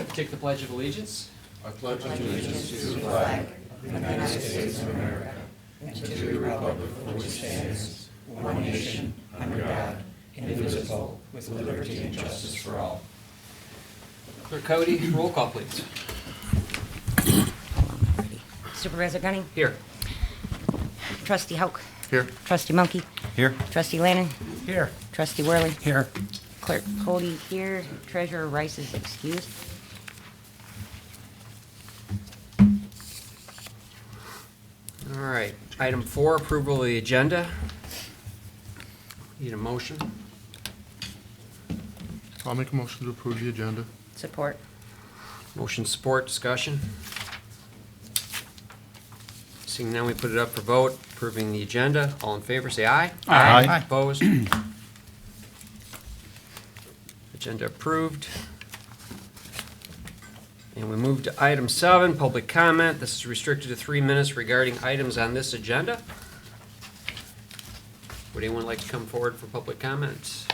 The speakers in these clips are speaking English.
kick the Pledge of Allegiance. I pledge allegiance to the flag of the United States of America and to the republic for which it stands, one nation, under God, indivisible, with liberty and justice for all. Clerk Cody, roll call, please. Supervisor Gunning? Here. Trustee Hauk? Here. Trustee Monkey? Here. Trustee Lannon? Here. Trustee Worley? Here. Clerk Cody here. Treasurer Rice is excused. All right. Item 4, approval of the agenda. Need a motion? I'll make a motion to approve the agenda. Support. Motion support, discussion. Seeing none, we put it up for vote, approving the agenda. All in favor, say aye. Aye. Opposed? Agenda approved. And we move to item 7, public comment. This is restricted to 3 minutes regarding items on this agenda. Would anyone like to come forward for public comments?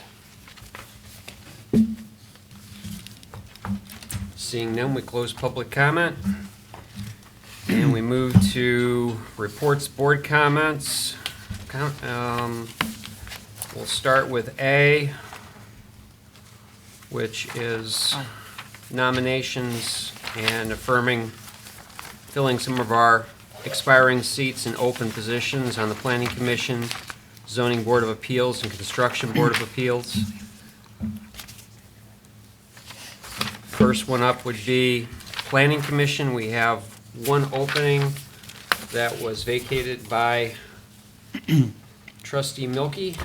Seeing none, we close public comment. And we move to reports, board comments. We'll start with A, which is nominations and affirming filling some of our expiring seats and open positions on the Planning Commission, Zoning Board of Appeals, and Construction Board of Appeals. First one up would be Planning Commission. We have one opening that was vacated by Trustee Milky,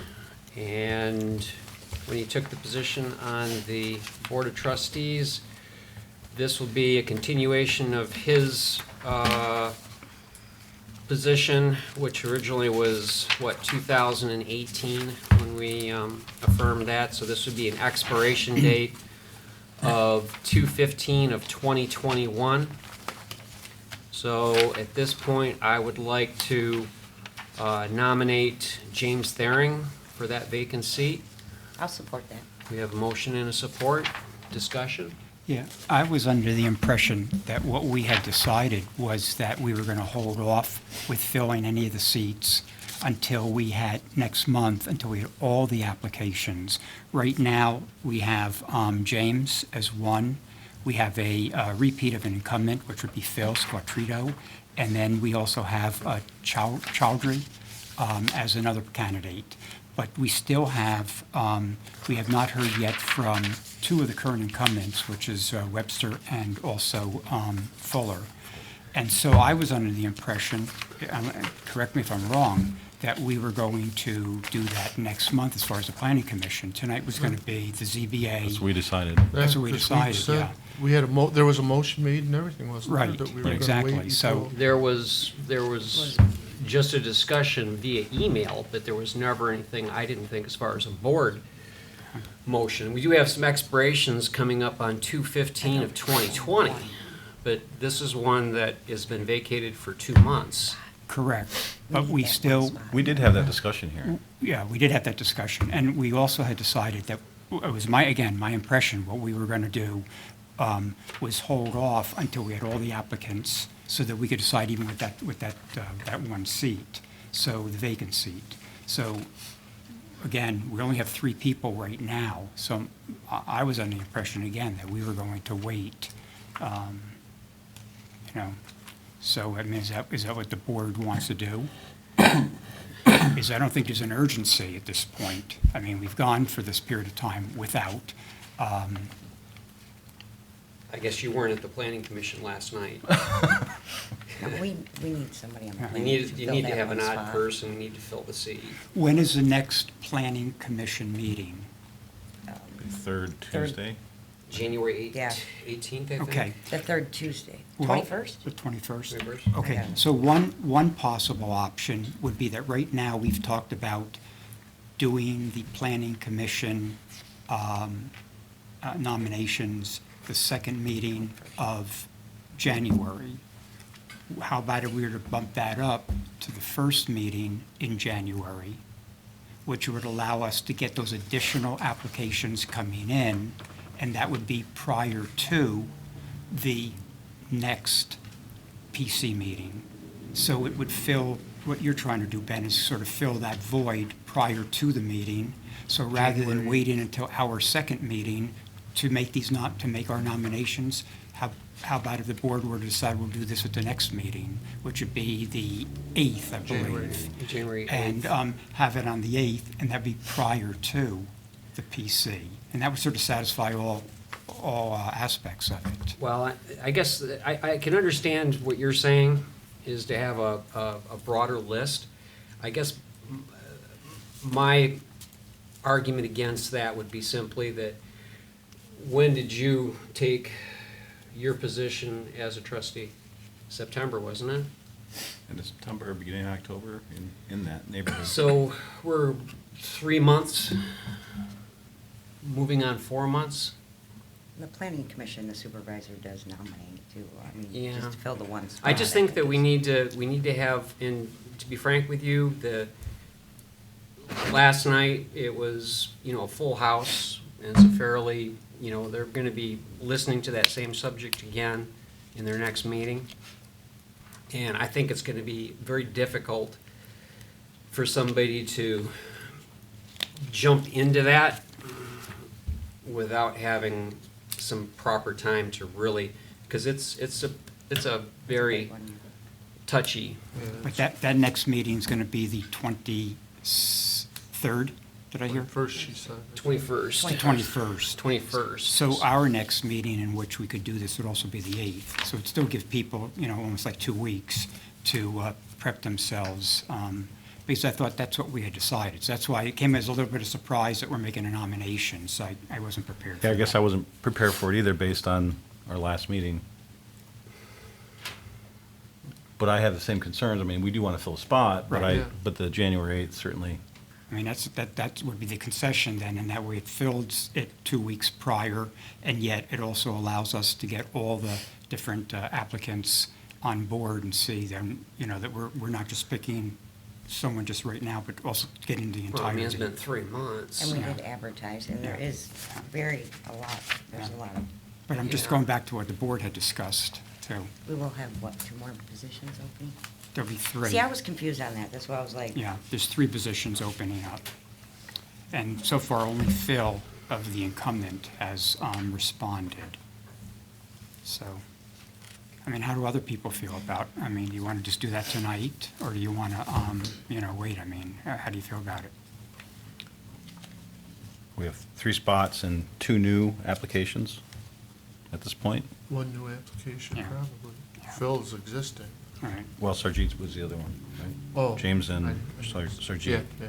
and when he took the position on the Board of Trustees, this will be a continuation of his position, which originally was, 2018 when we affirmed that. So this would be an expiration date of 2/15 of 2021. So at this point, I would like to nominate James Thering for that vacant seat. I'll support that. We have a motion and a support. Discussion? Yeah, I was under the impression that what we had decided was that we were going to hold off with filling any of the seats until we had, next month, until we had all the applications. Right now, we have James as one. We have a repeat of an incumbent, which would be Phil Squattrito. And then we also have Chowdhury as another candidate. But we still have, we have not heard yet from two of the current incumbents, which is Webster and also Fuller. And so I was under the impression, correct me if I'm wrong, that we were going to do that next month as far as the Planning Commission. Tonight was going to be the ZBA. That's what we decided. That's what we Because decided, said yeah. We had there was a motion made and everything, wasn't there? Right, that we were gonna exactly. wait So- until- There was just a discussion via email, but there was never anything, I didn't think, as far as a board motion. We do have some expirations coming up on 2/15 of 2020, but this is one that has been vacated for 2 months. Correct. But we still, We did have that discussion here. yeah, we did have that discussion. And we also had decided that, it was my impression, what we were going to do was hold off until we had all the applicants so that we could decide even with that one seat, so the vacant seat. So, again, we only have 3 people right now, so I was under the impression, again, that we were going to wait, So, I mean, is that what the board wants to do? I don't think there's an urgency at this point. I mean, we've gone for this period of time without, I guess you weren't at the Planning Commission last night. We need somebody on the You planning. need to have an odd person, you need to fill the seat. when is the next planning commission meeting? Third Tuesday? January Yeah. 18th, I think. Okay. The third Tuesday. Well, 21st? The 21st? 21st. Okay, Yeah. so one possible option would be that right now, we've talked about doing the planning commission nominations the second meeting of January. How about if we were to bump that up to the first meeting in January, which would allow us to get those additional applications coming in, and that would be prior to the next PC meeting. So it would fill, what you're trying to do, Ben, is sort of fill that void prior to the meeting. So rather than waiting until our second meeting to make to make our nominations, how about if the board were to decide we'll do this at the next meeting, which would be the 8th, I believe. January 8th. And have it on the 8th, and that'd be prior to the PC. And that would sort of satisfy all aspects of it. Well, I guess I can understand what you're saying, is to have a broader list. I guess my argument against that would be simply that, when did you take your position as a trustee? September, wasn't it? End of September, beginning of October, in that neighborhood. So we're 3 months, moving on 4 months. The planning commission, the supervisor does nominate too, I mean, Yeah. just to fill the one spot. I just think that we need to have, and to be frank with you, last night, it was, a full house, and it's a fairly, they're gonna be listening to that same subject again in their next meeting. And I think it's gonna be very difficult for somebody to jump into that without having some proper time to really, because it's a very touchy. But that next meeting's going to be the 23rd, did I hear? First, she said. 21st. The 21st. 21st. So our next meeting in which we could do this would also be the 8th. So it'd still give people, almost like 2 weeks to prep themselves, because I thought that's what we had decided. So that's why it came as a little bit of surprise that we're making a nomination, so I wasn't prepared for Yeah, I that. guess I wasn't prepared for it either, based on our last meeting. But I have the same concerns. I mean, we do want to fill a spot, but Right. Yeah. but the January 8th certainly. I mean, that would be the concession then, and that way it fills it 2 weeks prior, and yet it also allows us to get all the different applicants on board and see them, that we're not just picking someone just right now, but also getting the Well, I mean, entirety. it's been 3 months. And we did advertise, and there is there's a lot of, But I'm just Yeah. going back to what the board had discussed, too. we will have, 2 more positions opening? There'll be 3. See, I was confused on that, that's why I was like. Yeah, there's 3 positions opening up. And so far, only Phil of the incumbent has responded. So, I mean, how do other people feel about, do you want to just do that tonight? Or do you want to, wait? I mean, how do you feel about it? We have 3 spots and 2 new applications at this point. One new application, Yeah. probably. Yeah. Phil's existing. All right. Well, Sarjeet was the other one, right? Oh. James and I- Sarjeet. Yeah, yeah.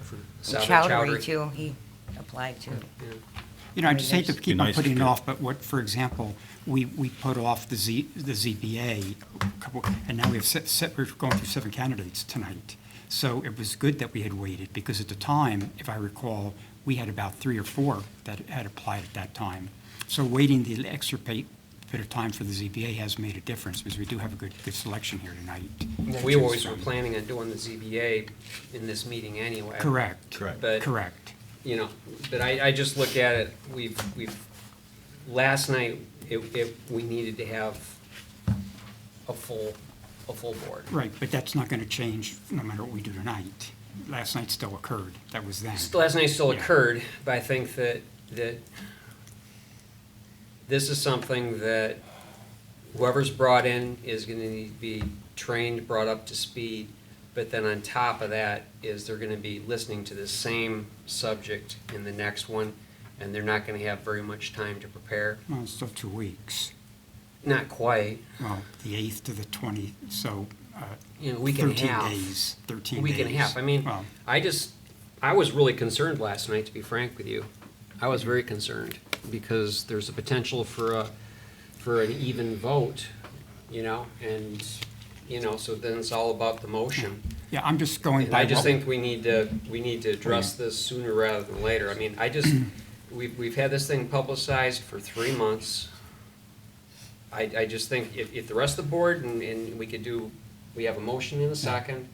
I forgot. Chowdhury too, he applied too. Yeah. I just hate to Be keep on nice if putting it you- off, but what, for example, we put off the ZBA, and now we're going through 7 candidates tonight. So it was good that we had waited, because at the time, if I recall, we had about 3 or 4 that had applied at that time. So waiting the extra bit of time for the ZBA has made a difference, because we do have a good selection here tonight. Well, we always were planning on doing the ZBA in this meeting anyway. Correct. Correct. But, Correct. but I just look at it, last night, we needed to have a full board. Right, but that's not going to change no matter what we do tonight. Last night still occurred. That was then. Last night still Yeah. occurred, but I think that this is something that whoever's brought in is gonna need to be trained, brought up to speed, but then on top of that is they're gonna be listening to the same subject in the next one, and they're not gonna have very much time to prepare. Well, it's still 2 weeks. Not quite, Well, the 8th to the 20th, so week and a 13 half. days, 13 A week and a half. I mean, Well, I was really concerned last night, to be frank with you. I was very concerned, because there's a potential for an even vote, and, so then it's all about the motion. yeah, I'm just going And by I just what- think we need to address this sooner rather than later. I mean, we've had this thing publicized for 3 months. I just think if the rest of the board, and we have a motion in a second,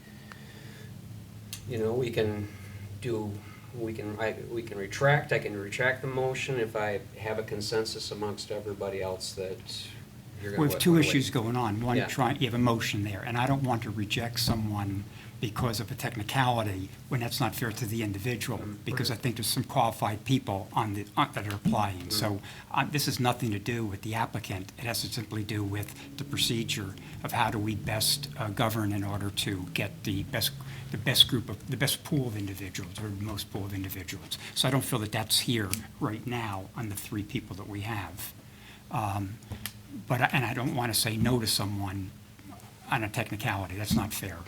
we can retract, I can retract the motion if I have a consensus amongst everybody else that you're We going have to. two issues going on. One, Yeah. you have a motion there, and I don't want to reject someone because of a technicality when that's not fair to the individual, because I think there's some qualified people that are applying. So this has nothing to do with the applicant. It has to simply do with the procedure of how do we best govern in order to get the best pool of individuals, or the most pool of individuals. So I don't feel that that's here right now on the three people that we have. And I don't want to say no to someone on a technicality. That's not fair,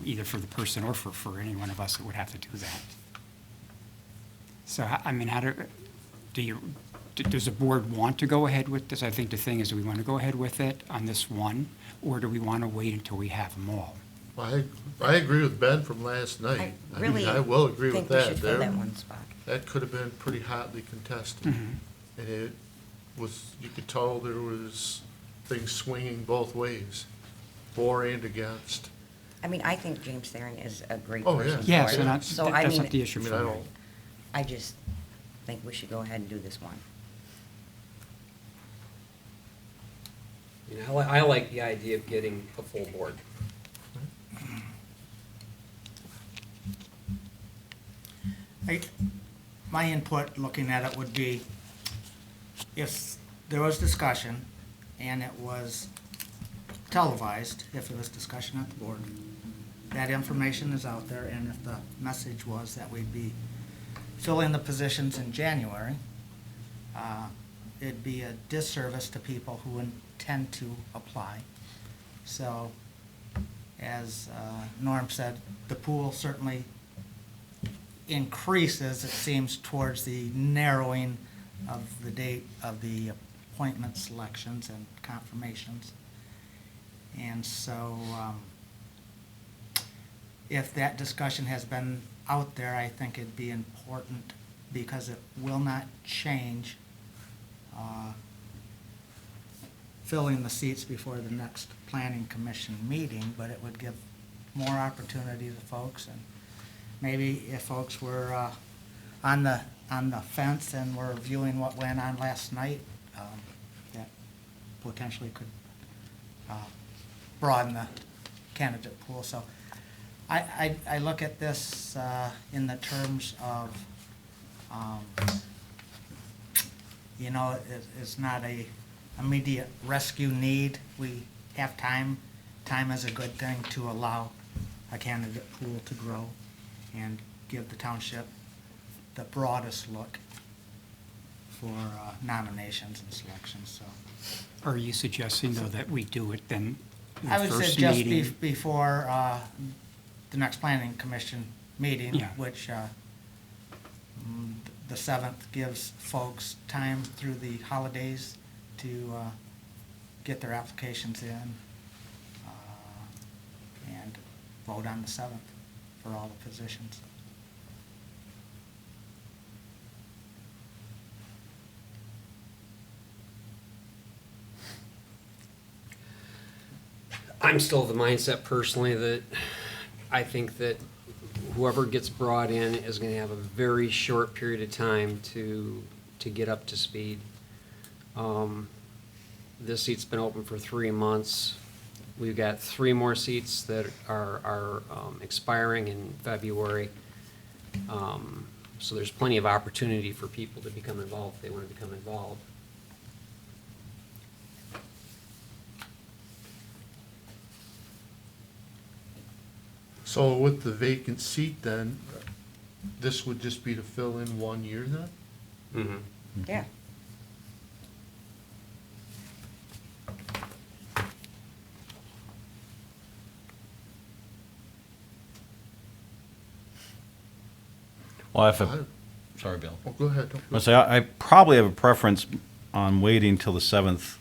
either for the person or for any one of us that would have to do that. So, I mean, does the board want to go ahead with this? I think the thing is, do we want to go ahead with it on this one, or do we want to wait until we have them all? I agree with Ben from last night. I really I will agree with think we that. should fill that one spot. That could have been pretty hotly contested. And it was, you could tell there was things swinging both ways, for and against. I mean, I think James Theron is a great Oh, person. yeah. Yes, for it. and So, that's not the issue I mean, for I me. don't, I just think we should go ahead and do this one. I like the idea of getting a full board. My input, looking at it, would be if there was discussion and it was televised, if it was discussion at the board, that information is out there, and if the message was that we'd be filling the positions in January, it'd be a disservice to people who intend to apply. So, as Norm said, the pool certainly increases, it seems, towards the narrowing of the date of the appointment selections and confirmations. And so, if that discussion has been out there, I think it'd be important, because it will not change filling the seats before the next planning commission meeting, but it would give more opportunity to folks. And maybe if folks were on the fence and were viewing what went on last night, that potentially could broaden the candidate pool. So I look at this in the terms of, it's not a immediate rescue need. We have time. Time is a good thing to allow a candidate pool to grow and give the township the broadest look for nominations and selections. So Are you suggesting, though, that we do it then the I would first suggest meeting? before the next planning commission meeting, Yeah. which the 7th gives folks time through the holidays to get their applications in and vote on the 7th for all the positions. I'm still of the mindset personally that I think that whoever gets brought in is going to have a very short period of time to get up to speed. This seat's been open for 3 months. We've got 3 more seats that are expiring in February. So there's plenty of opportunity for people to become involved if they want to become involved. so with the vacant seat then, this would just be to fill in 1 year then? Mm-hmm. Yeah. Well, I- sorry, Bill. Oh, go ahead. I say, I probably have a preference on waiting till the 7th,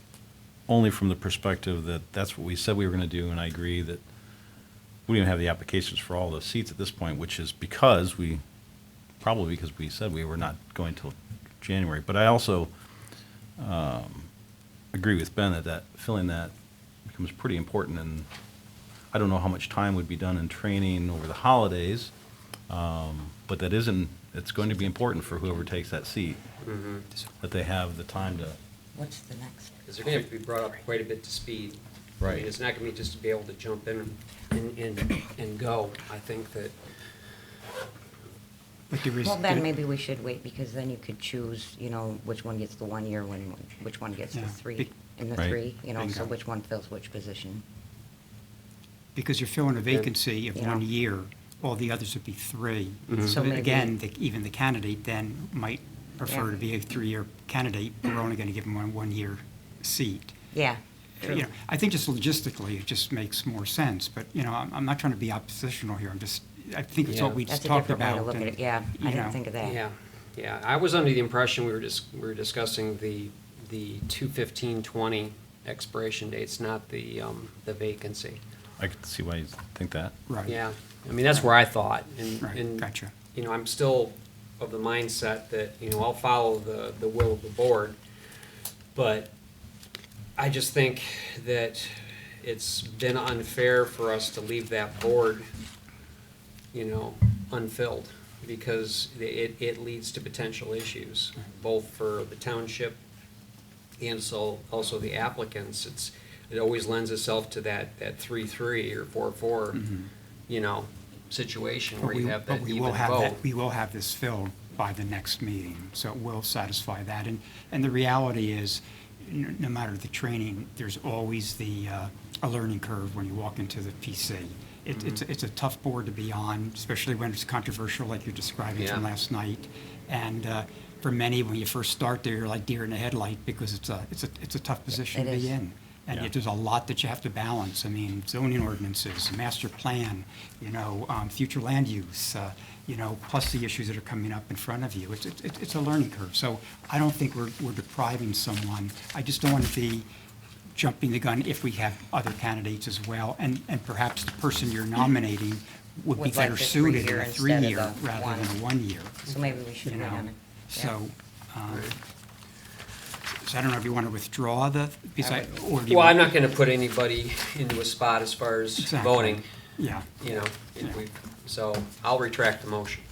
only from the perspective that that's what we said we were going to do, and I agree that we didn't have the applications for all the seats at this point, which is probably because we said we were not going till January. But I also agree with Ben that filling that becomes pretty important, and I don't know how much time would be done in training over the holidays, but it's going to be important for whoever takes that seat, that they have the time to What's the next? Because they're gonna have to be brought up quite a bit to speed. I mean, Right. it's not gonna be just to be able to jump in and go. I think that, But there is. Well, then maybe we should wait, because then you could choose, you know, which one gets the 1 year, which one gets the Yeah. 3, and the Right. 3, you know, so Bingo. which one fills which position. Because you're filling a vacancy of Yeah. 1 year, all the others would be 3. So But maybe- again, even the candidate then might prefer Yeah. to be a 3-year candidate, but we're only going to give them a 1-year seat. Yeah, You true. know, I think just logistically, it just makes more sense, but, you know, I'm not trying to be oppositional here, I think it's what Yeah. we That's just a talked different way about. to look at and, it, yeah. you I didn't know, think of that. yeah, yeah. I was under the impression we were discussing the 2/15/20 expiration dates, not the vacancy. I could see why you think that. Right. Yeah, I mean, that's where I thought. And- Right, and, gotcha. You know, I'm still of the mindset that, you know, I'll follow the will of the board, but I just think that it's been unfair for us to leave that board, you know, unfilled, because it leads to potential issues, both for the township and so also the applicants. It always lends itself to that 3-3 or 4-4, you know, situation where you have that But even we vote. will have this filled by the next meeting, so it will satisfy that. And the reality is, no matter the training, there's always a learning curve when you walk into the PC. It's a tough board to be on, especially when it's controversial, like you're describing from Yeah. last night. And for many, when you first start there, you're like deer in the headlight, because it's a tough position to It is. be in. And Yeah. yet there's a lot that you have to balance. I mean, zoning ordinances, master plan, you know, future land use, you know, plus the issues that are coming up in front of you. It's a learning curve. So I don't think we're depriving someone. I just don't want to be jumping the gun if we have other candidates as well. And perhaps the person you're nominating would be Would like better the suited in 3-year a instead of 3-year the rather one. than a 1-year. So maybe we should You wait know, on it. Yeah. so I don't know if you want to withdraw because I would. or do you Well, I'm want- not gonna put anybody into a spot as far as Exactly. voting, Yeah, you know, Yeah. so I'll retract the motion.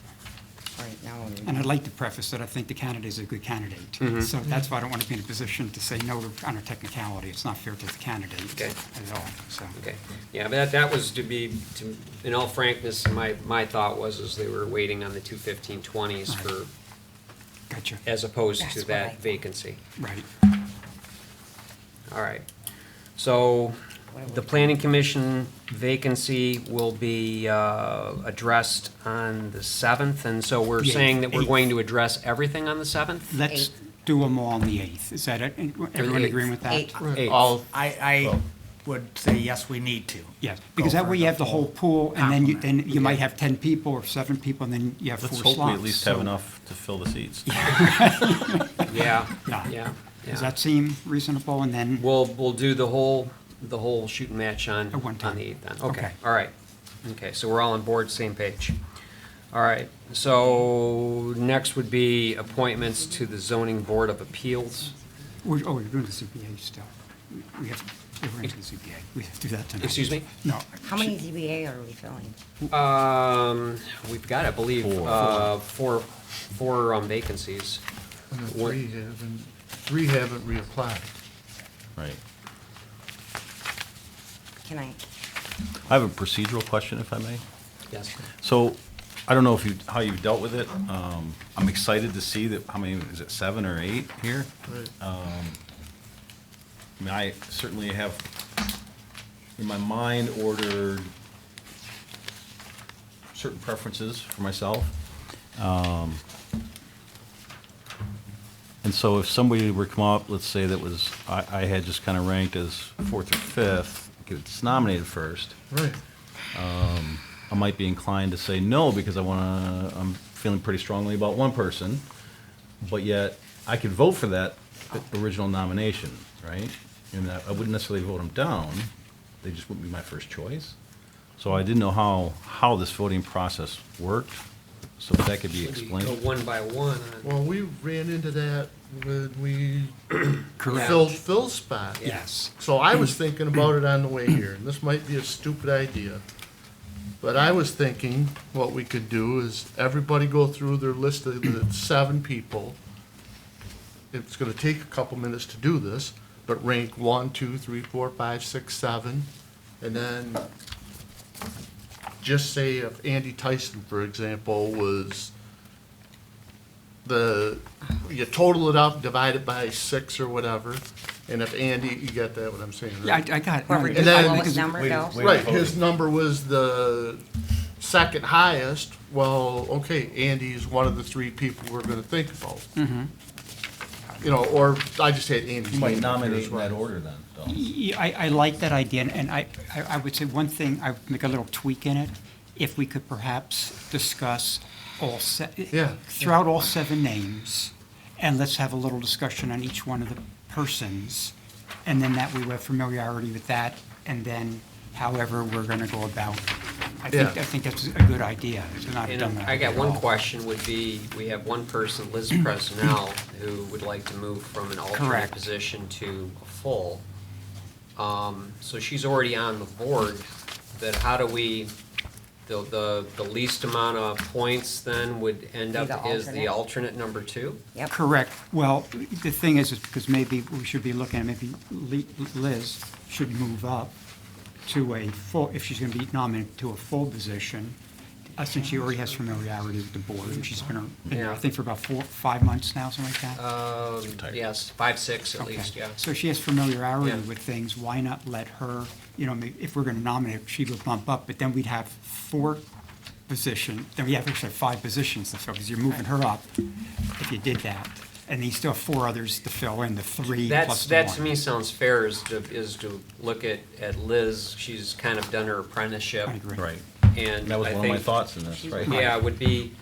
Right, now and I'd like to preface that I think the candidate is a good candidate. So that's why I don't want to be in a position to say no on a technicality. It's not fair to the candidate Okay. at all, so. Okay, yeah, but that was in all frankness, my thought was they were waiting on the 2/15/20s Right. for, Gotcha, as opposed That's to what I that thought. vacancy. right. All right. So What are we the planning commission vacancy will be addressed on the 7th, and so we're The saying that we're 8th. going to address everything on the 7th? Let's Eighth. do them all on the 8th. Is that it? Everyone eighth. agreeing with that? Eighth. Eighth. I would say yes, we need to. Yes, because that for way you the have the whole full pool, and then complement. you might have 10 people or 7 people, and then you have 4 Let's slots. hope we at least have so- enough to fill the seats. Yeah, Yeah. yeah. Does yeah. that seem reasonable? And then, We'll do the whole shooting match on At one time. the 8th then. Okay. Okay, all right. Okay, so we're all on board, same page. All right, so next would be appointments to the zoning board of appeals. we're doing the ZBA still. We're into the ZBA. We have to do that tonight. Excuse me? No. How many ZBA are we filling? We've got, I believe, four vacancies. And the What- three haven't reapplied. Right. Can I, I have a procedural question, if I may. Yes. So, I don't know how you've dealt with it. I'm excited to see that, how many, is it 7 or 8 here? Right. I mean, I certainly have, in my mind, ordered certain preferences for myself. And so if somebody were to come up, let's say that was, I had just kind of ranked as 4th or 5th, gets nominated first, Right. I might be inclined to say no, because I'm feeling pretty strongly about one person, but yet I could vote for that original nomination, right? And I wouldn't necessarily vote them down, they just wouldn't be my first choice. So I didn't know how this voting process worked, so if that could be Go explained. one by one. Well, we ran into that when we Correct. filled Phil's spot. Yes. So I was thinking about it on the way here, and this might be a stupid idea. But I was thinking what we could do is everybody go through their list of the 7 people. it's gonna take a couple minutes to do this, but rank 1, 2, 3, 4, 5, 6, 7, and then just say if Andy Tyson, for example, was you total it up, divide it by 6 or whatever, and if Andy, you get that, what I'm saying, Yeah, right? I got it. Whoever No, gets then- the lowest because- number wait, goes. wait. Right, his number was the second highest, well, okay, Andy's one of the 3 people we're gonna think about. You know, or I just had Andy's You might name up here nominate as in well. that order then, Bill. Yeah, I like that idea, and I would say one thing, I would make a little tweak in it. If we could perhaps discuss Yeah. throughout all 7 names, and let's have a little discussion on each one of the persons, and then that way we have familiarity with that, and then however we're going to go about. Yeah. I think that's a good idea. It's not a And dumb I idea got at one all. question would be, we have one person, Liz Presnell, who would like to move from an alternate Correct. position to a full. So she's already on the board, that how do we, the least amount of points then would end Be up the as the alternate. alternate number 2? Yep. Correct. Well, the thing is because maybe we should be looking at, maybe Liz should move up to a full, if she's going to be nominated to a full position, since she already has familiarity with the board, and she's been there, Yeah. I think, for about 5 months now, something like that. Yes, 5, 6 at Okay. least, yeah. So she has familiarity Yeah. with things, why not let her, if we're going to nominate, she would bump up, but then we'd have 4 position, then we have actually 5 positions to fill, because you're moving her up if you did that. And you still have 4 others to fill in, the 3 plus the 1. That to me sounds fair, is to look at Liz, she's kind of done her apprenticeship. I agree. Right. And That was I one of my think- thoughts in this, right? Yeah, would be,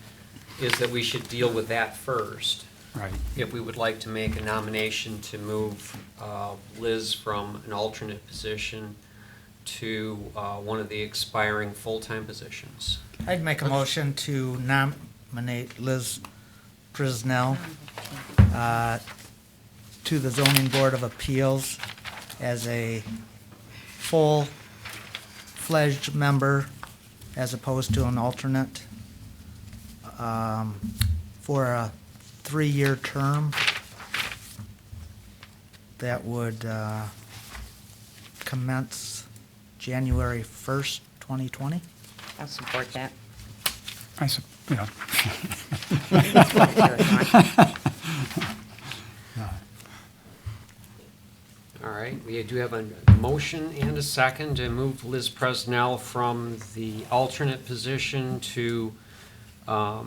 is that we should deal with that first. Right. If we would like to make a nomination to move Liz from an alternate position to one of the expiring full-time positions. I'd make a motion to nominate Liz Prisnell to the Zoning Board of Appeals as a full-fledged member as opposed to an alternate for a 3-year term that would commence January 1st, 2020. I'll support that. Yeah. All right, we do have a motion and a second to move Liz Presnell from the alternate position to a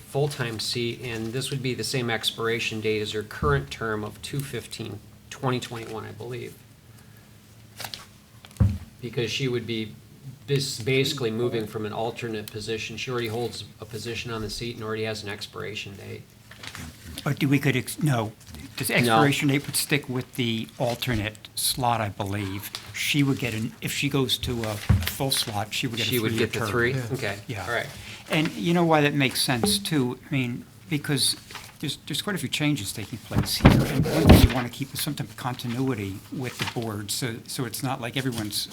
full-time seat, and this would be the same expiration date as her current term of 2/15/2021, I believe. Because she would be basically moving from an alternate position. She already holds a position on the seat and already has an expiration date. But we could, no, the expiration date would stick with the alternate slot, I believe. She would get if she goes to a full slot, she would get a She would 3-year get the term. 3? Yeah. Okay, Yeah. all right. And you know why that makes sense, too? I mean, because there's quite a few changes taking place here. And one thing you want to keep is some type of continuity with the board, so it's not like everyone's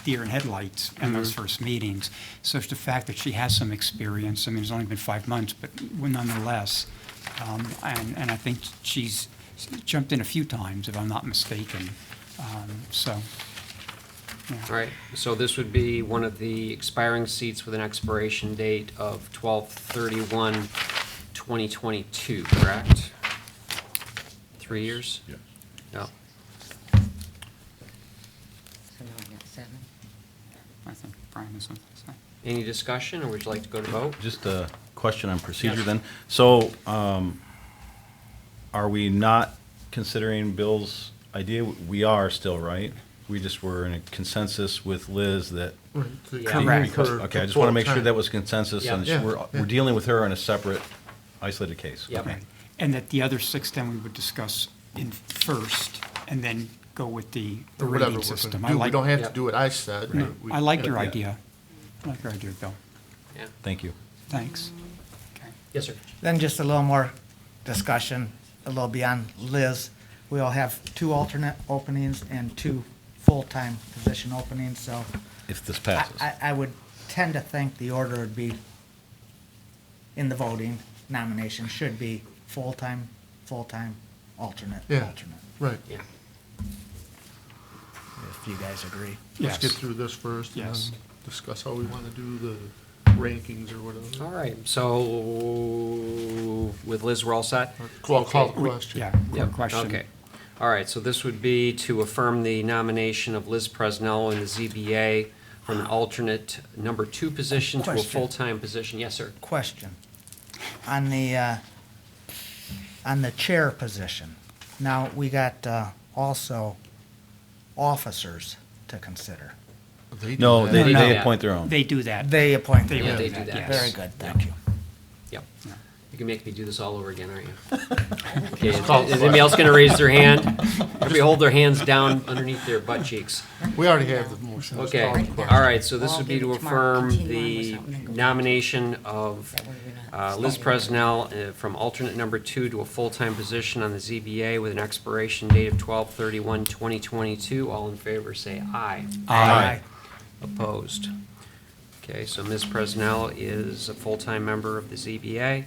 deer in headlights in those first meetings. So it's the fact that she has some experience. I mean, it's only been 5 months, but nonetheless. And I think she's jumped in a few times, if I'm not mistaken. So, yeah. All right, so this would be one of the expiring seats with an expiration date of 12/31/2022, correct? 3 years? Yeah. Yeah. So now we got 7. I think Brian has something to say. Any discussion, or would you like to go to vote? Just a question on procedure Yes. then. So, are we not considering Bill's idea? We are still, right? We just were in a consensus with Liz that, Correct. okay, I just want to make sure that was consensus, Yeah. and Yeah. we're dealing with her on a separate, isolated case. Yep. Right. And that the other 6 then we would discuss in first, and then go with the Or whatever rating we're system. gonna I do. We like, don't have to Yep. do what I said. no, We- I like your Yeah. idea. I like your idea, Bill. Yeah. Thank you. Thanks. Okay. Yes, sir. Then just a little more discussion, a little beyond Liz. We'll have 2 alternate openings and 2 full-time position openings, so If this passes. I would tend to think the order would be, in the voting nomination, should be full-time full-time, alternate, Yeah. alternate, Right. Yeah. if you guys agree. Let's get Yes. through this first and Yes. then discuss how we want to do the rankings or whatever. All right, so with Liz, we're all set? Call the question. Yeah, Yep, question. Okay. All right, so this would be to affirm the nomination of Liz Presnell in the ZBA from an alternate number 2 position to a Question. full-time position. Yes, sir. Question. On the chair position, now, we got, also officers to consider. They do No, that. they No. appoint their own. They do that. They appoint They them. Yeah, will they do do that, that. yes. Very good, thank you. Yep. Yeah. You can make me do this all over again, aren't you? Okay, is anybody else gonna raise their hand? Everybody hold their hands down underneath their butt cheeks. We already have the motion. Let's Okay, call the Right there. question. all right, so this Well, would be give to it tomorrow. affirm Continue on the with something and go. nomination of That way we're not Liz stumbling. Presnell from alternate number 2 to a full-time position on the ZBA with an expiration date of 12/31/2022. All in favor, say aye. Aye. Opposed? Okay, so Ms. Presnell is a full-time member of the ZBA.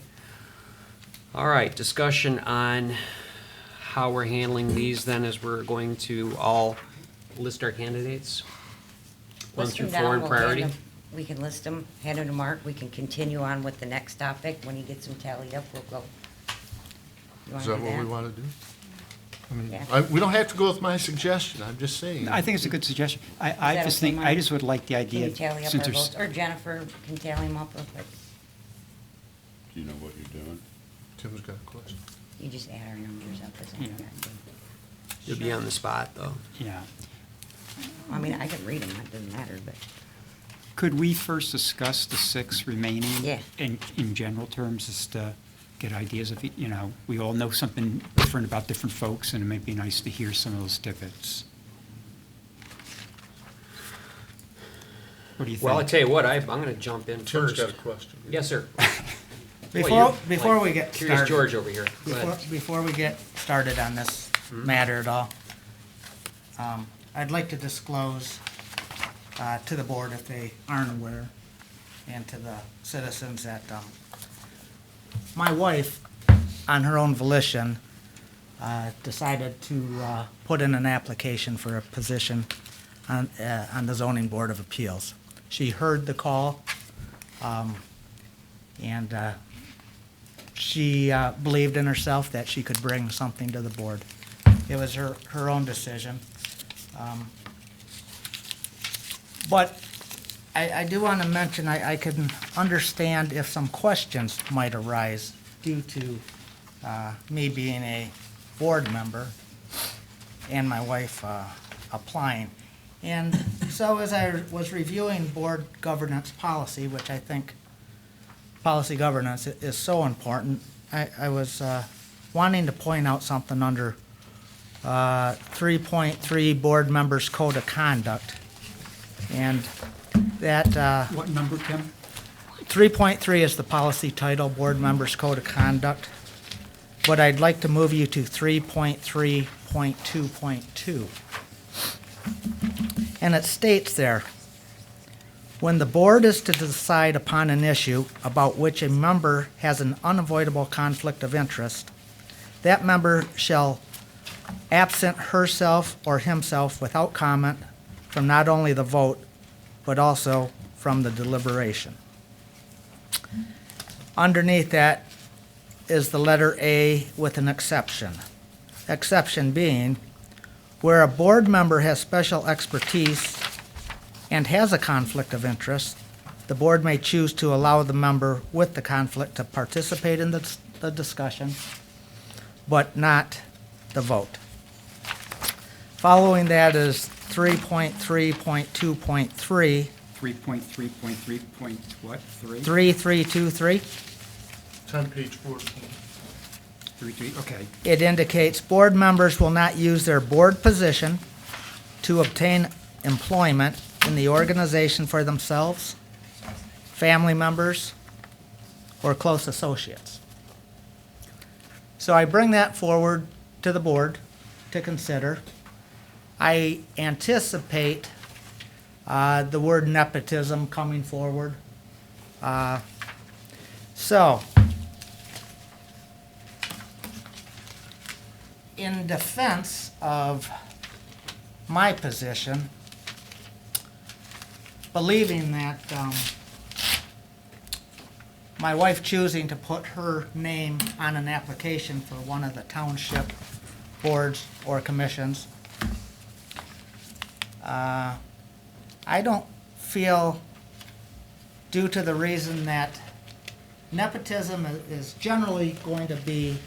All right, discussion on how we're handling these then, as we're going to all list our candidates? 1 List through them 4 down, in we'll priority? hand them- We can list them, hand them to Mark, we can continue on with the next topic. When he gets them tallied up, we'll go. You wanna Is that do what we want to do? I mean, Yeah. we don't have to go with my suggestion, I'm just saying. I think it's a good suggestion. I that just okay, think, I Mark? just would like the Can idea, you of- tally up since our there's, votes? Or Jennifer can tally them up real quick. Do you know what you're doing? Tim's got a question. You just add our numbers up as Yeah. we got to. You'll be on the spot, though. yeah. I mean, I can read them, it doesn't matter, but. Could we first discuss the 6 remaining? Yeah. In general terms, just to get ideas of, you know, we all know something different about different folks, and it might be nice to hear some of those tidbits. What do you think? Well, I tell you what, I'm gonna jump in Tim's first. got a question. Yes, sir. Before we get Curious started. George over here. Go ahead. Before we get started on this matter at all, I'd like to disclose to the board, if they aren't aware, and to the citizens that my wife, on her own volition, decided to put in an application for a position on the Zoning Board of Appeals. She heard the call, and she believed in herself that she could bring something to the board. It was her own decision. But I do want to mention, I can understand if some questions might arise due to me being a board member and my wife applying. And so as I was reviewing board governance policy, which I think policy governance is so important, I was wanting to point out something under 3.3 Board Members Code of Conduct. And that, What number, Tim? 3.3 is the policy title, Board Members Code of Conduct. But I'd like to move you to 3.3.2.2. And it states there, when the board is to decide upon an issue about which a member has an unavoidable conflict of interest, that member shall absent herself or himself without comment from not only the vote, but also from the deliberation. Underneath that is the letter A with an exception. Exception being, where a board member has special expertise and has a conflict of interest, the board may choose to allow the member with the conflict to participate in the discussion, but not the vote. Following that is 3.3.2.3, 3.3.3. What? 3? 3323. It's on page 14. 3, okay. It indicates board members will not use their board position to obtain employment in the organization for themselves, family members, or close associates. So I bring that forward to the board to consider. I anticipate the word nepotism coming forward. So, in defense of my position, believing that my wife choosing to put her name on an application for one of the township boards or commissions, I don't feel, due to the reason that nepotism is generally going to be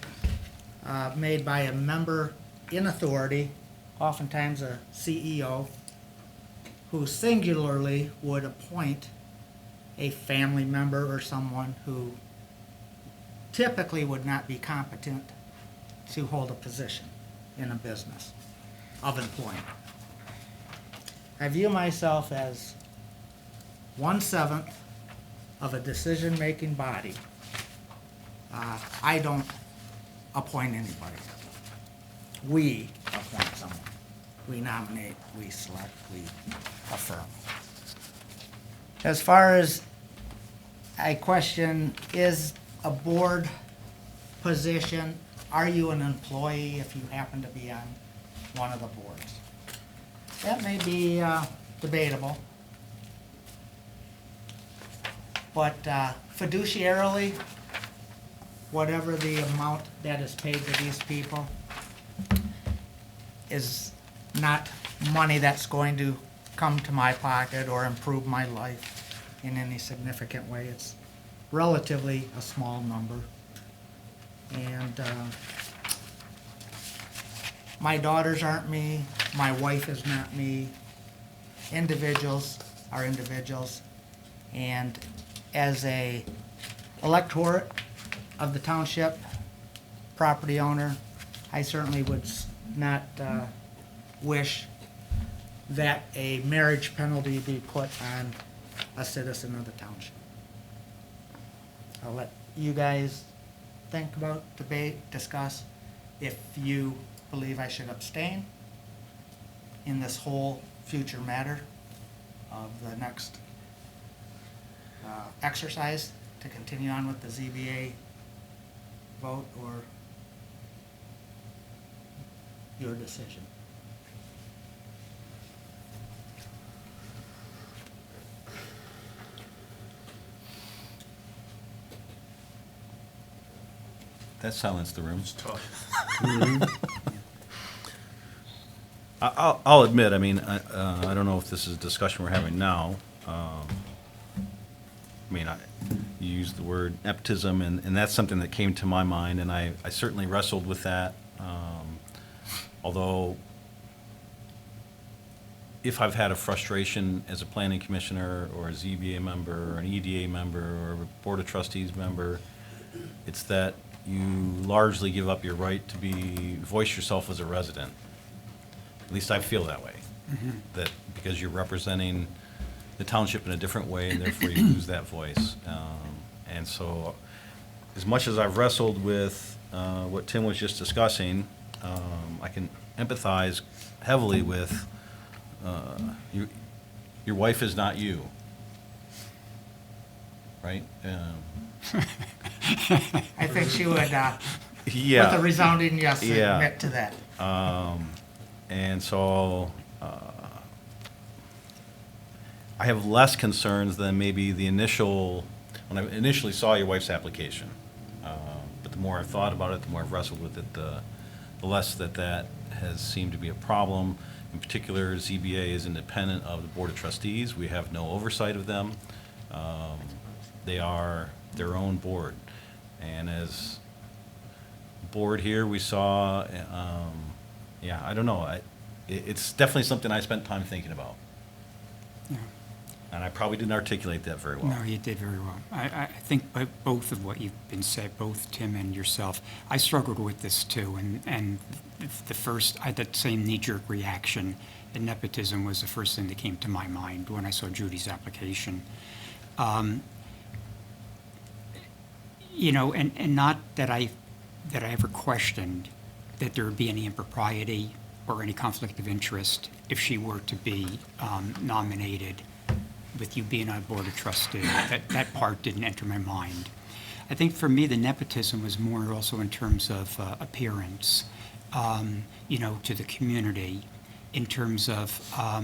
made by a member in authority, oftentimes a CEO, who singularly would appoint a family member or someone who typically would not be competent to hold a position in a business of employment. I view myself as 1/7 of a decision-making body. I don't appoint anybody. We appoint someone. We nominate, we select, we affirm. As far as I question, is a board position, are you an employee if you happen to be on one of the boards? That may be debatable. But fiduciarily, whatever the amount that is paid to these people is not money that's going to come to my pocket or improve my life in any significant way. It's relatively a small number. And my daughters aren't me, my wife is not me. Individuals are individuals. And as a electorate of the township, property owner, I certainly would not wish that a marriage penalty be put on a citizen of the township. I'll let you guys think about, debate, discuss if you believe I should abstain in this whole future matter of the next exercise to continue on with the ZBA vote, or your decision. That silenced the room. It's tough. I'll admit, I mean, I don't know if this is a discussion we're having now. I mean, you used the word nepotism, and that's something that came to my mind, and I certainly wrestled with that. Although, if I've had a frustration as a planning commissioner, or a ZBA member, or an EDA member, or a Board of Trustees member, it's that you largely give up your right to voice yourself as a resident. At least I feel that way. That because you're representing the township in a different way, and therefore you lose that voice. And so, as much as I've wrestled with what Tim was just discussing, I can empathize heavily with your wife is not you, right? I think she would, with a Yeah. resounding yes, Yeah. admit to that. And so, I have less concerns than maybe when I initially saw your wife's application. But the more I've thought about it, the more I've wrestled with it, the less that has seemed to be a problem. In particular, ZBA is independent of the Board of Trustees. We have no oversight of them. They are their own board. And as board here, we saw, I don't know. It's definitely something I spent time thinking about. Yeah. And I probably didn't articulate that very well. No, you did very well. I think both of what you've been said, both Tim and yourself, I struggled with this too. And the first, I had that same knee-jerk reaction, and nepotism was the first thing that came to my mind when I saw Judy's application. You know, and not that I ever questioned that there would be any impropriety or any conflict of interest if she were to be nominated with you being on Board of Trustees. That part didn't enter my mind. I think for me, the nepotism was more also in terms of appearance. to the community in terms of, are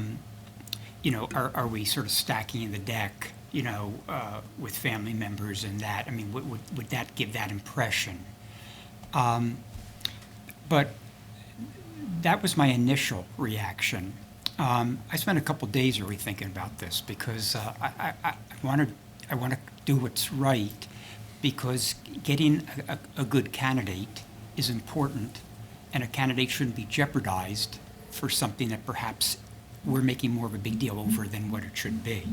we sort of stacking the deck, with family members and that? I mean, would that give that impression? But that was my initial reaction. I spent a couple days really thinking about this because I want to do what's right, because getting a good candidate is important, and a candidate shouldn't be jeopardized for something that perhaps we're making more of a big deal over than what it should be.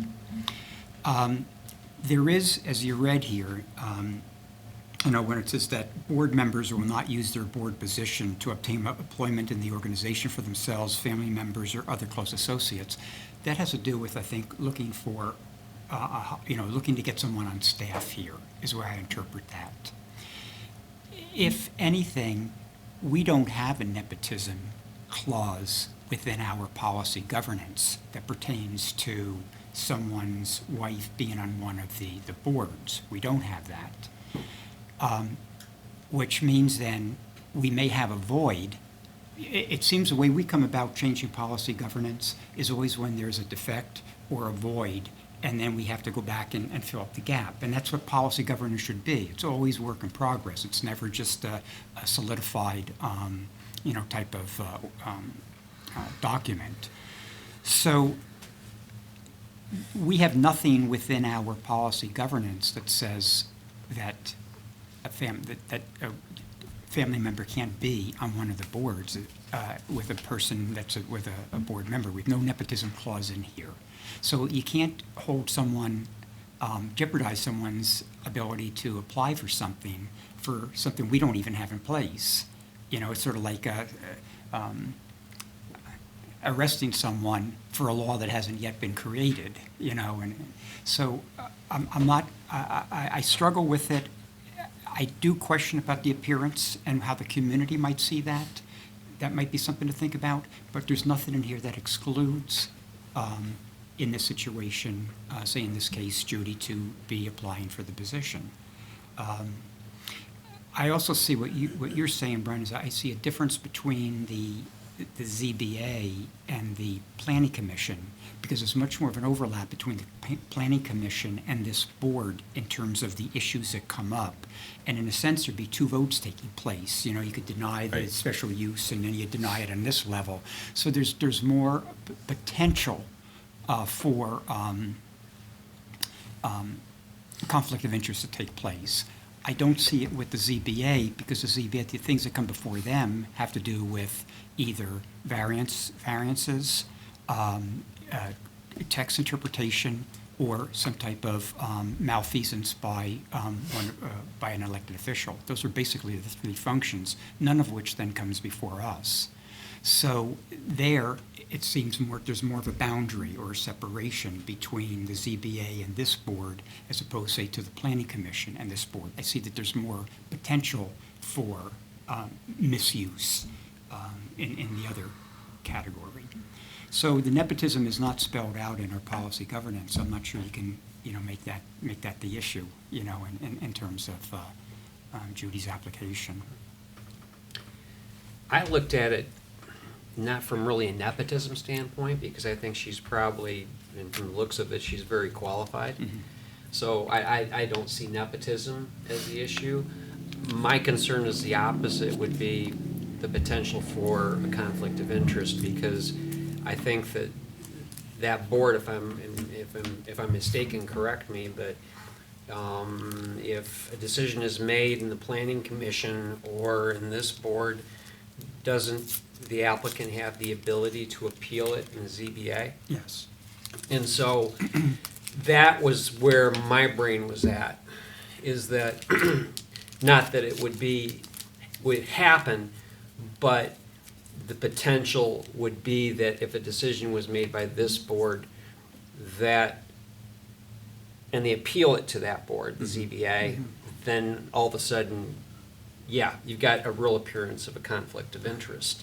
There is, as you read here, when it says that board members will not use their board position to obtain employment in the organization for themselves, family members, or other close associates, that has to do with, I think, looking for, looking to get someone on staff here, is where I interpret that. If anything, we don't have a nepotism clause within our policy governance that pertains to someone's wife being on one of the boards. We don't have that. Which means then we may have a void. It seems the way we come about changing policy governance is always when there's a defect or a void, and then we have to go back and fill up the gap. And that's what policy governance should be. It's always work in progress. It's never just a solidified, type of document. So we have nothing within our policy governance that says that a family member can't be on one of the boards with a person that's with a board member. We have no nepotism clause in here. So you can't hold someone, jeopardize someone's ability to apply for something we don't even have in place. It's sort of like arresting someone for a law that hasn't yet been created, and so I struggle with it. I do question about the appearance and how the community might see that. That might be something to think about, but there's nothing in here that excludes, in this situation, say in this case, Judy to be applying for the position. I also see what you're saying, Brian, is I see a difference between the ZBA and the Planning Commission, because there's much more of an overlap between the Planning Commission and this board in terms of the issues that come up. And in a sense, there'd be two votes taking place. You could deny the special use, and then you deny it on this level. So there's more potential for conflict of interest to take place. I don't see it with the ZBA, because the ZBA, the things that come before them have to do with either variances, text interpretation, or some type of malfeasance by an elected official. Those are basically the three functions, none of which then comes before us. So there, it seems there's more of a boundary or a separation between the ZBA and this board, as opposed, say, to the Planning Commission and this board. I see that there's more potential for misuse in the other category. So the nepotism is not spelled out in our policy governance. I'm not sure you can, make that the issue, in terms of Judy's application. I looked at it not from really a nepotism standpoint, because I think she's probably, and from the looks of it, she's very qualified. Mm-hmm. So I don't see nepotism as the issue. My concern is the opposite, would be the potential for a conflict of interest, because I think that board, if I'm mistaken, correct me, but if a decision is made in the Planning Commission or in this board, doesn't the applicant have the ability to appeal it in the ZBA? Yes. And so that was where my brain was at, is that, not that it would happen, but the potential would be that if a decision was made by this board, and they appeal it to that board, the ZBA, then all of a sudden, yeah, you've got a real appearance of a conflict of interest.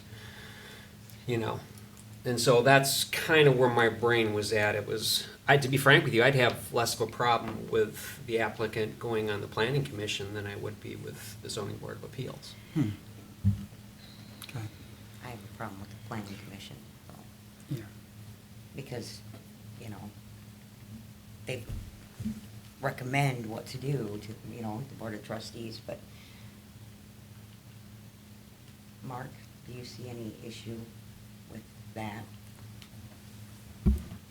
And so that's kind of where my brain was at. To be frank with you, I'd have less of a problem with the applicant going on the Planning Commission than I would be with the Zoning Board of Appeals. Okay. I have a problem with the planning commission, so, Yeah. because, you know, they recommend what to do to, you know, the board of trustees, but Mark, do you see any issue with that?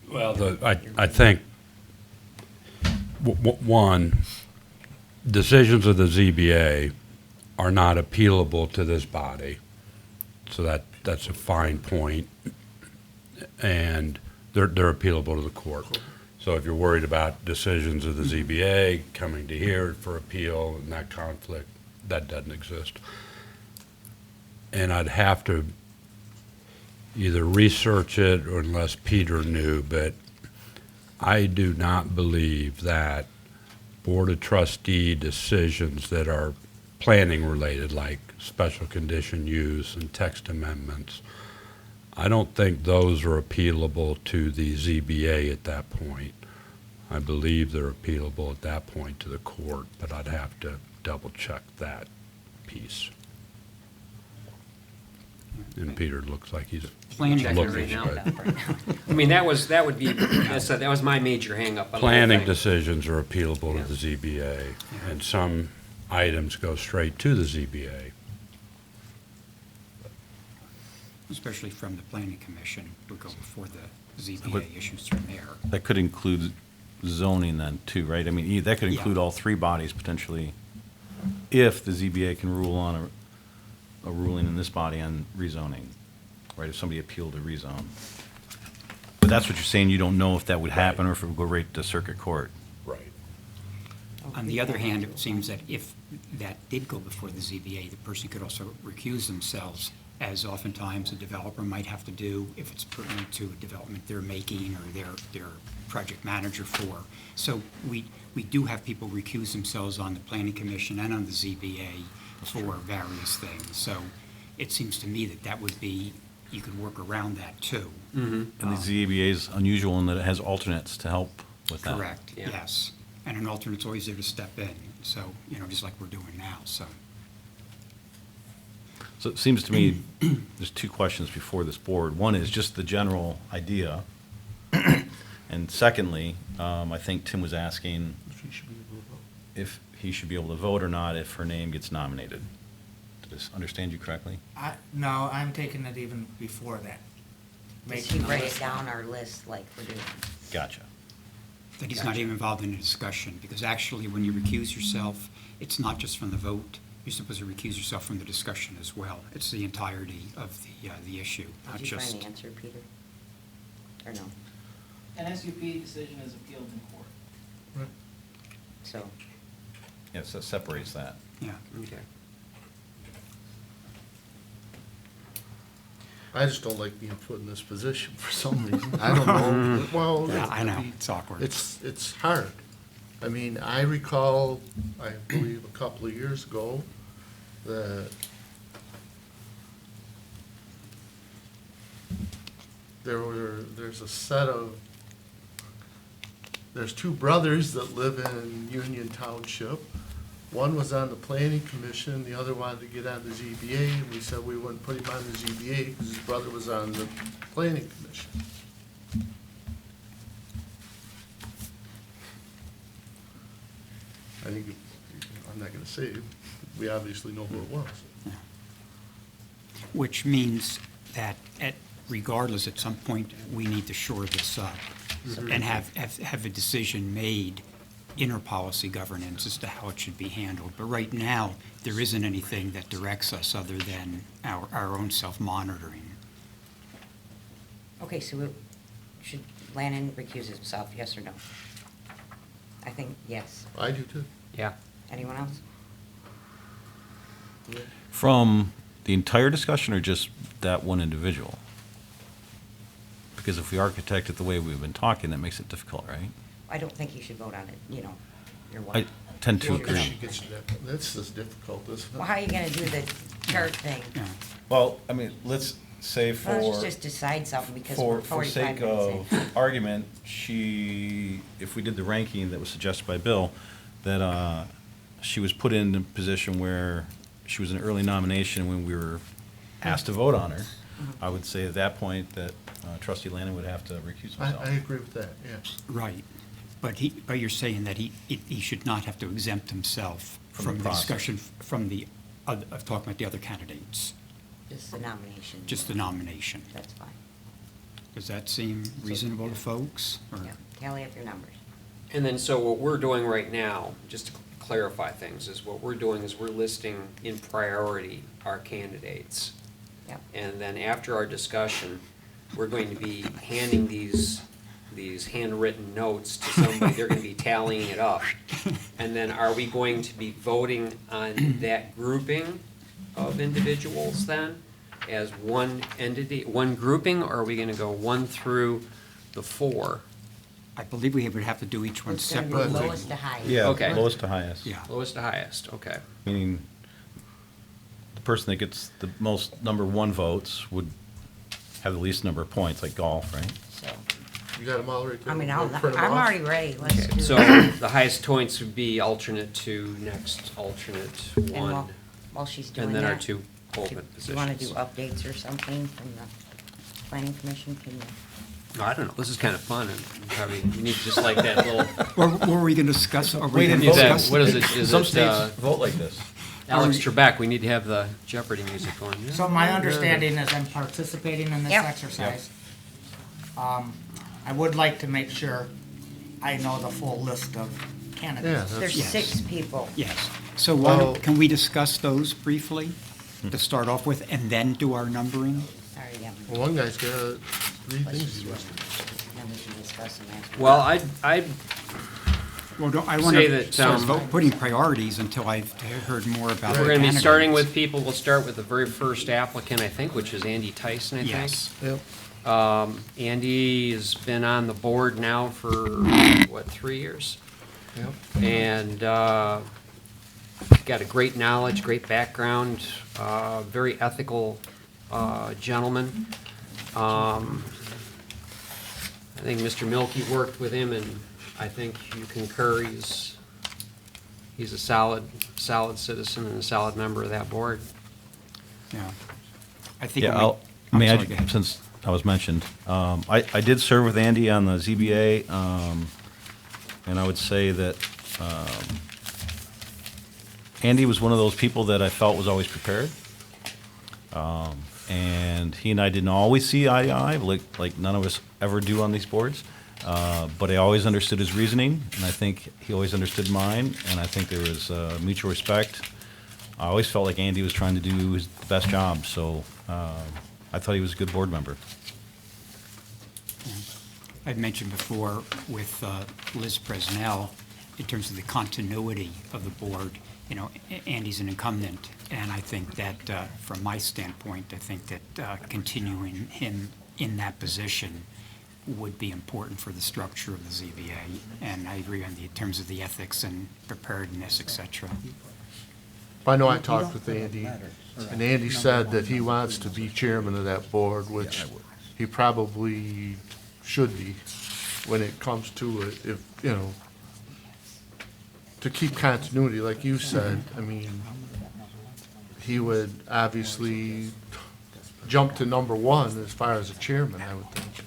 Well, I think, one, decisions of the ZBA are not appealable to this body. So that's a fine point. And they're appealable to the court. So if you're worried about decisions of the ZBA coming to here for appeal and that conflict, that doesn't exist. And I'd have to either research it or unless Peter knew, but I do not believe that Board of Trustee decisions that are planning related, like special condition use and text amendments, I don't think those are appealable to the ZBA at that point. I believe they're appealable at that point to the court, but I'd have to double check that piece. And Peter looks like he's Planning Checking looking, right now. but I mean, that would be, that was my major hangup. on the whole planning thing. decisions are appealable Yeah. to the ZBA, and some items go straight to the ZBA. Especially from the planning commission, would go before the But- ZBA issues from there. That could include zoning then too, right? I mean, that could include Yeah. all three bodies potentially, if the ZBA can rule on a ruling in this body on rezoning, right? If somebody appealed a rezone. But that's what you're saying, you don't know if that would happen or if it would go right to circuit court. Right. On the other hand, it seems that if that did go before the ZBA, the person could also recuse themselves, as oftentimes a developer might have to do if it's pertinent to a development they're making or their project manager for. So we do have people recuse themselves on the planning commission and on the ZBA for various things. So it seems to me that that would be, you could work around that too. And the ZBA is unusual in that it has alternates to help with that. Correct, Yeah. yes. And an alternate's always there to step in, so, you know, just like we're doing now, so. So it seems to me, there's two questions before this board. One is just the general idea. And secondly, I think Tim was asking if he should be able to vote or not if her name gets nominated. Did I understand you correctly? No, I'm taking it even before that. Does he Making a write it list. down our list like we're doing? Gotcha. That he's not even involved in a discussion, because actually, when you recuse yourself, it's not just from the vote. You're supposed to recuse yourself from the discussion as well. It's the entirety of the issue, not Did you just. find the answer, Peter? Or no? An SUP decision is appealed in court. So, Yes, that separates that. Yeah. Okay. I just don't like being put in this position for some reason. I don't know. Well, Yeah, I know, it's awkward. It's hard. I mean, I recall, I believe, a couple of years ago, that there's a set of, there's two brothers that live in Union Township. One was on the planning commission, the other wanted to get on the ZBA, and we said we wouldn't put him on the ZBA because his brother was on the planning commission. I think, I'm not gonna say it, we obviously know who it was. Which means that regardless, at some point, we need to shore this up and have a decision made in our policy governance as to how it should be handled. But right now, there isn't anything that directs us other than our own self-monitoring. okay, so should Lannon recuse himself, yes or no? I think yes. I do too. Yeah. Anyone else? You? From the entire discussion or just that one individual? Because if we architect it the way we've been talking, that makes it difficult, right? I don't think you should vote on it, you know, your I wife. tend to Well, 'cause agree. she gets to that, that's as difficult, isn't it? Well, how are you gonna do the chart thing? Yeah. Well, I mean, let's say Well, let's just decide something because we're for 45 sake minutes in. of argument, if we did the ranking that was suggested by Bill, that she was put in a position where she was an early nomination when we were asked to vote on her. I would say at that point that trustee Lanning would have to recuse himself. I agree with that, yes. Right. But you're saying that he should not have to exempt himself From the from the process. discussion from of talking about the other candidates, Just the nomination. just the nomination. That's fine. Does that seem reasonable to folks? or- Yeah, tally up your numbers. And then, so what we're doing right now, just to clarify things, is what we're doing is we're listing in priority our candidates. Yep. And then after our discussion, we're going to be handing these handwritten notes to somebody, they're gonna be tallying it up. And then are we going to be voting on that grouping of individuals then, as one entity, one grouping, or are we gonna go 1 through the 4? I believe we would have to do each one It's gonna be separately. lowest to highest. Yeah, Okay. lowest to highest. Yeah. Lowest to highest, okay. Meaning, the person that gets the most number 1 votes would have the least number of points, like golf, right? So, You got them all right there? I mean, We'll print 'em I'm off? already ready. Let's do So it. the highest points would be alternate 2, next alternate And 1, while she's doing and that. then our 2 do open you wanna do positions. updates or something from the planning commission? Can you? No, I don't know, this is kind of fun, and probably, we need just like that little, Or were we going to discuss, are we Wait, going and to vote. discuss? what is it, is Some it, states vote like this. Alex Trebek, we need to have the Jeopardy music going. Yeah. So my understanding is I'm participating in this Yep. exercise. I would like to make sure I know the full list of Yeah, candidates. that's, There's Yes. 6 people. Yes. So why Well- can we discuss those briefly to start off with, and then do our numbering? Sorry, yeah. well, one guy's got 3 Let's things just he's do it. listed. Then we can discuss them after. Well, I Well, I want Say to that, start putting priorities until I've heard more about the we're gonna be starting candidates. with people, we'll start with the very first applicant, I think, which is Andy Tyson, I think. Yes. Yep. Andy has been on the board now for, what, 3 years? Yep. And got a great knowledge, great background, very ethical gentleman. I think Mr. Milky worked with him, and I think you concur, he's a solid citizen and a solid member of that board. Yeah. I think. Yeah, when we- I'm may sorry, go ahead. since I was mentioned, I did serve with Andy on the ZBA, and I would say that Andy was one of those people that I felt was always prepared. And he and I didn't always see eye to eye, like none of us ever do on these boards. But I always understood his reasoning, and I think he always understood mine, and I think there was mutual respect. I always felt like Andy was trying to do his best job, so I thought he was a good board member. I'd mentioned before with Liz Presnell, in terms of the continuity of the board, you know, Andy's an incumbent, and I think that, from my standpoint, I think that continuing him in that position would be important for the structure of the ZBA, and I agree on the, in terms of the ethics and preparedness, et cetera. I know I talked with Andy, and Andy said that he wants to be chairman of that board, which he probably should be when it comes to it, if, you know, to keep continuity, like you said. I mean, he would obviously jump to number 1 as far as a chairman, I would think.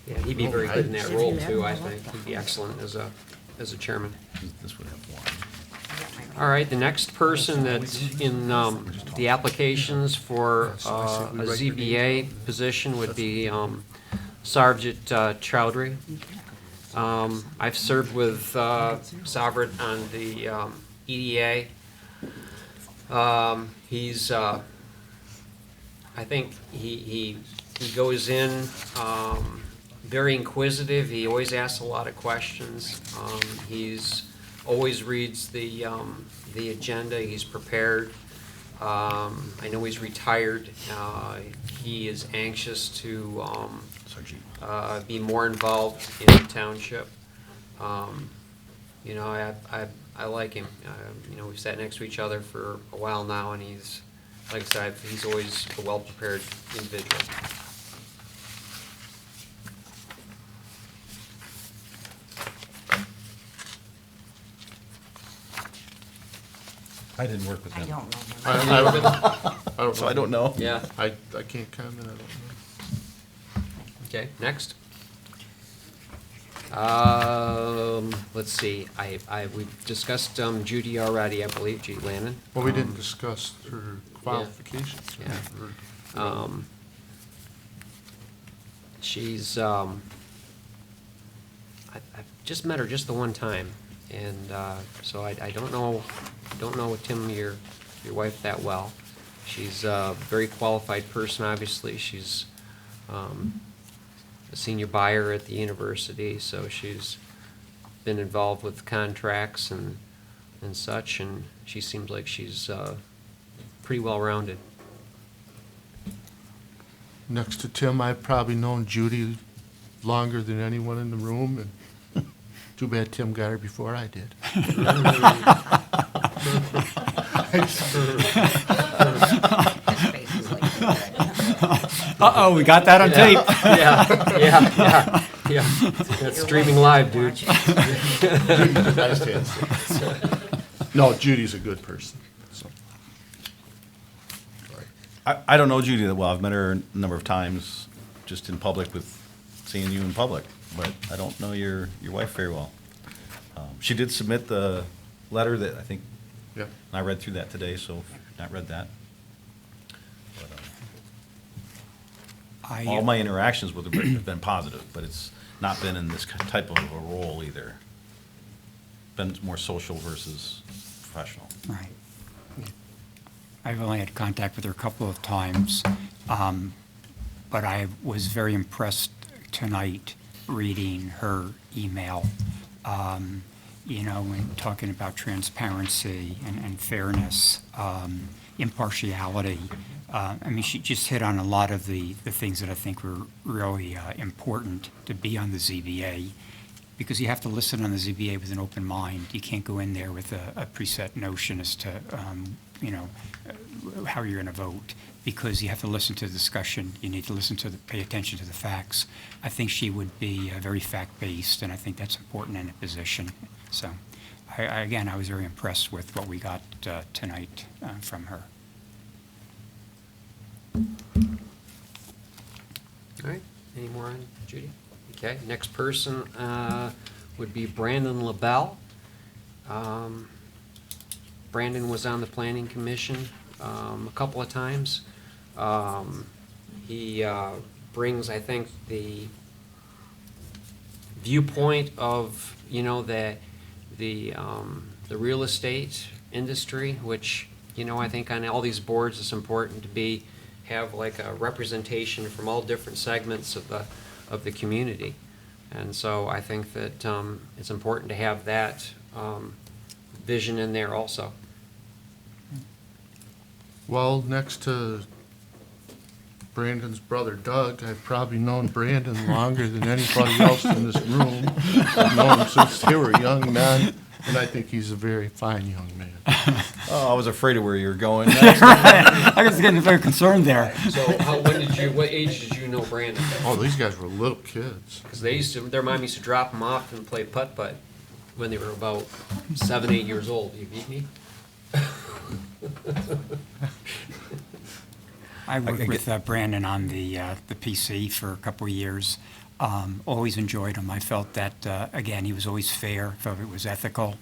Yeah, he'd be very good in that role too, I think. He'd be excellent as a chairman. This would have one. All right, the next person that's in the applications for a ZBA position would be Sarvjit Chowdhury. I've served with Sarvjit on the EDA. He's, I think he goes in very inquisitive. He always asks a lot of questions. He's always reads the agenda. He's prepared. I know he's retired. He is anxious to be more involved in the township. You know, I like him. You know, we've sat next to each other for a while now, and he's, like I said, he's always a well-prepared individual. I didn't work with I him. don't know him. I don't So I don't know. Yeah, I can't comment, I don't know. okay, next. Let's see, we've discussed Judy already, I believe, Judy Lannon. Well, we didn't discuss her qualifications. Yeah. Or- She's, I've just met her just the one time, and so I don't know Tim, your wife, that well. She's a very qualified person, obviously. She's a senior buyer at the university, so she's been involved with contracts and such, and she seems like she's pretty well-rounded. Next to Tim, I've probably known Judy longer than anyone in the room, and too bad Tim got her before I did. His face is like that. Uh-oh, we got that on tape. Yeah. That's streaming live, dude. Judy's nice to have. No, Judy's a good person, so. I don't know Judy that well. I've met her a number of times, just in public with seeing you in public, but I don't know your wife very well. She did submit the letter that I think, Yeah. and I read through that today, so if you've not read that. But, all my interactions with her have been positive, but it's not been in this type of a role either. Been more social versus professional. Right. I've only had contact with her a couple of times, but I was very impressed tonight reading her email, and talking about transparency and fairness, impartiality. I mean, she just hit on a lot of the things that I think were really important to be on the ZBA, because you have to listen on the ZBA with an open mind. You can't go in there with a preset notion as to, how you're going to vote, because you have to listen to the discussion. You need to pay attention to the facts. I think she would be very fact-based, and I think that's important in a position. So, again, I was very impressed with what we got tonight from her. All right, any more on Judy? Okay, next person would be Brandon LaBelle. Brandon was on the planning commission a couple of times. He brings, I think, the viewpoint of, the real estate industry, which, I think on all these boards it's important to have like a representation from all different segments of the community. And so I think that it's important to have that vision in there also. Well, next to Brandon's brother Doug, I've probably known Brandon longer than anybody else in this room. I've known him since they were young men, and I think he's a very fine young man. Oh, I was afraid of where you were going. I was getting very concerned there. So what age did you know Brandon? Oh, these guys were little kids. Because their mom used to drop them off and play putt-putt when they were about 7, 8 years old. You beat me? I worked with Brandon on the PC for a couple of years. Always enjoyed him. I felt that, again, he was always fair, felt it was ethical.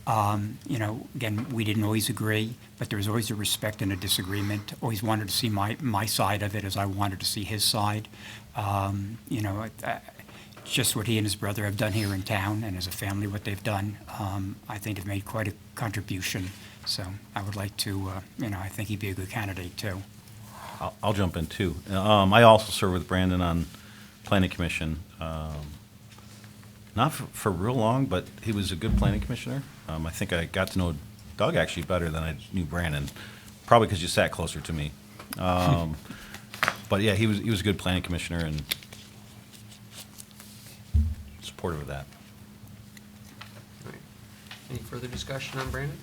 Again, we didn't always agree, but there was always a respect and a disagreement. Always wanted to see my side of it as I wanted to see his side. Just what he and his brother have done here in town, and as a family, what they've done, I think have made quite a contribution. So I would like to, I think he'd be a good candidate, too. I'll jump in too. I also served with Brandon on planning commission. Not for real long, but he was a good planning commissioner. I think I got to know Doug actually better than I knew Brandon, probably because you sat closer to me. But yeah, he was a good planning commissioner and supportive of that. All right. Any further discussion on Brandon?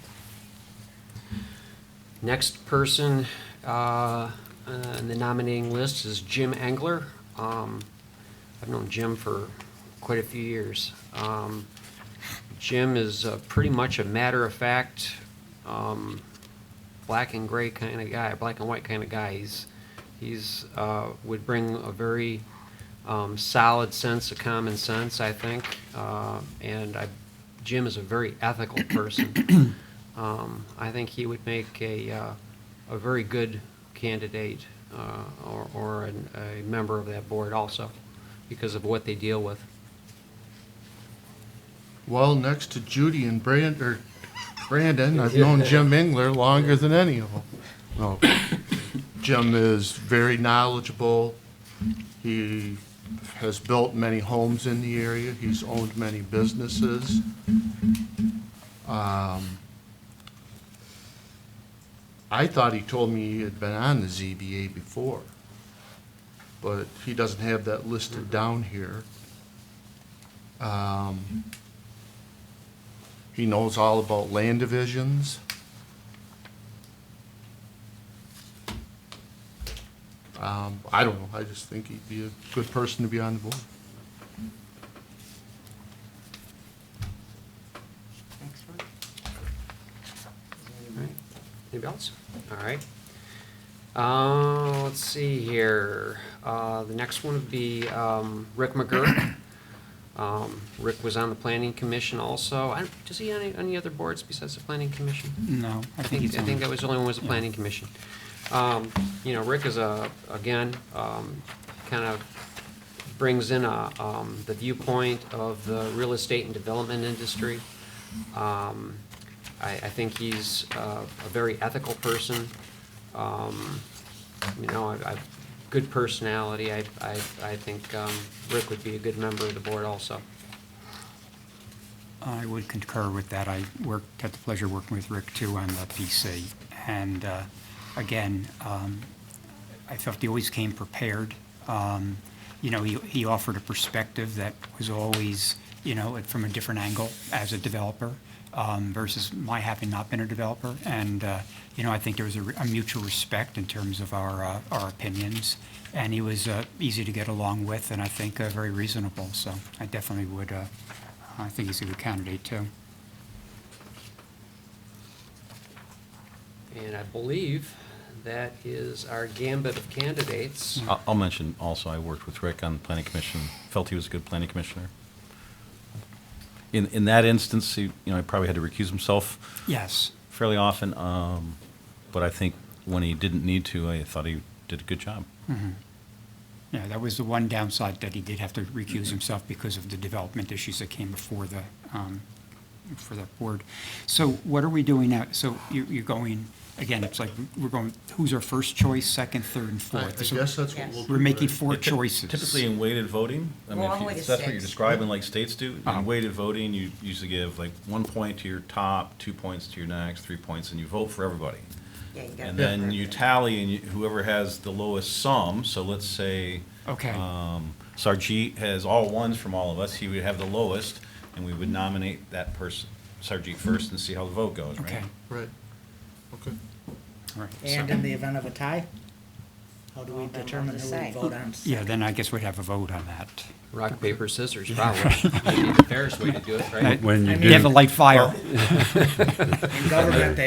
Next person on the nominating list is Jim Engler. I've known Jim for quite a few years. Jim is pretty much a matter-of-fact black and gray kind of guy, black and white kind of guy. He's would bring a very solid sense of common sense, I think, Jim is a very ethical person. I think he would make a very good candidate or a member of that board also, because of what they deal with. Well, next to Judy and Brandon, I've known Jim Engler longer than any of them. No. Jim is very knowledgeable. He has built many homes in the area. He's owned many businesses. I thought he told me he had been on the ZBA before, but he doesn't have that listed down here. He knows all about land divisions. I don't know, I just think he'd be a good person to be on the board. Next one. All right. Anybody else? All right. Let's see here. The next one would be Rick McGurk. Rick was on the planning commission also. Does he on any other boards besides the planning commission? No, I think he's I think on. that was the only one was the planning commission. Rick is again, kind of brings in the viewpoint of the real estate and development industry. I think he's a very ethical person. Good personality. I think Rick would be a good member of the board also. I would concur with that. I had the pleasure of working with Rick too on the PC. And again, I felt he always came prepared. He offered a perspective that was always, from a different angle as a developer versus my having not been a developer. And, I think there was a mutual respect in terms of our opinions. And he was easy to get along with and I think very reasonable. So I definitely would, I think he's a good candidate too. And I believe that is our gambit of candidates. I'll mention also, I worked with Rick on the planning commission, felt he was a good planning commissioner. In that instance, he probably had to recuse himself Yes. fairly often, but I think when he didn't need to, I thought he did a good job. Mm-hmm. Yeah, that was the one downside, that he did have to recuse himself because of the development issues that came before for that board. So what are we doing now? So you're going, again, it's like we're going, who's our first choice, second, third, and I fourth? So guess that's what we'll do. we're making right? four Yeah, choices. Typically in weighted voting, Well, all the way to that's what you're 6. describing like states do. Uh-huh. In weighted voting, you usually give like 1 point to your top, 2 points to your next, 3 points, and you vote for everybody. Yeah, you got And it. then you tally, and whoever has the lowest sum, so let's say Okay. Sarjeet has all ones from all of us, he would have the lowest, and we would nominate that person, Sarjeet, first, and see how the vote goes, right? Okay, Right, okay. all right. And So- in the event of a tie, how do we Well, then determine we'll who we decide. vote on? Yeah, then I guess we'd have a vote on that. Rock, paper, scissors, probably. Maybe the fairest way to do it, right? When you You have to do, light fire. In government,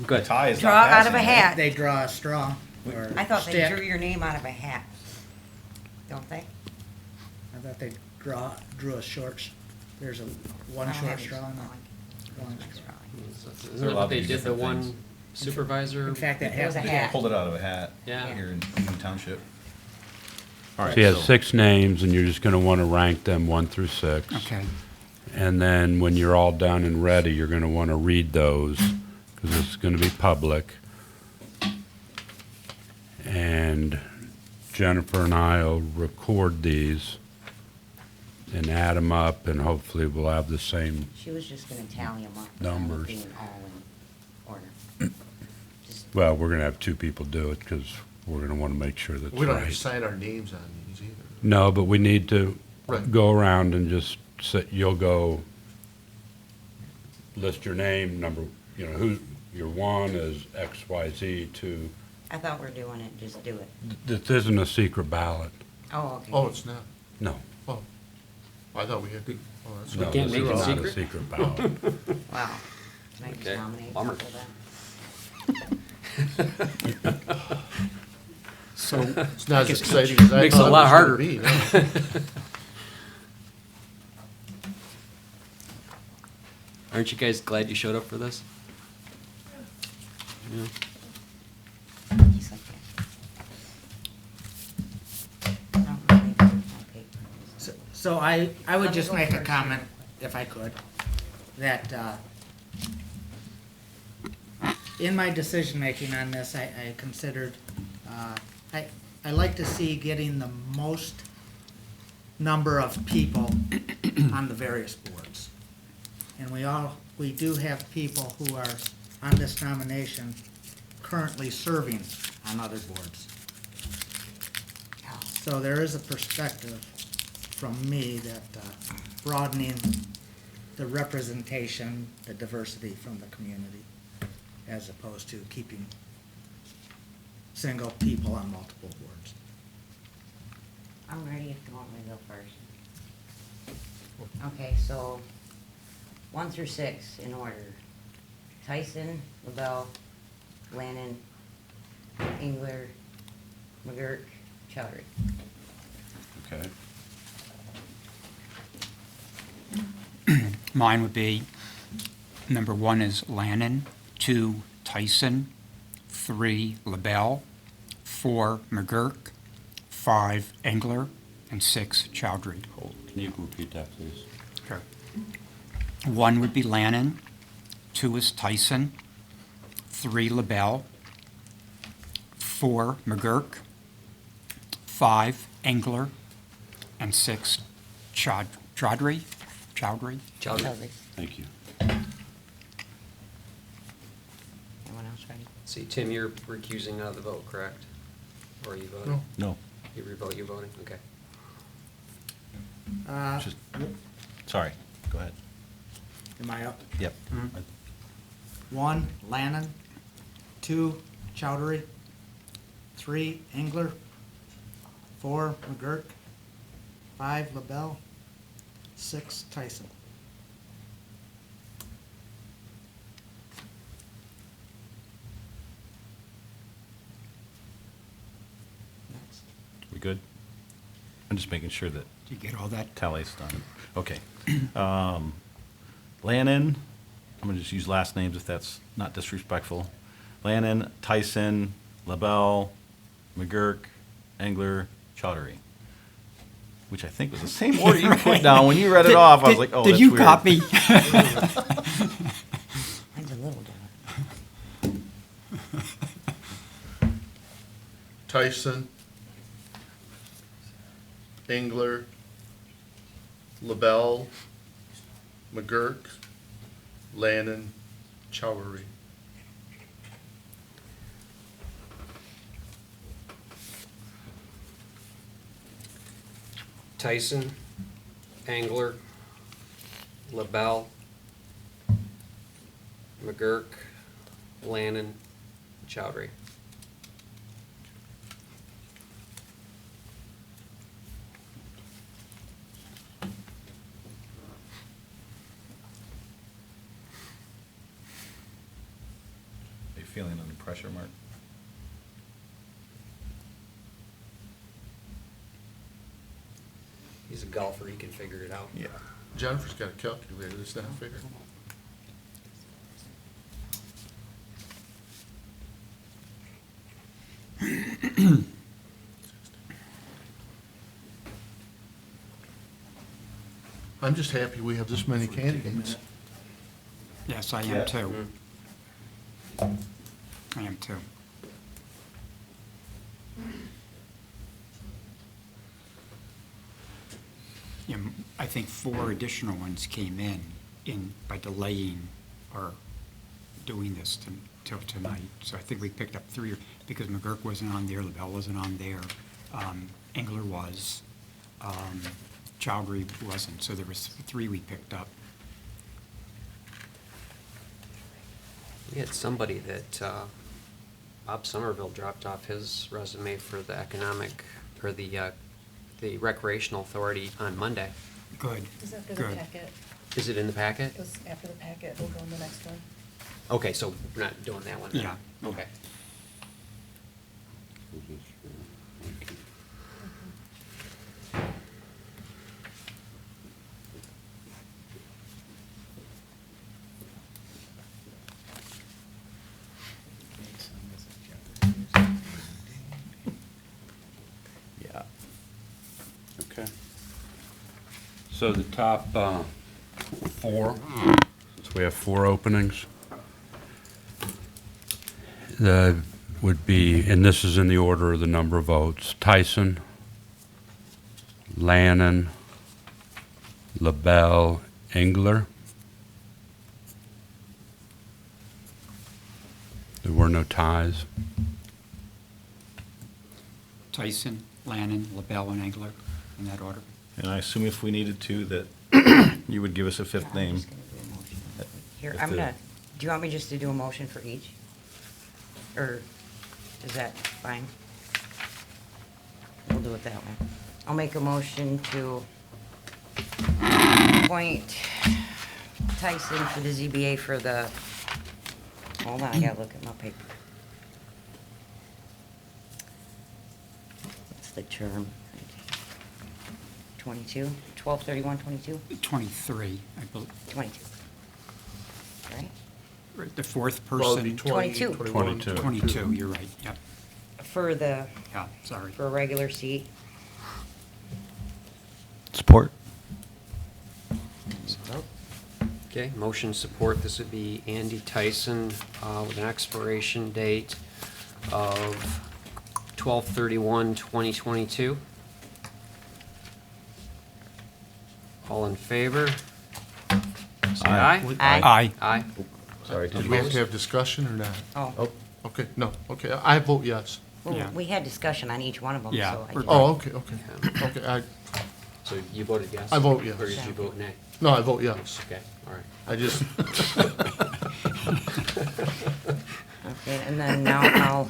Good. Tie is Draw not out of a passing, right? hat. they draw a straw or I thought they stick. drew your name out of a hat. Don't they? I thought they drew a there's a one I don't short have straw and your a long drawing. straw. Isn't that what they did, the one supervisor? In fact, that It was a happened. hat. Pulled it out of a hat Yeah. here in Union Township. All right, so you have so- 6 names, and you're just going to want to rank them 1 through 6. Okay, And then when you're all done and ready, you're going to want to read those, because it's going to be public. And Jennifer and I will record these and add them up, and hopefully we'll have the same. She was just gonna tally them up. Numbers. Being all in order. Just, Well, we're going to have 2 people do it, because we're going to want to make sure that's We don't have to right. sign our names on these either. No, but we need to Right. go around and just say, you'll go list your name, number, who, your 1 is XYZ, 2. I thought we were doing it, just do it. This isn't a secret ballot. Oh, okay. Oh, it's not? No. Oh, I thought we had, oh, that's. No, right. can't this make is it not a secret? secret ballot. Wow. Can I just Okay, nominate a bummer. couple then? So, It's not as exciting as I Makes it a thought lot it harder. was gonna be, no. Aren't you guys glad you showed up for this? Yeah. He's like that. I don't really have my paper. So I would Let me just go make a first. comment, if I could, that, in my decision-making on this, I considered, I like to see getting the most number of people on the various boards. And we do have people who are on this nomination currently serving on other boards. So there is a perspective from me that broadening the representation, the diversity from the community, as opposed to keeping single people on multiple boards. I'm ready if you want me to go first. Okay, so 1 through 6 in order. Tyson, LaBelle, Lannon, Engler, McGurk, Chowdhury. Okay. mine would be, number 1 is Lannon, 2 Tyson, 3 LaBelle, 4 McGurk, 5 Engler, and 6 Chowdhury. Hold, can you repeat that, please? Sure. 1 would be Lannon, 2 is Tyson, 3 LaBelle, 4 McGurk, 5 Engler, and 6 Chowdhury? Chowdhury. Chowdhury. Thank you. Anyone else ready? See, Tim, you're recusing out of the vote, correct? Or are you voting? No. No, You're voting? Okay. just, sorry, go ahead. Am I up? Yep. 1, Lannon, 2, Chowdhury, 3, Engler, 4, McGurk, 5, LaBelle, 6, Tyson. Next. We good? I'm just making sure that Did you get all that? tally's done. Okay. Lannon, I'm gonna just use last names if that's not disrespectful. Lannon, Tyson, LaBelle, McGurk, Engler, Chowdhury. Which I think was the same order you put down. When you read it off, I was like, oh, that's Did you weird. copy? Mine's a little different. Tyson, Engler, LaBelle, McGurk, Lannon, Chowdhury. Tyson, Angler, LaBelle, McGurk, Lannon, Chowdhury. Are you feeling under pressure, Mark? He's a golfer, he can figure it out. Yeah. Jennifer's got a calculator, it's not fair. I'm just happy we have this many candidates. Yes, I am too. I am too. Yeah, I think 4 additional ones came in by delaying or doing this till tonight. So I think we picked up 3, because McGurk wasn't on there, LaBelle wasn't on there, Engler was, Chowdhury wasn't, so there was 3 we picked up. We had somebody that, Bob Somerville dropped off his resume for the economic, or the recreational authority on Monday. Good, It's after the good. packet. Is it in the packet? It was after the packet. We'll go on the next one. Okay, so we're not doing that one then? Yeah. Okay. Yeah. Okay. So the top four, so we have four openings. Would be, and this is in the order of the number of votes, Tyson, Lannon, LaBelle, Engler. There were no ties. Tyson, Lannon, LaBelle, and Engler, in that order. And I assume if we needed to, that you would give us a fifth I'm name. just gonna do a motion. Here, If I'm the- gonna, do you want me just to do a motion for each? Or is that fine? We'll do it that way. I'll make a motion to appoint Tyson for the ZBA for the, hold on, I gotta look at my paper. What's the term? 22, 12/31/22? 23, I believe. 22. Right? The fourth Well, it'd be person, 20, 22. 21, 22, you're right, yep. For the, Yeah, sorry. for a regular seat. Support. Okay, motion support, this would be Andy Tyson with an expiration date of 12/31/2022. All in favor? Say aye. Aye. Aye. Aye. Sorry, Do we have to have discussion or not? Oh, Okay, no, okay, I vote yes. well, Yeah. we had discussion on each one of them, Yeah, so I we're- did. Oh, okay, okay, okay, So you voted yes? I vote yes. Or did you vote nay? no, I vote yes. Okay, all right. I just, Okay, and then now I'll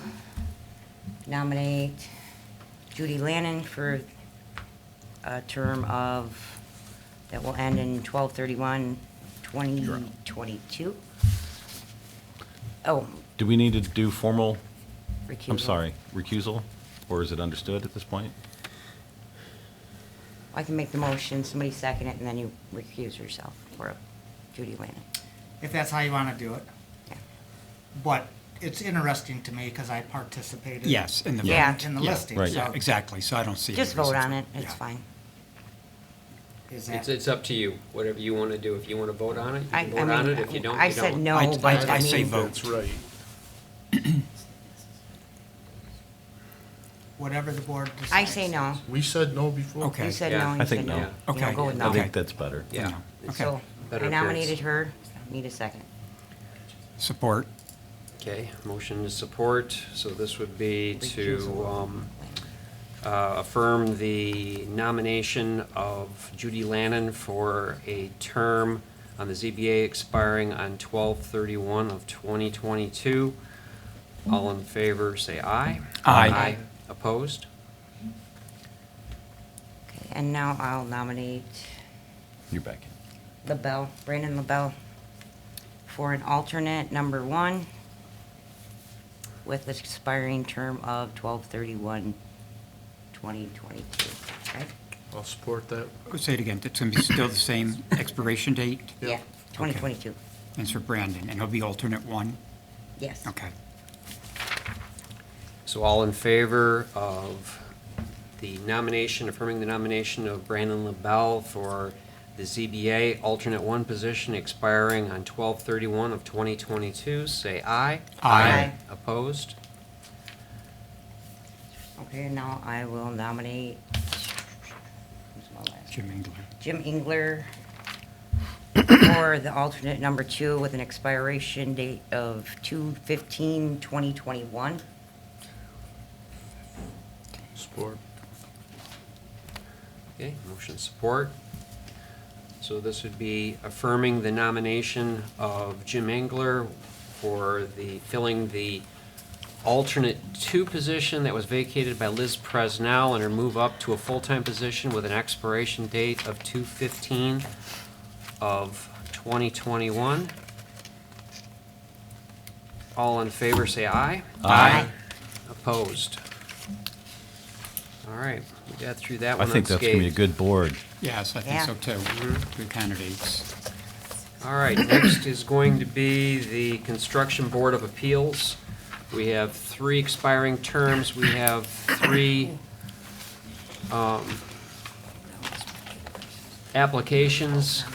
nominate Judy Lannon for a term of, that will end in 12/31/2022. Oh, Do we need to do formal, recusal. I'm sorry, recusal? Or is it understood at this point? I can make the motion, somebody second it, and then you recuse yourself for Judy Lannon. If that's how you want to do it. Yeah. But it's interesting to me because I participated. Yes, in the. Yeah. In the Yeah, listing. right. Yeah, So exactly, so I don't see. Just any reason vote on to- it, it's yeah. fine. is that, It's up to you, whatever you want to do. If you want to vote on it, you I can vote on mean, it. If you don't, I you said don't. no, I- but I I say mean, vote. that's right. whatever the board decides. I say no. We said no before. Okay. You said Yeah. no, I you think said no. no. Okay. We'll go with I no. think that's better. Yeah. No. It's Okay. So, better I appearance. nominated her, need a second. Support. Okay, motion to support, so this would be to Recusal. affirm the nomination of Judy Lannon for a term on the ZBA expiring on 12/31/2022. All in favor, say aye. Aye. Opposed? Okay, and now I'll nominate You're back in. LaBelle, Brandon LaBelle, for an alternate number one with an expiring term of 12/31/2022, right? I'll support that. Say it again, it's going to be still the same expiration date, Yeah, 2022, and it's for Brandon, and he'll be alternate one? yes. Okay. So all in favor of the nomination, affirming the nomination of Brandon LaBelle for the ZBA alternate one position expiring on 12/31/2022, say aye. Aye. Opposed? Okay, and now I will nominate, who's my last? Jim Engler. Jim Engler for the alternate number two with an expiration date of 2/15/2021. Support. Okay, motion support. So this would be affirming the nomination of Jim Engler for filling the alternate two position that was vacated by Liz Presnell and her move up to a full-time position with an expiration date of 2/15/2021. All in favor, say aye. Aye. Opposed? All right, we got through that I one think that's going to be a unscathed. good board. Yes, I think Yeah. so too. Good candidates. All right, next is going to be the Construction Board of Appeals. We have 3 expiring terms. We have 3 applications.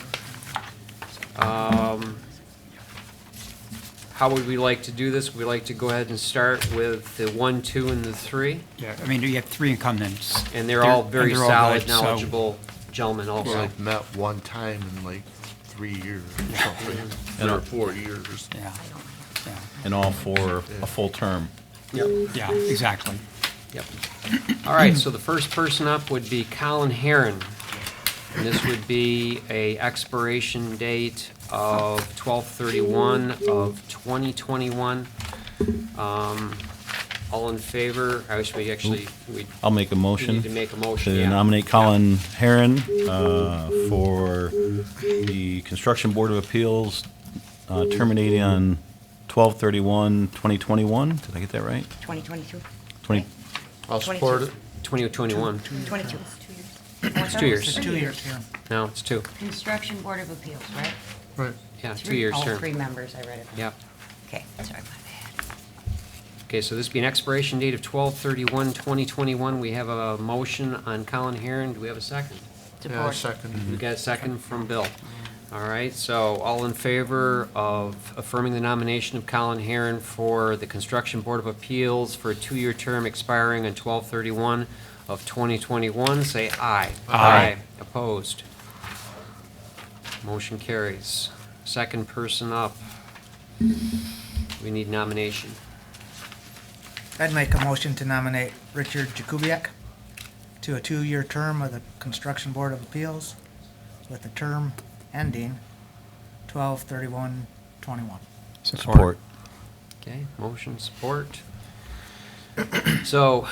How would we like to do this? We'd like to go ahead and start with the 1, 2, and the 3, Yeah, I mean, you have 3 incumbents. and they're all and very they're all solid, good, so- knowledgeable gentlemen Well, also. I've met one time in like 3 years or something, or 4 years. Yeah, yeah, And all for a full term. yeah, exactly. Yep. All right, so the first person up would be Colin Heron. And this would be a expiration date of 12/31 of 2021. All in favor? I wish we actually, we I'll make a we motion need to make a motion, to yeah. nominate Colin Heron for the Construction Board of Appeals, terminating on 12/31/2021. Did I get that right? 2022? 20, I'll support it. 2021. 22. It's 2 years. It's a 2-year term. No, it's 2. Construction Board of Appeals, right? Right. Yeah, 2 years Oh, term. 3 members, I read it. Yep. Okay, sorry, my bad. Okay, so this would be an expiration date of 12/31/2021. We have a motion on Colin Heron. Do we have a second? Yeah, Support. second. We got a second from Bill. All right, so all in favor of affirming the nomination of Colin Heron for the Construction Board of Appeals for a 2-year term expiring on 12/31 of 2021, say aye. Aye. Opposed? Motion carries. Second person up. We need nomination. I'd make a motion to nominate Richard Jakubiec to a 2-year term of the Construction Board of Appeals with the term ending 12/31/21. support. Okay, motion support. So,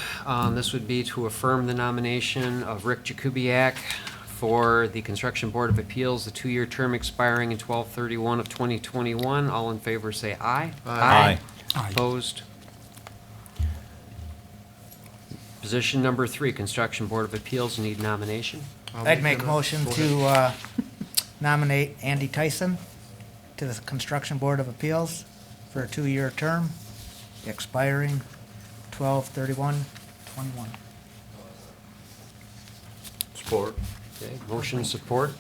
this would be to affirm the nomination of Rick Jakubiec for the Construction Board of Appeals, the 2-year term expiring in 12/31 of 2021. All in favor say aye. Aye. Aye. Opposed? Position number 3, Construction Board of Appeals, need nomination. I'd make a motion to nominate Andy Tyson to the Construction Board of Appeals for a 2-year term expiring 12/31/21. Support. Okay, motion support.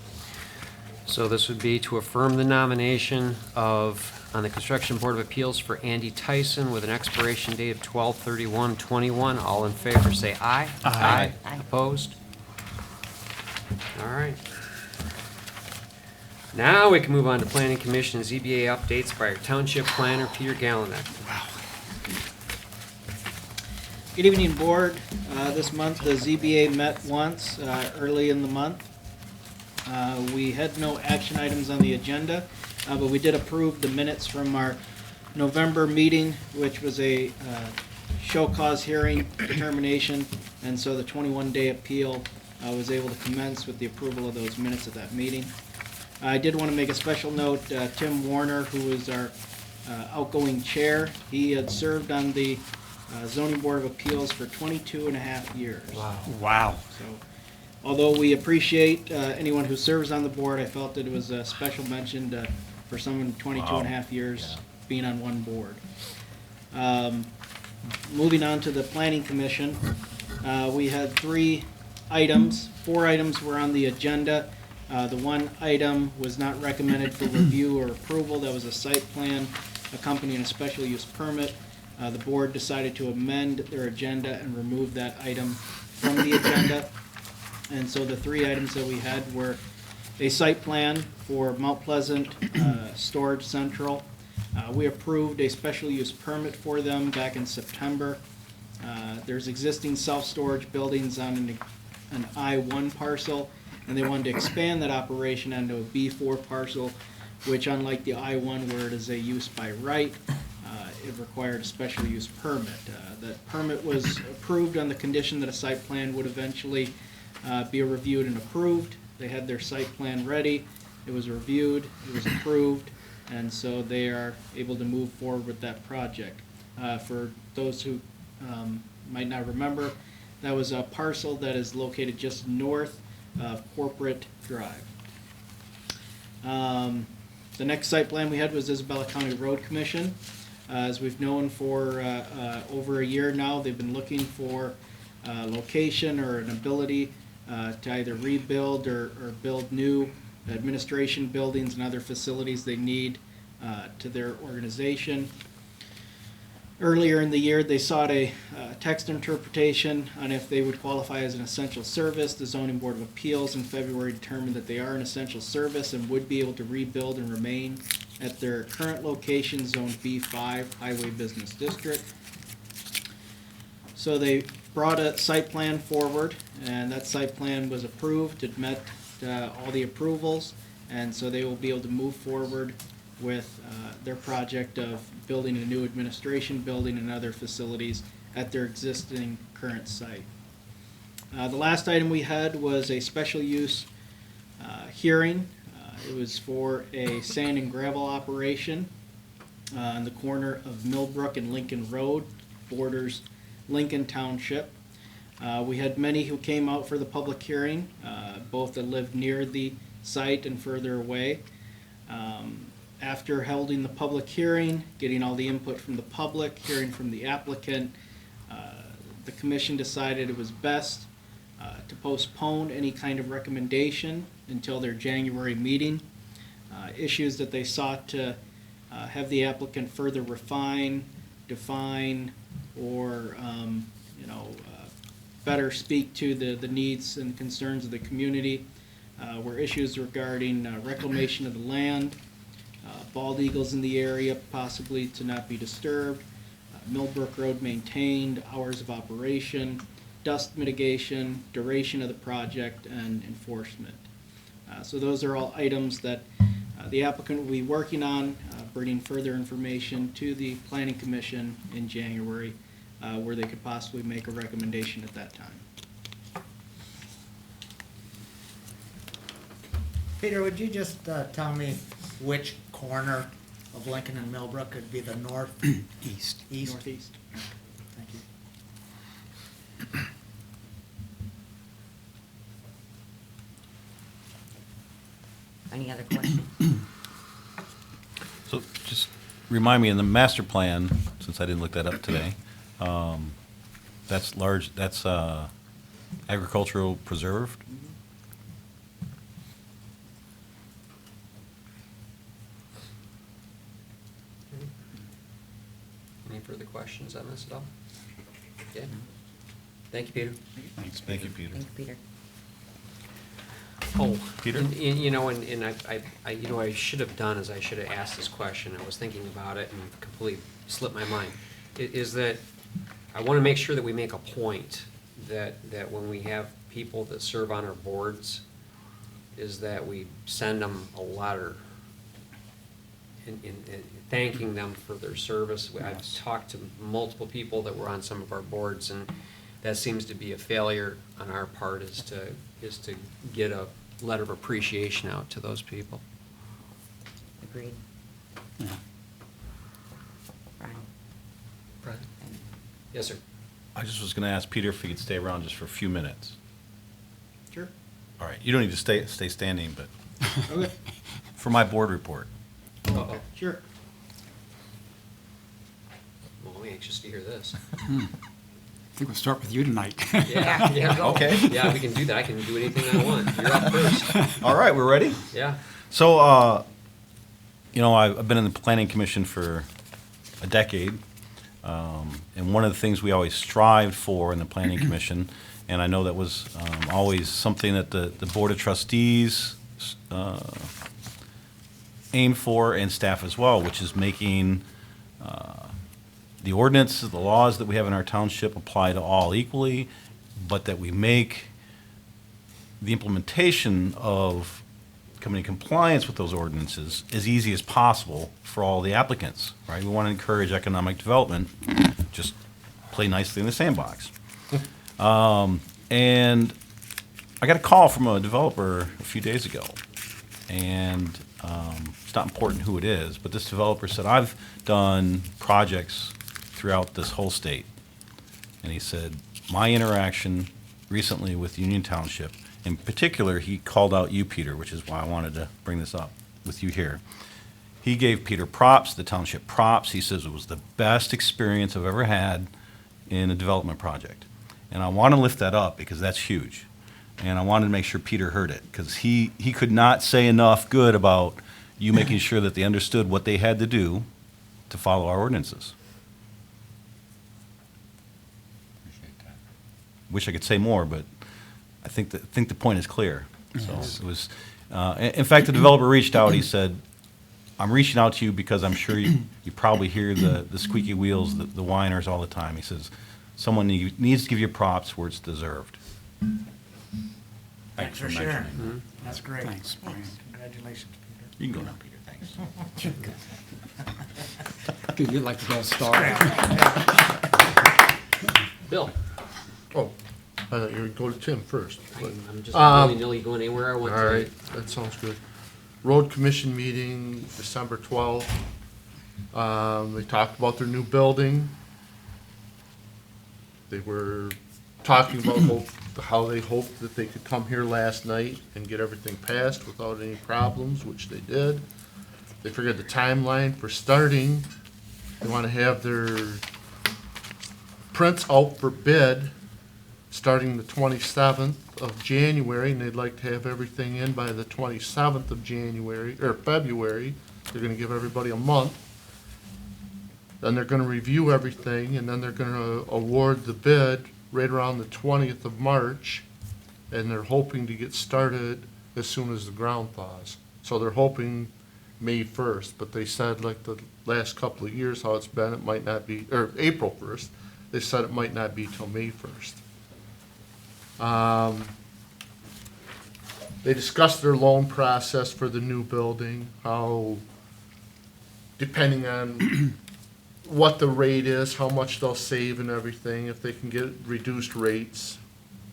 So this would be to affirm the nomination on the Construction Board of Appeals for Andy Tyson with an expiration date of 12/31/21. All in favor, say aye. Aye. Aye. Opposed? All right. Now we can move on to Planning Commission and ZBA updates by our Township Planner, Peter Gallinek. Good evening, Board. This month, the ZBA met once, early in the month. We had no action items on the agenda, but we did approve the minutes from our November meeting, which was a show cause hearing determination, and so the 21-day appeal was able to commence with the approval of those minutes at that meeting. I did want to make a special note, Tim Warner, who is our outgoing chair, he had served on the Zoning Board of Appeals for 22 and a half years. Wow. So, although we appreciate anyone who serves on the board, I felt that it was a special mention for someone 22 and a half years being on one board. Moving on to the Planning Commission, we had 3 items. 4 items were on the agenda. The one item was not recommended for review or approval. That was a site plan accompanying a special use permit. The board decided to amend their agenda and remove that item from the agenda. And so the 3 items that we had were a site plan for Mount Pleasant Storage Central. We approved a special use permit for them back in September. There's existing self-storage buildings on an I-1 parcel, and they wanted to expand that operation onto a B4 parcel, which unlike the I-1 where it is a use by right, it required a special use permit. That permit was approved on the condition that a site plan would eventually be reviewed and approved. They had their site plan ready, it was reviewed, it was approved, and so they are able to move forward with that project. For those who might not remember, That was a parcel that is located just north of Corporate Drive. The next site plan we had was Isabella County Road Commission. As we've known for over a year now, they've been looking for location or an ability to either rebuild or build new administration buildings and other facilities they need to their organization. Earlier in the year, they sought a text interpretation on if they would qualify as an essential service. The Zoning Board of Appeals in February determined that they are an essential service and would be able to rebuild and remain at their current location, Zone B5, Highway Business District. So they brought a site plan forward, and that site plan was approved. It met all the approvals, and so they will be able to move forward with their project of building a new administration building and other facilities at their existing current site. The last item we had was a special use hearing. It was for a sand and gravel operation on the corner of Millbrook and Lincoln Road, borders Lincoln Township. We had many who came out for the public hearing, both that lived near the site and further away. After holding the public hearing, getting all the input from the public, hearing from the applicant, the commission decided it was best to postpone any kind of recommendation until their January meeting. Issues that they sought to have the applicant further refine, define, or better speak to the needs and concerns of the community were issues regarding reclamation of the land, bald eagles in the area possibly to not be disturbed, Millbrook Road maintained, hours of operation, dust mitigation, duration of the project, and enforcement. So those are all items that the applicant will be working on, bringing further information to the Planning Commission in January, where they could possibly make a recommendation at that time. Peter, would you just tell me which corner of Lincoln and Millbrook could be the northeast? Northeast. Thank you. Any other questions? So just remind me, in the master plan, since I didn't look that up today, that's agricultural preserved? Any further questions on this at all? Okay. Thank you, Peter. Thanks. Thank you, Peter. Thank you, Peter. Oh, Peter? and I should have done is I should have asked this question. I was thinking about it and completely slipped my mind. Is that I want to make sure that we make a point that when we have people that serve on our boards, is that we send them a letter in thanking them for their service. I've talked to multiple people that were on some of our boards, and that seems to be a failure on our part, is to get a letter of appreciation out to those people. Agreed. Yeah. Brian? Yes, sir. I just was going to ask Peter if he could stay around just for a few minutes. Sure. All right, you don't need to stay standing, but Okay. for my board report. Uh-oh. Sure. Well, I'm anxious to hear this. I think we'll start with you tonight. Yeah, yeah. Okay. Yeah, we can do that. I can do anything I want. You're up first. All right, we're ready? Yeah. So, I've been in the planning commission for a decade, and one of the things we always strived for in the planning commission, and I know that was always something that the board of trustees aimed for, and staff as well, which is making the ordinances, the laws that we have in our township apply to all equally, but that we make the implementation of coming in compliance with those ordinances as easy as possible for all the applicants, right? We want to encourage economic development, just play nicely in the sandbox. And I got a call from a developer a few days ago, and it's not important who it is, but this developer said, I've done projects throughout this whole state. And he said, my interaction recently with Union Township. In particular, he called out you, Peter, which is why I wanted to bring this up with you here. He gave Peter props, the township props. He says it was the best experience I've ever had in a development project. And I want to lift that up because that's huge. And I wanted to make sure Peter heard it, because he could not say enough good about you making sure that they understood what they had to do to follow our ordinances. Wish I could say more, but I think the point is clear. So it was, in fact, the developer reached out. He said, "I'm reaching out to you because I'm sure you probably hear the squeaky wheels, the whiners all the time." He says, "Someone needs to give you props where it's deserved." Thanks for sharing. That's great. Thanks, Brian. Congratulations, Peter. You can go now, Peter. Thanks. You'd like to go start? Bill, Oh, I thought you were going to Tim first. but- I'm just willy-nilly going anywhere I want All right, tonight. that sounds good. Road Commission meeting, December 12th. They talked about their new building. They were talking about how they hoped that they could come here last night and get everything passed without any problems, which they did. They figured the timeline for starting, they want to have their prints out for bid starting the 27th of January, and they'd like to have everything in by the 27th of January, or February. They're gonna give everybody a month. Then they're gonna review everything, and then they're gonna award the bid right around the 20th of March, and they're hoping to get started as soon as the ground thaws. So they're hoping May 1st, but they said like the last couple of years how it's been, it might not be, or April 1st. They said it might not be till May 1st. They discussed their loan process for the new building, how depending on what the rate is, how much they'll save and everything, if they can get reduced rates.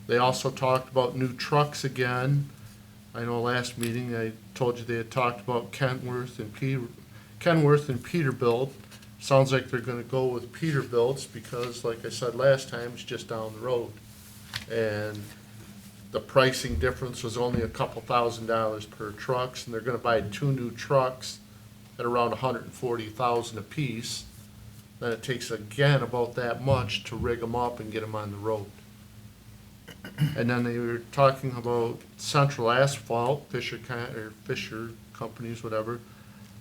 They also talked about new trucks again. I know last meeting I told you they had talked about Kenworth and Peterbilt. Sounds like they're gonna go with Peterbilt's because, like I said last time, it's just down the road. And the pricing difference was only a couple $1,000s per trucks, and they're gonna buy 2 new trucks at around 140,000 apiece. Then it takes again about that much to rig them up and get them on the road. And then they were talking about Central Asphalt, Fisher companies, whatever,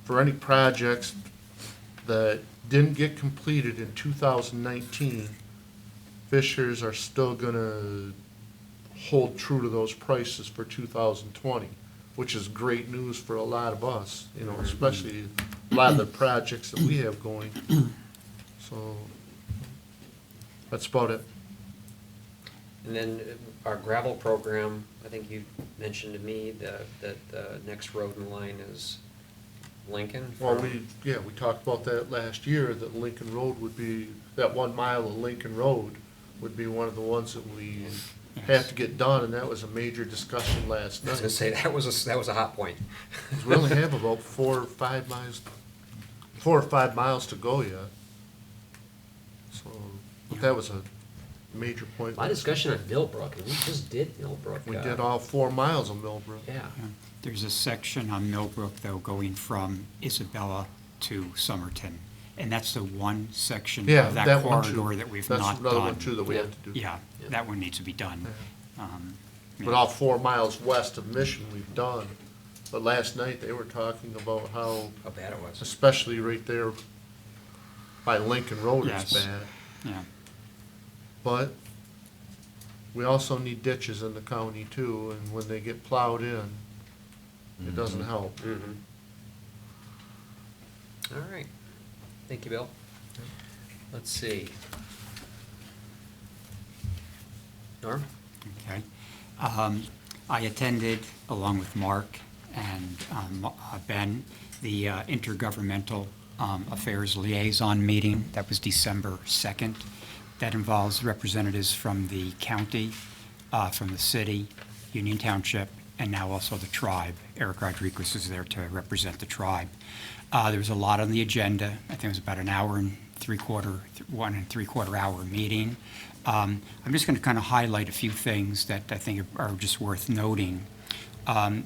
for any projects that didn't get completed in 2019, Fishers are still gonna hold true to those prices for 2020, which is great news for a lot of us, you know, especially a lot of the projects that we have going. So, that's about it. And then our gravel program, I think you mentioned to me that the next road in line is Lincoln. Well, from- we talked about that last year, that Lincoln Road would be, that 1 mile of Lincoln Road would be one of the ones that we have to get done, and that was a major discussion last I was night. gonna say, that was a hot point. 'Cause we only have about 4 or 5 miles to go yet. So, but that was a major point. A lot of discussion on Millbrook, and we just did Millbrook. We did all 4 miles of Millbrook. Yeah. There's a section on Millbrook, though, going from Isabella to Somerton. And that's the one section Yeah, of that that one too. corridor that we've That's not another one done. too that we have to do. Yeah, that one needs to be done. Um, But all 4 miles west of Mission we've done. But last night they were talking about how, How bad it was. especially right there by Lincoln Road, it's Yes. bad. Yeah, But we also need ditches in the county too, and when they get plowed in, it doesn't help. Mhm. All right. Thank you, Bill. Let's see. Norm? okay. I attended, along with Mark and Ben, the Intergovernmental Affairs Liaison meeting. That was December 2nd. That involves representatives from the county, from the city, Union Township, and now also the tribe. Eric Rodriguez is there to represent the tribe. There was a lot on the agenda. I think it was about 1 and 3/4 hour meeting. I'm just going to kind of highlight a few things that I think are just worth noting.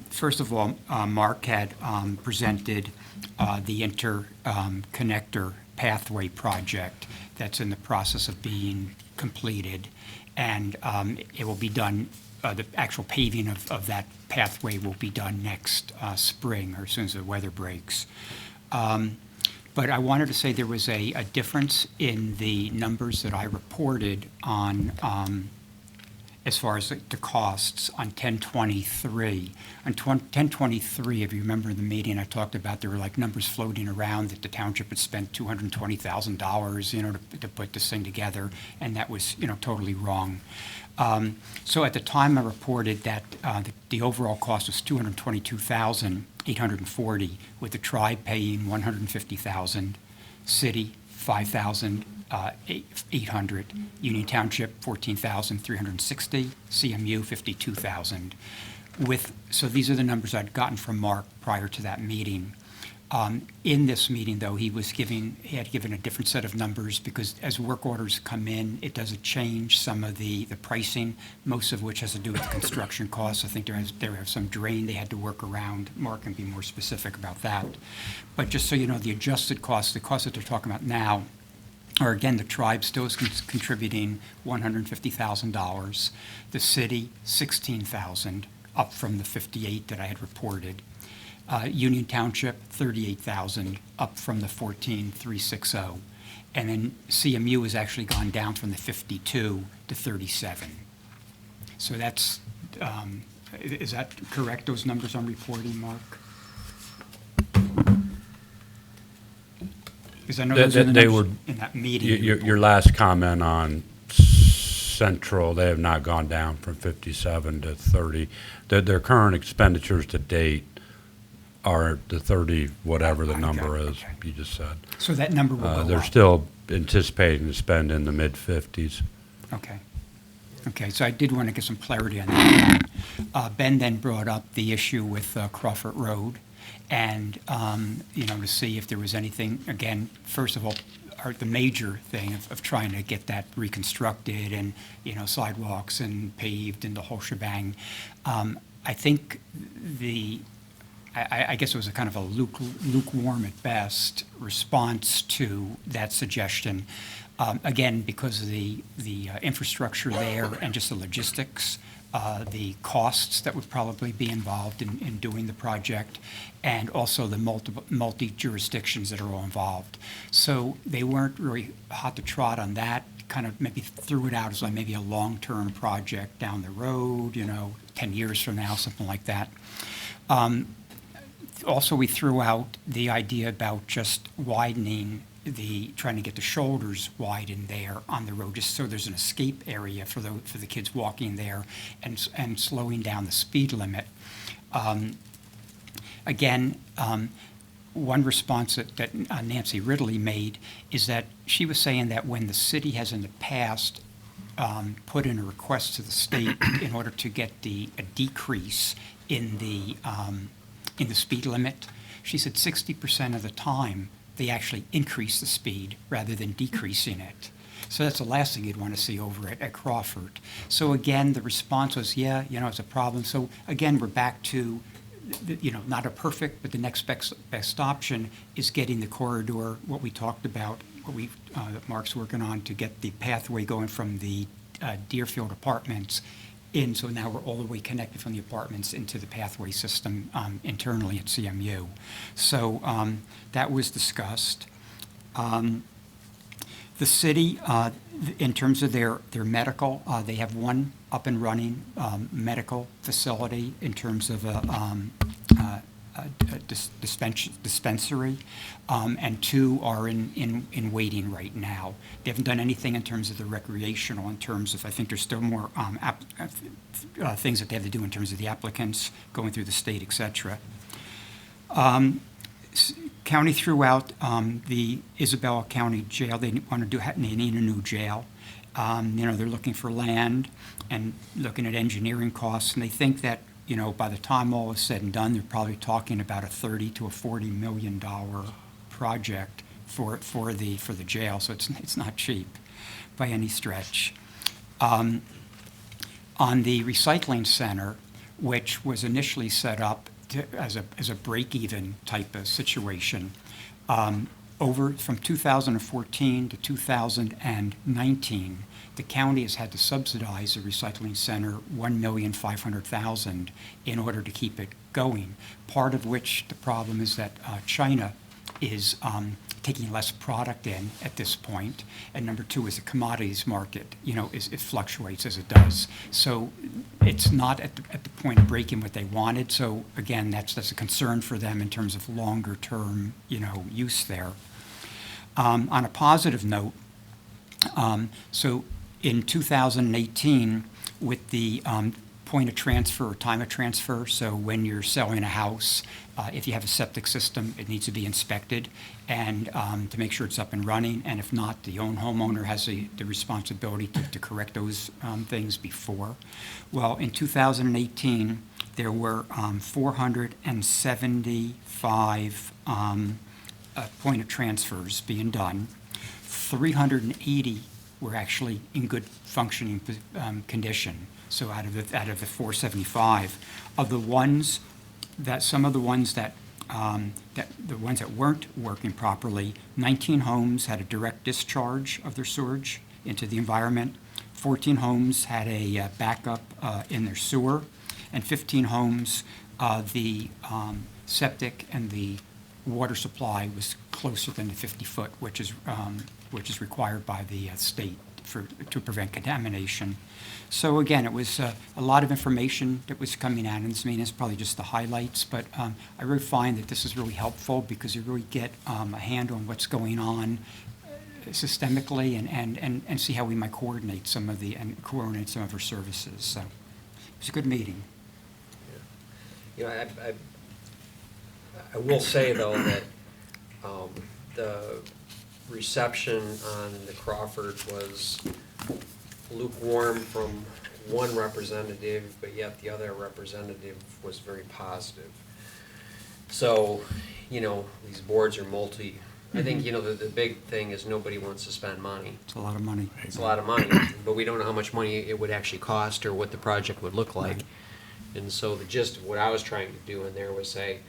First of all, Mark had presented the interconnector pathway project that's in the process of being completed, and it will be done, the actual paving of that pathway will be done next spring, or as soon as the weather breaks. But I wanted to say there was a difference in the numbers that I reported on, as far as the costs on 1023. On 1023, if you remember in the meeting, I talked about there were like numbers floating around that the township had spent $220,000, to put this thing together, and that was, totally wrong. So at the time I reported that the overall cost was $222,840, with the tribe paying $150,000, city $5,800, Union Township $14,360, CMU $52,000. So these are the numbers I'd gotten from Mark prior to that meeting. In this meeting, though, he had given a different set of numbers, because as work orders come in, it doesn't change some of the pricing, most of which has to do with the construction costs. I think there have some drain they had to work around. Mark can be more specific about that. But just so you know, the adjusted costs, the costs that they're talking about now, are, again, the tribe still is contributing $150,000, the city $16,000, up from the $58,000 that I had reported. Union Township, $38,000, up from the $14,360. And then CMU has actually gone down from the 52 to 37. So that's, is that correct, those numbers I'm reporting, Mark? Because I know those are the They numbers were- in that meeting. Your last comment on Central, they have not gone down from 57 to 30. Their current expenditures to date are the 30, whatever the Okay, number is, okay. you just said. So that number will go up. They're still anticipating to spend in the mid-50s. Okay. Okay, so I did want to get some clarity on that. Ben then brought up the issue with Crawford Road, and, to see if there was anything, again, first of all, the major thing of trying to get that reconstructed and, sidewalks and paved and the whole shebang. I think I guess it was a kind of a lukewarm at best response to that suggestion. Again, because of the infrastructure there and just the logistics, the costs that would probably be involved in doing the project, and also the multi-jurisdictions that are all involved. So they weren't really hot to trot on that, kind of maybe threw it out as like maybe a long-term project down the road, 10 years from now, something like that. Also, we threw out the idea about just widening trying to get the shoulders widened there on the road, just so there's an escape area for the kids walking there, and slowing down the speed limit. Again, one response that Nancy Ridley made is that she was saying that when the city has in the past put in a request to the state in order to get a decrease in the speed limit, she said 60% of the time they actually increase the speed rather than decreasing it. So that's the last thing you'd want to see over at Crawford. So again, the response was, yeah, it's a problem. So again, we're back to, not a perfect, but the next best option is getting the corridor, what we talked about, that Mark's working on, to get the pathway going from the Deerfield apartments in, so now we're all the way connected from the apartments into the pathway system internally at CMU. So that was discussed. The city, in terms of their medical, they have one up and running medical facility in terms of a dispensary, and two are in waiting right now. They haven't done anything in terms of the recreational, in terms of, I think there's still more things that they have to do in terms of the applicants going through the state, et cetera. County threw out the Isabella County Jail. They need a new jail. They're looking for land and looking at engineering costs, and they think that, by the time all is said and done, they're probably talking about a $30 to a $40 million project for the jail. So it's not cheap by any stretch. On the recycling center, which was initially set up as a break-even type of situation, over from 2014 to 2019, the county has had to subsidize the recycling center $1,500,000 in order to keep it going. Part of which the problem is that China is taking less product in at this point, and number two is the commodities market. It fluctuates as it does. So it's not at the point of breaking what they wanted. So again, that's a concern for them in terms of longer term, use there. On a positive note, so in 2018, with the point of transfer or time of transfer, so when you're selling a house, if you have a septic system, it needs to be inspected and to make sure it's up and running. And if not, the homeowner has the responsibility to correct those things before. Well, in 2018, there were 475 point of transfers being done. 380 were actually in good functioning condition. So out of the 475, of the ones that the ones that weren't working properly, 19 homes had a direct discharge of their sewage into the environment. 14 homes had a backup in their sewer, and 15 homes the septic and the water supply was closer than the 50-foot, which is required by the state to prevent contamination. So again, it was a lot of information that was coming out in this meeting. It's probably just the highlights, but I really find that this is really helpful because you really get a handle on what's going on systemically and see how we might coordinate some of our services. So it was a good meeting. I will say, though, that the reception on the Crawford was lukewarm from one representative, but yet the other representative was very positive. So, these boards are I think, the big thing is nobody wants to spend money. It's a lot of money. It's a lot of money, but we don't know how much money it would actually cost or what the project would look like. And so the gist of what I was trying to do in there was say,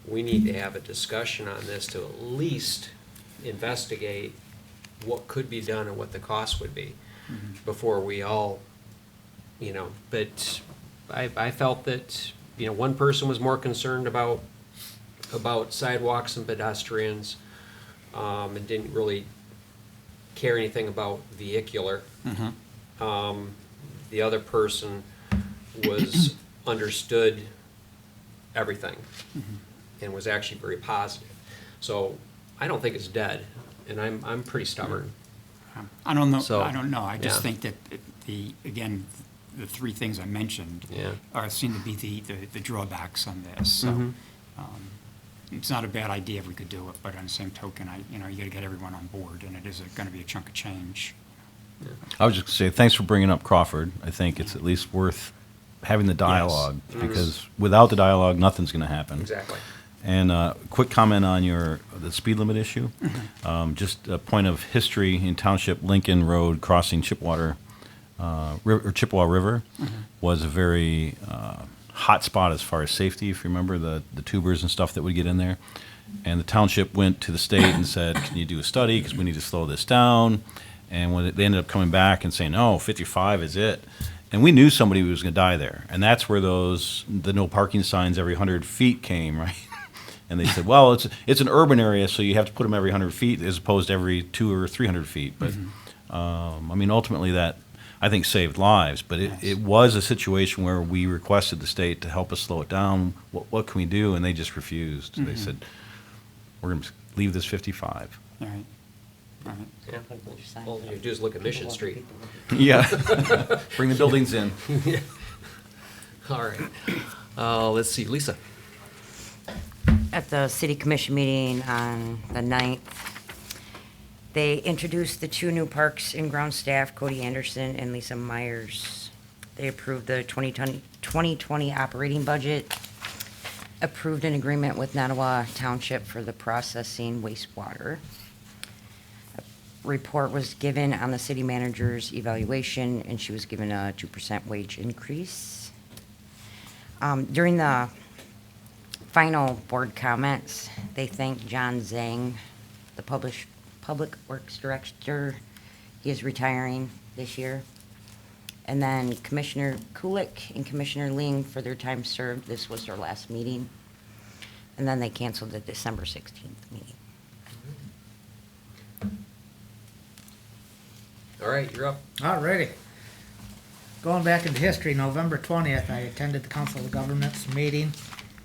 we need to have a discussion on this to at least investigate what could be done and what the cost would be before we all, but I felt that, one person was more concerned about sidewalks and pedestrians, and didn't really care anything about vehicular. The other person was understood everything and was actually very positive. So I don't think it's dead, and I'm pretty stubborn. I don't know. So, I don't know. I just yeah. think that the three things I mentioned seem to be the drawbacks on this. So it's not a bad idea if we could do it, but on the same token, you got to get everyone on board, and it is going to be a chunk of change. I was just going to say, thanks for bringing up Crawford. I think it's at least worth having the dialogue, because without the dialogue, nothing's going to happen. Exactly. And quick comment on the speed limit issue. Just a point of history in Township, Lincoln Road crossing Chippewa River was a very hot spot as far as safety, if you remember the tubers and stuff that would get in there. And the township went to the state and said, can you do a study, because we need to slow this down. And when they ended up coming back and saying, no, 55 is it. And we knew somebody was going to die there. And that's where the no parking signs every 100 feet came, right? And they said, well, it's an urban area, so you have to put them every 100 feet as opposed to every 200 or 300 feet. But, ultimately that, I think, saved lives. But it was a situation where we requested the state to help us slow it down. What can we do? And they just refused. They said, we're going to leave this 55. All right. Yeah. All you do is look at Mission Street. Yeah. Bring the buildings in. All right. Let's see, Lisa. At the city commission meeting on the 9th, they introduced the two new parks and ground staff, Cody Anderson and Lisa Myers. They approved the 2020 operating budget, approved an agreement with Nottawa Township for the processing wastewater, report was given on the city manager's evaluation, and she was given a 2% wage increase. During the final board comments, they thanked John Zhang, the Public Works Director. He is retiring this year. And then Commissioner Kulik and Commissioner Ling for their time served. This was their last meeting. And then they canceled the December 16th meeting. All right, you're up. Alrighty. Going back into history, November 20th, I attended the Council of Governments meeting,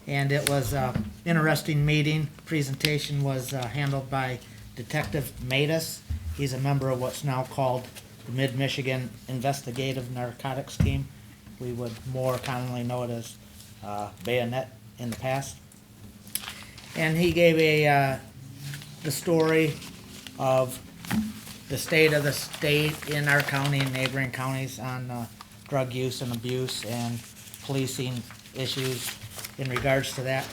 and it was an interesting meeting. Presentation was handled by Detective Matus. He's a member of what's now called the Mid-Michigan Investigative Narcotics Team. We would more commonly know it as Bayonet in the past. And he gave the story of the state of the state in our county and neighboring counties on drug use and abuse and policing issues in regards to that.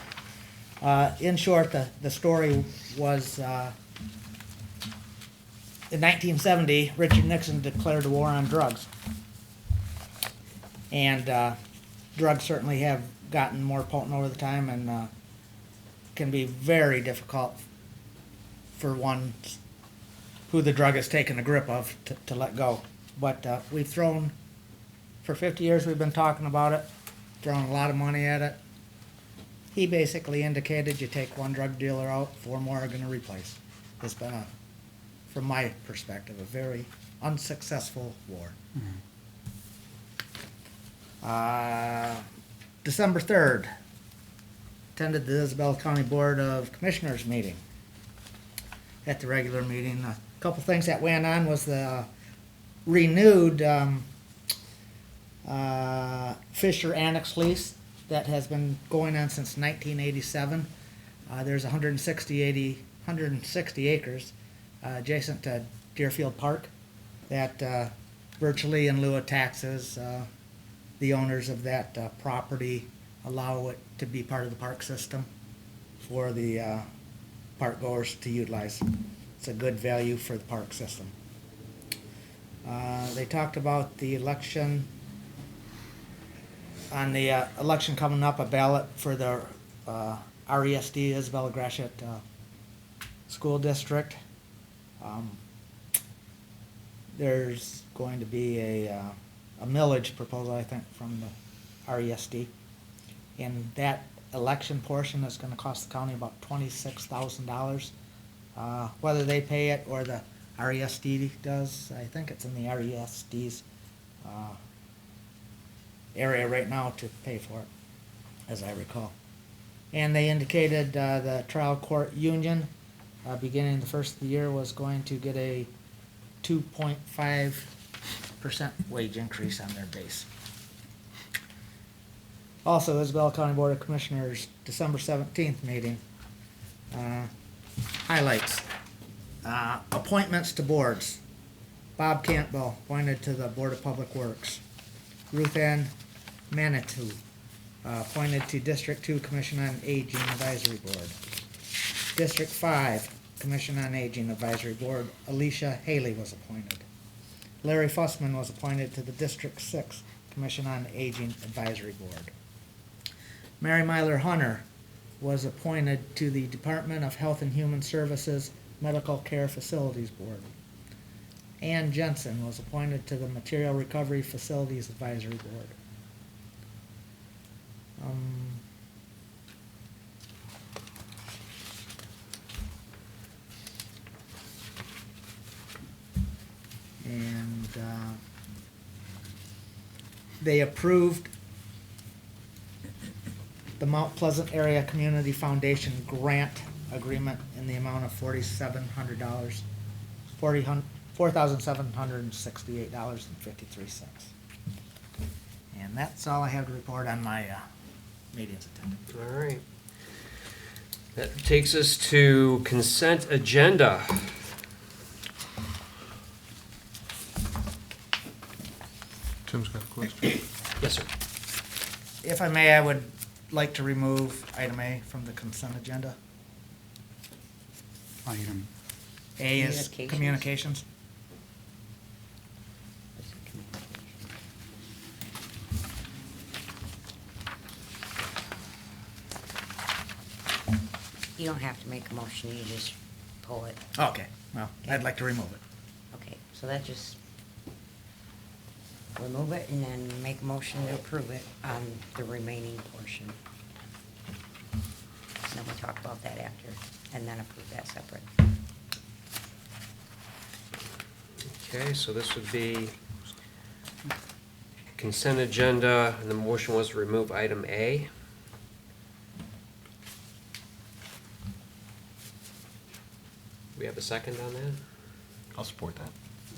In short, the story was in 1970, Richard Nixon declared a war on drugs. And drugs certainly have gotten more potent over the time and can be very difficult for one who the drug has taken a grip of to let go. But we've thrown, for 50 years we've been talking about it, thrown a lot of money at it. He basically indicated you take one drug dealer out, 4 more are gonna replace. It's been, from my perspective, a very unsuccessful war. December 3rd, attended the Isabella County Board of Commissioners meeting. At the regular meeting, a couple things that went on was the renewed Fisher Annex lease that has been going on since 1987. There's 160 acres adjacent to Deerfield Park that virtually in lieu of taxes, the owners of that property allow it to be part of the park system for the park goers to utilize. It's a good value for the park system. They talked about the election, on the election coming up, a ballot for the RESD, Isabella Gratiot School District. There's going to be a millage proposal, I think, from the RESD. And that election portion is gonna cost the county about $26,000. Whether they pay it or the RESD does, I think it's in the RESD's area right now to pay for it, as I recall. And they indicated the trial court union, beginning the first of the year, was going to get a 2.5% wage increase on their base. Also, Isabella County Board of Commissioners, December 17th meeting. Highlights. Appointments to boards. Bob Campbell, appointed to the Board of Public Works. Ruth Ann Manitou, appointed to District 2 Commission on Aging Advisory Board. District 5 Commission on Aging Advisory Board, Alicia Haley was appointed. Larry Fussman was appointed to the District 6 Commission on Aging Advisory Board. Mary Myler Hunter was appointed to the Department of Health and Human Services Medical Care Facilities Board. Ann Jensen was appointed to the Material Recovery Facilities Advisory Board. They approved the Mount Pleasant Area Community Foundation grant agreement in the amount of $4,700, $4,768.53. And that's all I have to report on my meetings attended. All right. That takes us to consent agenda. Tim's got a question. Yes, sir. If I may, I would like to remove item A from the consent agenda. Item A is Communications. communications. You don't have to make a motion, you just pull it. Okay, well, I'd like to remove it. Okay, so that just, remove it and then make a motion to approve it on the remaining portion. And then we'll talk about that after, and then approve that separate. Okay, so this would be consent agenda, and the motion was to remove item A. We have a second on that? I'll support that.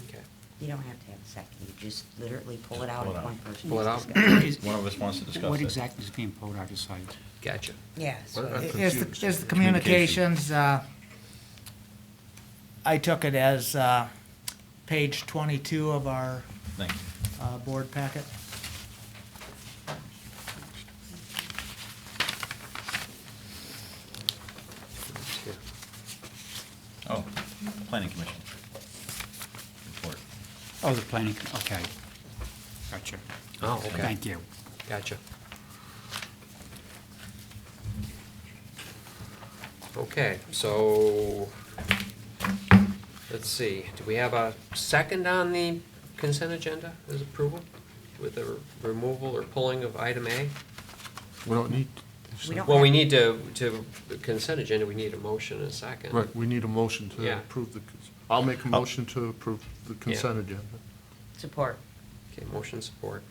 Okay. You don't have to have a second, you just literally pull it Just out pull it if out. one person. Pull it wants out? to discuss it. Is- One of us wants to discuss What it. exactly is being pulled out of sight? Gotcha. Yeah, so What- it- Is the communications, I took it as page 22 of our Thank you. board packet. Oh, planning commission. Report. Oh, the planning, okay. Gotcha. Oh, okay. Thank you. Gotcha. Okay, so, let's see, do we have a second on the consent agenda as approval? With the removal or pulling of item A? We don't need. We don't Well, we have- need to, the consent agenda, we need a motion and a second. Right, we need a motion to Yeah. approve I'll make a motion to approve the consent agenda. Support. Okay, motion support.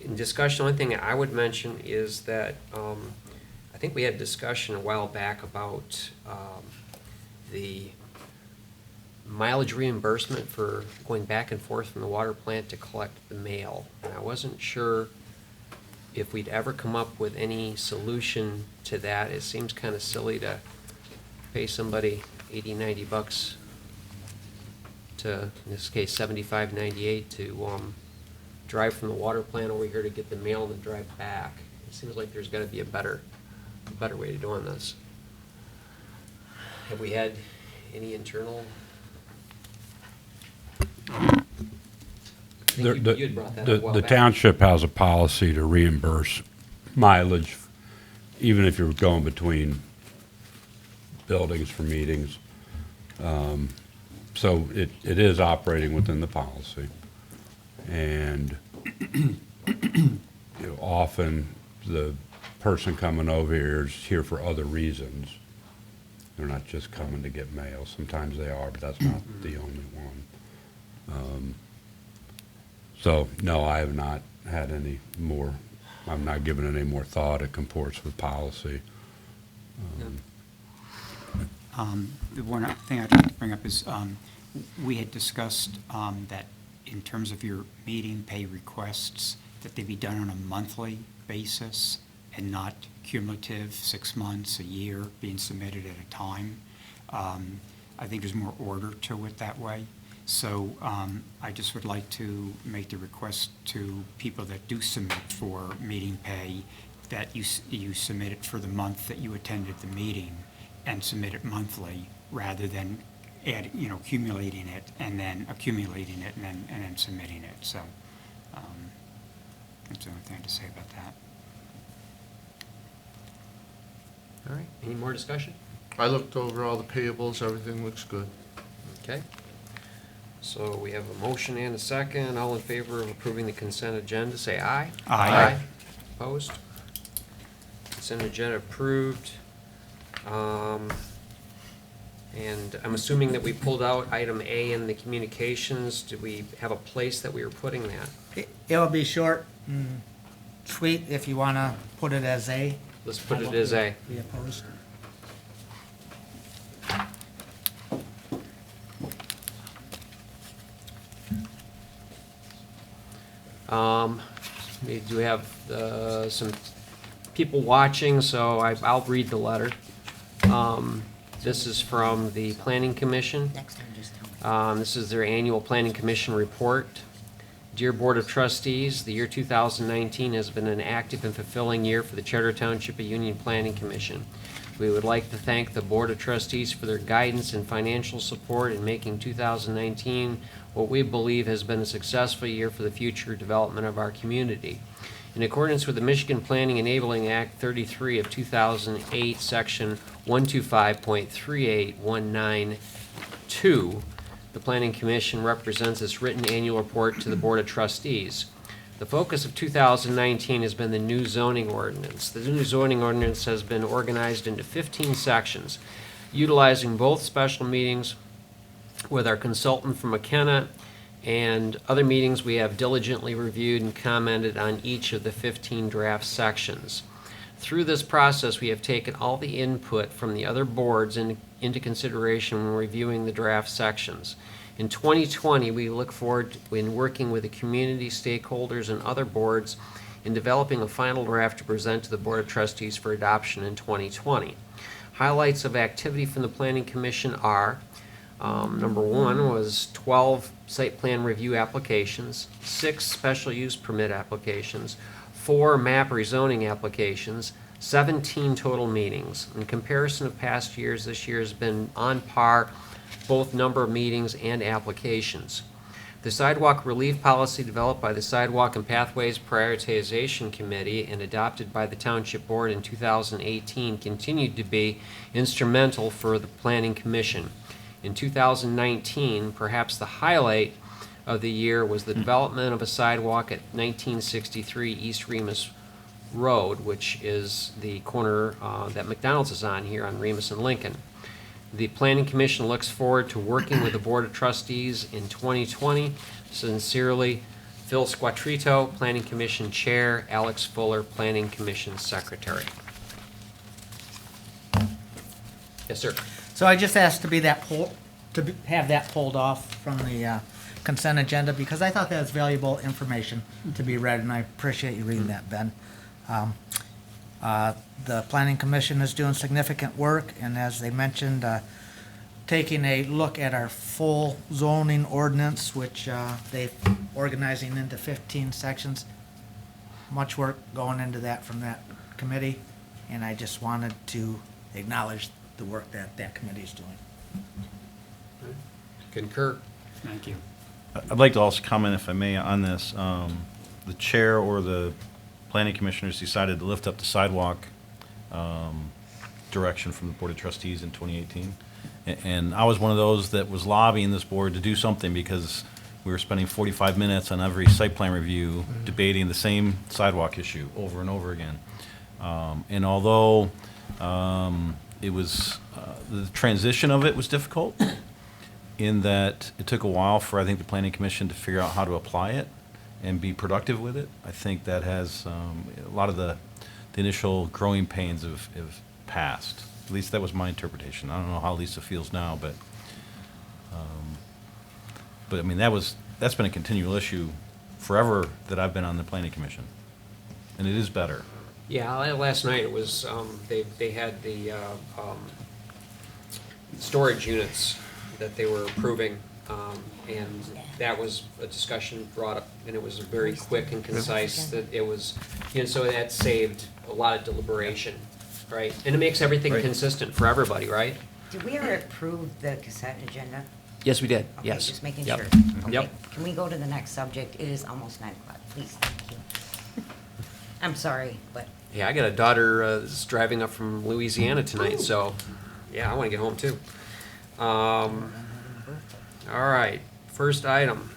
In discussion, the only thing I would mention is that, I think we had a discussion a while back about, the mileage reimbursement for going back and forth from the water plant to collect the mail. And I wasn't sure if we'd ever come up with any solution to that. It seems kind of silly to pay somebody $80-90 to, in this case, $75.98 to drive from the water plant over here to get the mail and then drive back. It seems like there's got to be a better way of doing this. Have we had any internal? I think you had brought that up a while The back. township has a policy to reimburse mileage, even if you're going between buildings for meetings. So it is operating within the policy. And often, the person coming over here is here for other reasons. They're not just coming to get mail. Sometimes they are, but that's not the only one. So, no, I have not had any more, I've not given it any more thought. It comports with policy. The one thing I'd like to bring up is, we had discussed that in terms of your meeting pay requests, that they be done on a monthly basis and not cumulative, 6 months, a year, being submitted at a time. I think there's more order to it that way. So I just would like to make the request to people that do submit for meeting pay, that you submit it for the month that you attended the meeting and submit it monthly, rather than accumulating it and then submitting it. So that's the only thing I have to say about that. All right, any more discussion? I looked over all the payables, everything looks good. Okay. So we have a motion and a second. All in favor of approving the consent agenda, say aye. Aye. Opposed? Consent agenda approved. And I'm assuming that we pulled out item A in the communications. Do we have a place that we were putting that? It'll be short and sweet if you want to put it as A. Let's put it as A. Be opposed. We do have some people watching, so I'll read the letter. This is from the Planning Commission. Next time, just tell me. This is their annual Planning Commission report. Dear Board of Trustees, the year 2019 has been an active and fulfilling year for the Charter Township Union Planning Commission. We would like to thank the Board of Trustees for their guidance and financial support in making 2019 what we believe has been a successful year for the future development of our community. In accordance with the Michigan Planning Enabling Act 33 of 2008, Section 125.38192, the Planning Commission represents its written annual report to the Board of Trustees. The focus of 2019 has been the new zoning ordinance. The new zoning ordinance has been organized into 15 sections, utilizing both special meetings with our consultant from McKenna and other meetings. We have diligently reviewed and commented on each of the 15 draft sections. Through this process, we have taken all the input from the other boards into consideration when reviewing the draft sections. In 2020, we look forward to in working with the community, stakeholders, and other boards in developing a final draft to present to the Board of Trustees for adoption in 2020. Highlights of activity from the Planning Commission are number one was 12 site plan review applications, 6 special use permit applications, 4 map rezoning applications, 17 total meetings. In comparison of past years, this year has been on par, both number of meetings and applications. The sidewalk relief policy developed by the Sidewalk and Pathways Prioritization Committee and adopted by the Township Board in 2018 continued to be instrumental for the Planning Commission. In 2019, perhaps the highlight of the year was the development of a sidewalk at 1963 East Remus Road, which is the corner that McDonald's is on here on Remus and Lincoln. The Planning Commission looks forward to working with the Board of Trustees in 2020. Sincerely, Phil Squatrito, Planning Commission Chair, Alex Fuller, Planning Commission Secretary. Yes, sir. So I just asked to be that have that pulled off from the consent agenda because I thought that was valuable information to be read, and I appreciate you reading that, Ben. The Planning Commission is doing significant work, and as they mentioned, taking a look at our full zoning ordinance, which they're organizing into 15 sections. Much work going into that from that committee, and I just wanted to acknowledge the work that that committee is doing. Concur. Thank you. I'd like to also comment, if I may, on this. The chair or the planning commissioners decided to lift up the sidewalk direction from the Board of Trustees in 2018. And I was one of those that was lobbying this board to do something because we were spending 45 minutes on every site plan review debating the same sidewalk issue over and over again. And although it was, the transition of it was difficult in that it took a while for, I think, the Planning Commission to figure out how to apply it and be productive with it. I think that has, a lot of the initial growing pains have passed. At least that was my interpretation. I don't know how Lisa feels now, but I mean, that's been a continual issue forever that I've been on the Planning Commission. And it is better. Yeah, last night it was, they had the storage units that they were approving, and that was a discussion brought up, and it was very quick and concise, that it was, so that saved a lot of deliberation, right? And it makes everything consistent for everybody, right? Did we ever approve the consent agenda? Yes, we did, Okay, yes. just making Yep. sure. Okay, Yep. can we go to the next subject? It is almost 9 o'clock, please, thank you. I'm sorry, but Yeah, I got a daughter that's driving up from Louisiana tonight, so, yeah, I want to get home too. All right, first item,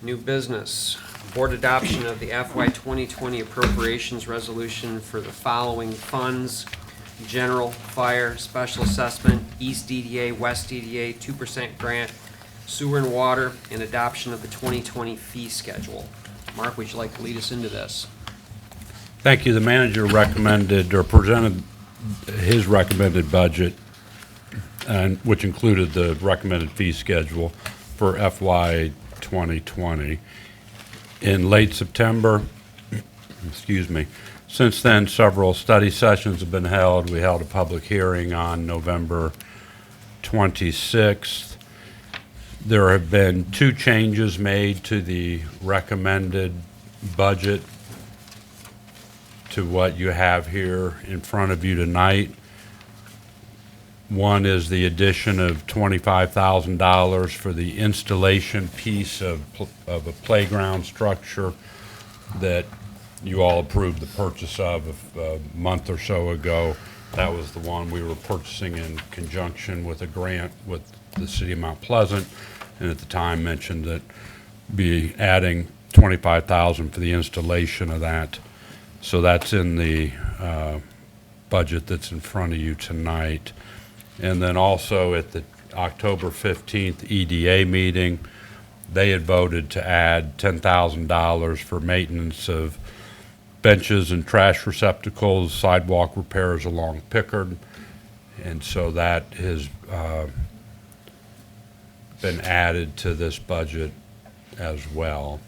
new business. Board adoption of the FY 2020 appropriations resolution for the following funds: general, fire, special assessment, East DDA, West DDA, 2% grant, sewer and water, and adoption of the 2020 fee schedule. Mark, would you like to lead us into this? Thank you. The manager recommended or presented his recommended budget, and which included the recommended fee schedule for FY 2020. In late September, excuse me, since then, several study sessions have been held. We held a public hearing on November 26th. There have been 2 changes made to the recommended budget to what you have here in front of you tonight. One is the addition of $25,000 for the installation piece of a playground structure that you all approved the purchase of a month or so ago. That was the one we were purchasing in conjunction with a grant with the city of Mount Pleasant, and at the time mentioned that be adding $25,000 for the installation of that. So that's in the budget that's in front of you tonight. And then also at the October 15th EDA meeting, they had voted to add $10,000 for maintenance of benches and trash receptacles, sidewalk repairs along Pickard. And so that has been added to this budget as well.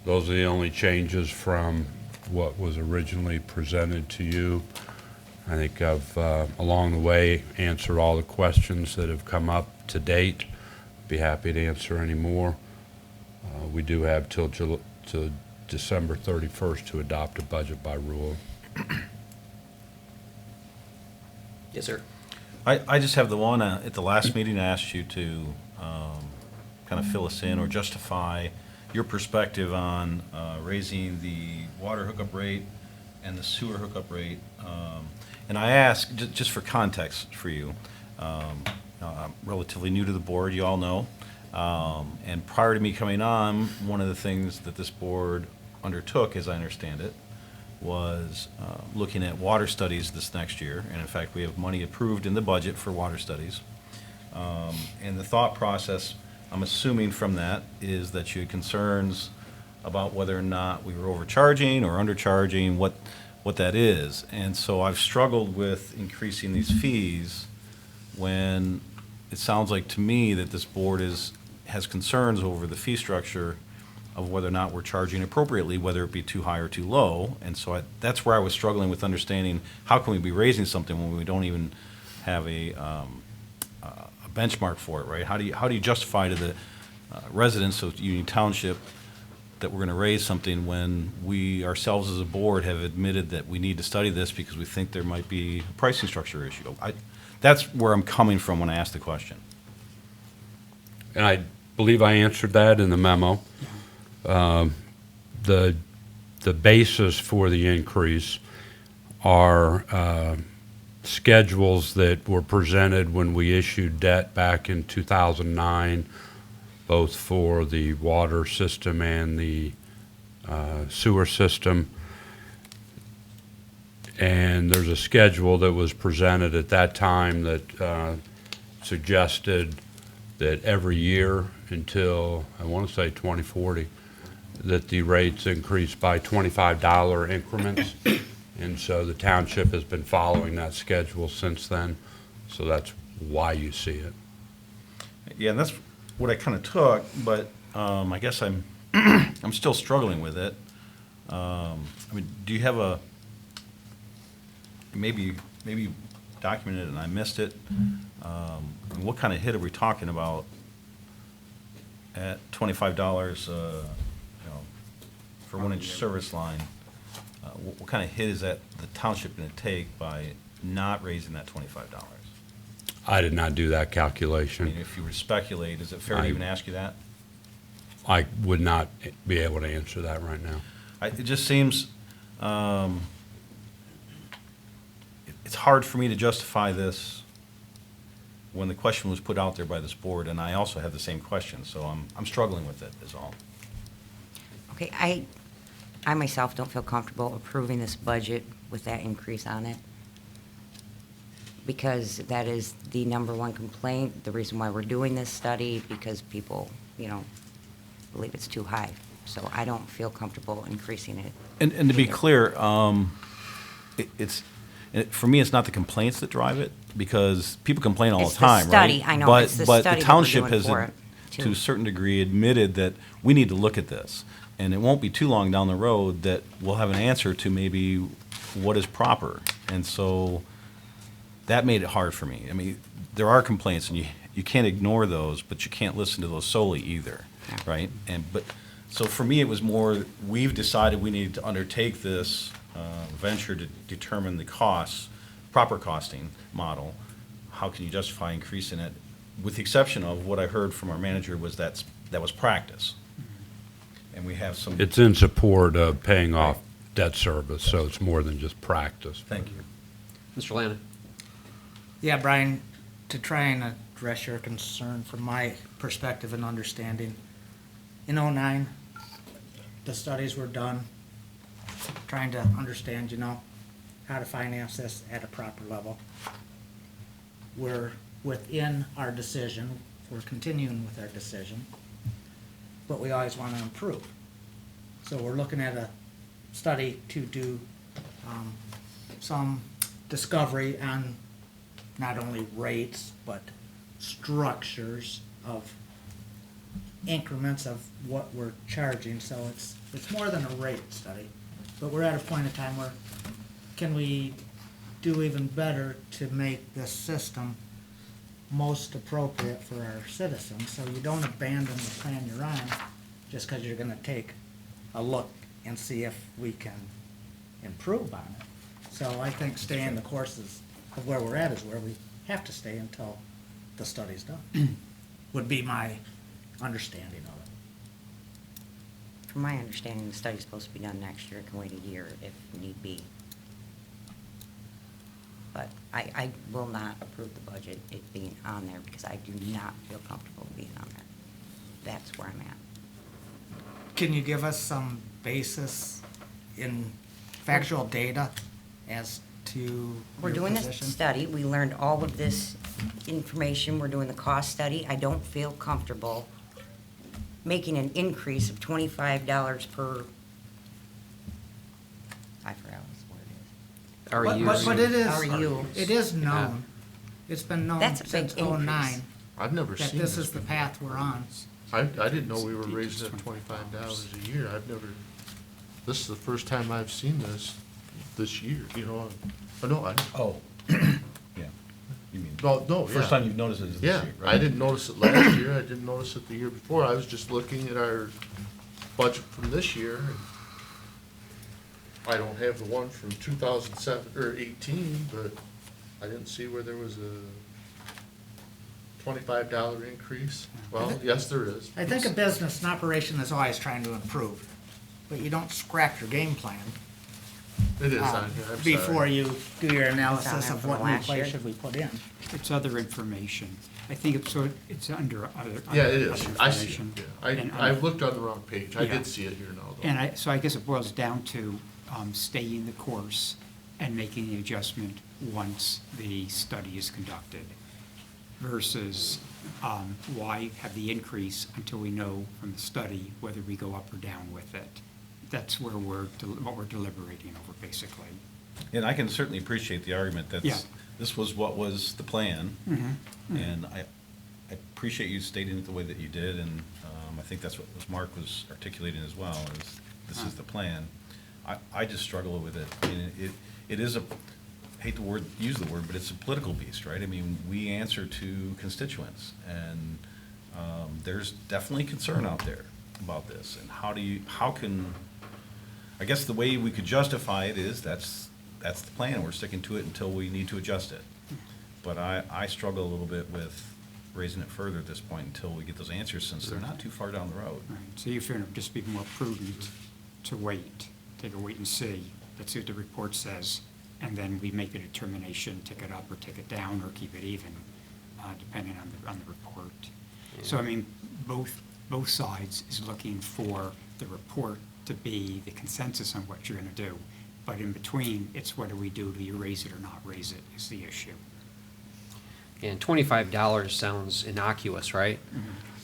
Those are the only changes from what was originally presented to you. I think I've, along the way, answered all the questions that have come up to date. Be happy to answer any more. We do have till December 31st to adopt a budget by rule. Yes, sir. I just have the one, at the last meeting, I asked you to kind of fill us in or justify your perspective on raising the water hookup rate and the sewer hookup rate. And I ask, just for context for you, I'm relatively new to the board, you all know. And prior to me coming on, one of the things that this board undertook, as I understand it, was looking at water studies this next year. And in fact, we have money approved in the budget for water studies. And the thought process, I'm assuming from that, is that you had concerns about whether or not we were overcharging or undercharging, what that is. And so I've struggled with increasing these fees when it sounds like to me that this board has concerns over the fee structure of whether or not we're charging appropriately, whether it be too high or too low. And so that's where I was struggling with understanding, how can we be raising something when we don't even have a benchmark for it, right? How do you justify to the residents of Union Township that we're going to raise something when we ourselves as a board have admitted that we need to study this because we think there might be a pricing structure issue? That's where I'm coming from when I ask the question. And I believe I answered that in the memo. The basis for the increase are schedules that were presented when we issued debt back in 2009, both for the water system and the sewer system. And there's a schedule that was presented at that time that suggested that every year until, I want to say 2040, that the rates increase by $25 increments. And so the township has been following that schedule since then. So that's why you see it. Yeah, and that's what I kind of took, but I guess I'm I'm still struggling with it. I mean, do you have maybe you documented it and I missed it? What kind of hit are we talking about at $25, for 1-inch service line? What kind of hit is that the township going to take by not raising that $25? I did not do that I calculation. mean, if you were to speculate, is it fair to even ask you that? I would not be able to answer that right now. It just seems, it's hard for me to justify this when the question was put out there by this board, and I also have the same question, so I'm struggling with it, is all. Okay, I myself don't feel comfortable approving this budget with that increase on it, because that is the number one complaint, the reason why we're doing this study, because people, believe it's too high. So I don't feel comfortable increasing it. And to be either. clear, for me, it's not the complaints that drive it, because people complain all It's the the time, study, right? I know, But- it's the But study the that we're township doing has, for it, to too. a certain degree, admitted that we need to look at this. And it won't be too long down the road that we'll have an answer to maybe what is proper. And so that made it hard for me. I mean, there are complaints, and you can't ignore those, but you can't listen to those solely either, right? So for me, it was more, we've decided we need to undertake this venture to determine the costs, proper costing model. How can you justify increasing it? With the exception of what I heard from our manager was that was practice. And we have some. It's in support of paying off debt service, so it's more than just practice. Thank you. Mr. Lana? Yeah, Brian, to try and address your concern from my perspective and understanding, in '09, the studies were done, trying to understand, how to finance this at a proper level. We're within our decision, we're continuing with our decision, but we always want to improve. So we're looking at a study to do some discovery on not only rates, but structures of increments of what we're charging. So it's more than a rate study, but we're at a point in time where can we do even better to make this system most appropriate for our citizens, so you don't abandon the plan you're on just because you're gonna take a look and see if we can improve on it. So I think staying the courses of where we're at is where we have to stay until the study's done, would be my understanding of it. From my understanding, the study's supposed to be done next year. It can wait a year if need be. But I will not approve the budget, it being on there, because I do not feel comfortable being on there. That's where I'm at. Can you give us some basis in factual data as to We're your doing this position? study, we learned all of this information, we're doing the cost study. I don't feel comfortable making an increase of $25 per, I forgot what it is. Are you? But it is, RU. it is known, it's been known That's a big since '09 increase. I've never that seen this this. is the path we're on. I didn't know we were raising it $25 a year. This is the first time I've seen this year, Oh, no, Oh, yeah. You mean, no, yeah. first time you've noticed it is this Yeah, year, I right? didn't notice it last year, I didn't notice it the year before, I was just looking at our budget from this year. And I don't have the one from 2007, or 18, but I didn't see where there was a $25 increase. Well, yes, there is. I think a business and operation is always trying to improve, but you don't scrap your game plan It is on here, I'm sorry. before you do your It's analysis on there of for what the new last place year. should we put in. It's other information. I think it's under other. Yeah, it other is, I see it, information. yeah. And I looked on the wrong page, I Yeah. did see it here now, though. And so I guess it boils down to staying the course and making the adjustment once the study is conducted versus why have the increase until we know from the study whether we go up or down with it. That's where what we're deliberating over, basically. And I can certainly appreciate the argument that Yeah. this was what was the plan. Mm-hmm. And I appreciate you stating it the way that you did, and I think that's what Mark was articulating as well, is this is the plan. I just struggle with it. I mean, it is hate to use the word, but it's a political beast, right? I mean, we answer to constituents, and there's definitely concern out there about this. And how can, I guess the way we could justify it is that's the plan, we're sticking to it until we need to adjust it. But I struggle a little bit with raising it further at this point until we get those answers, since they're not too far down the road. Right. So you figure it'd just be more prudent to wait, take a wait and see. Let's see what the report says, and then we make a determination, tick it up or tick it down or keep it even, depending on the report. So I mean, both sides is looking for the report to be the consensus on what you're gonna do. But in between, it's what do we do? Do you raise it or not raise it is the issue. And $25 sounds innocuous, right?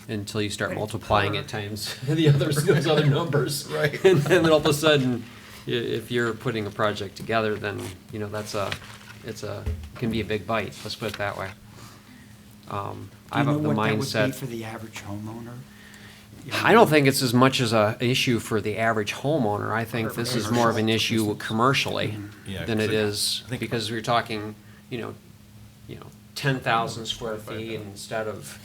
Until you start multiplying it times those other numbers. Right. And then all of a sudden, if you're putting a project together, then, can be a big bite, let's put it that way. I have the Do you know what that would be mindset. for the average homeowner? I don't think it's as much as an issue for the average homeowner. I think this is more of an issue commercially Yeah, than it 'cause I is, think- because we're talking, 10,000 square feet instead of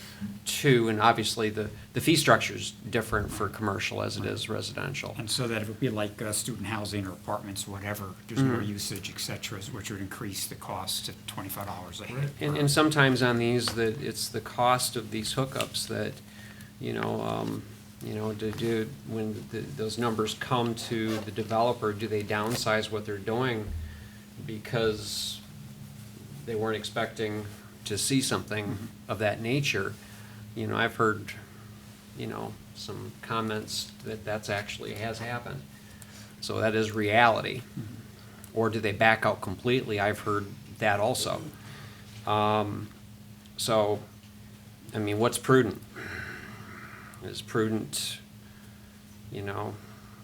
2, and obviously the fee structure's different for commercial as it is residential. And so that it would be like student housing or apartments, whatever, there's more usage, et cetera, which would increase the cost to $25 a head. And sometimes on these, it's the cost of these hookups that, when those numbers come to the developer, do they downsize what they're doing because they weren't expecting to see something of that nature? I've heard, some comments that that's actually has happened. So that is reality. Or do they back out completely? I've heard that also. So, I mean, what's prudent? Is prudent,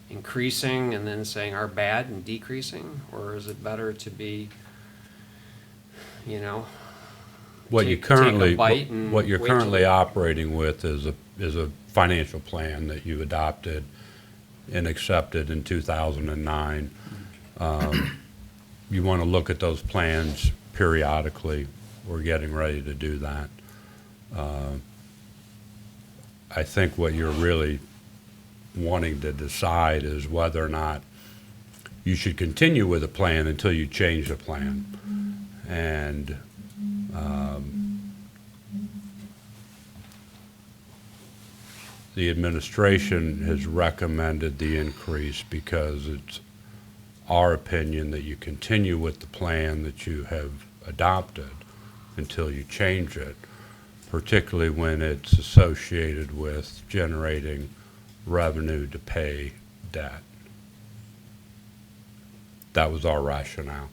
increasing and then saying are bad and decreasing? Or is it better to be, What take- you take a currently, bite and what you're wait till- currently operating with is a financial plan that you adopted and accepted in 2009. You want to look at those plans periodically. We're getting ready to do that. I think what you're really wanting to decide is whether or not you should continue with a plan until you change the plan. And the administration has recommended the increase because it's our opinion that you continue with the plan that you have adopted until you change it, particularly when it's associated with generating revenue to pay debt. That was our rationale.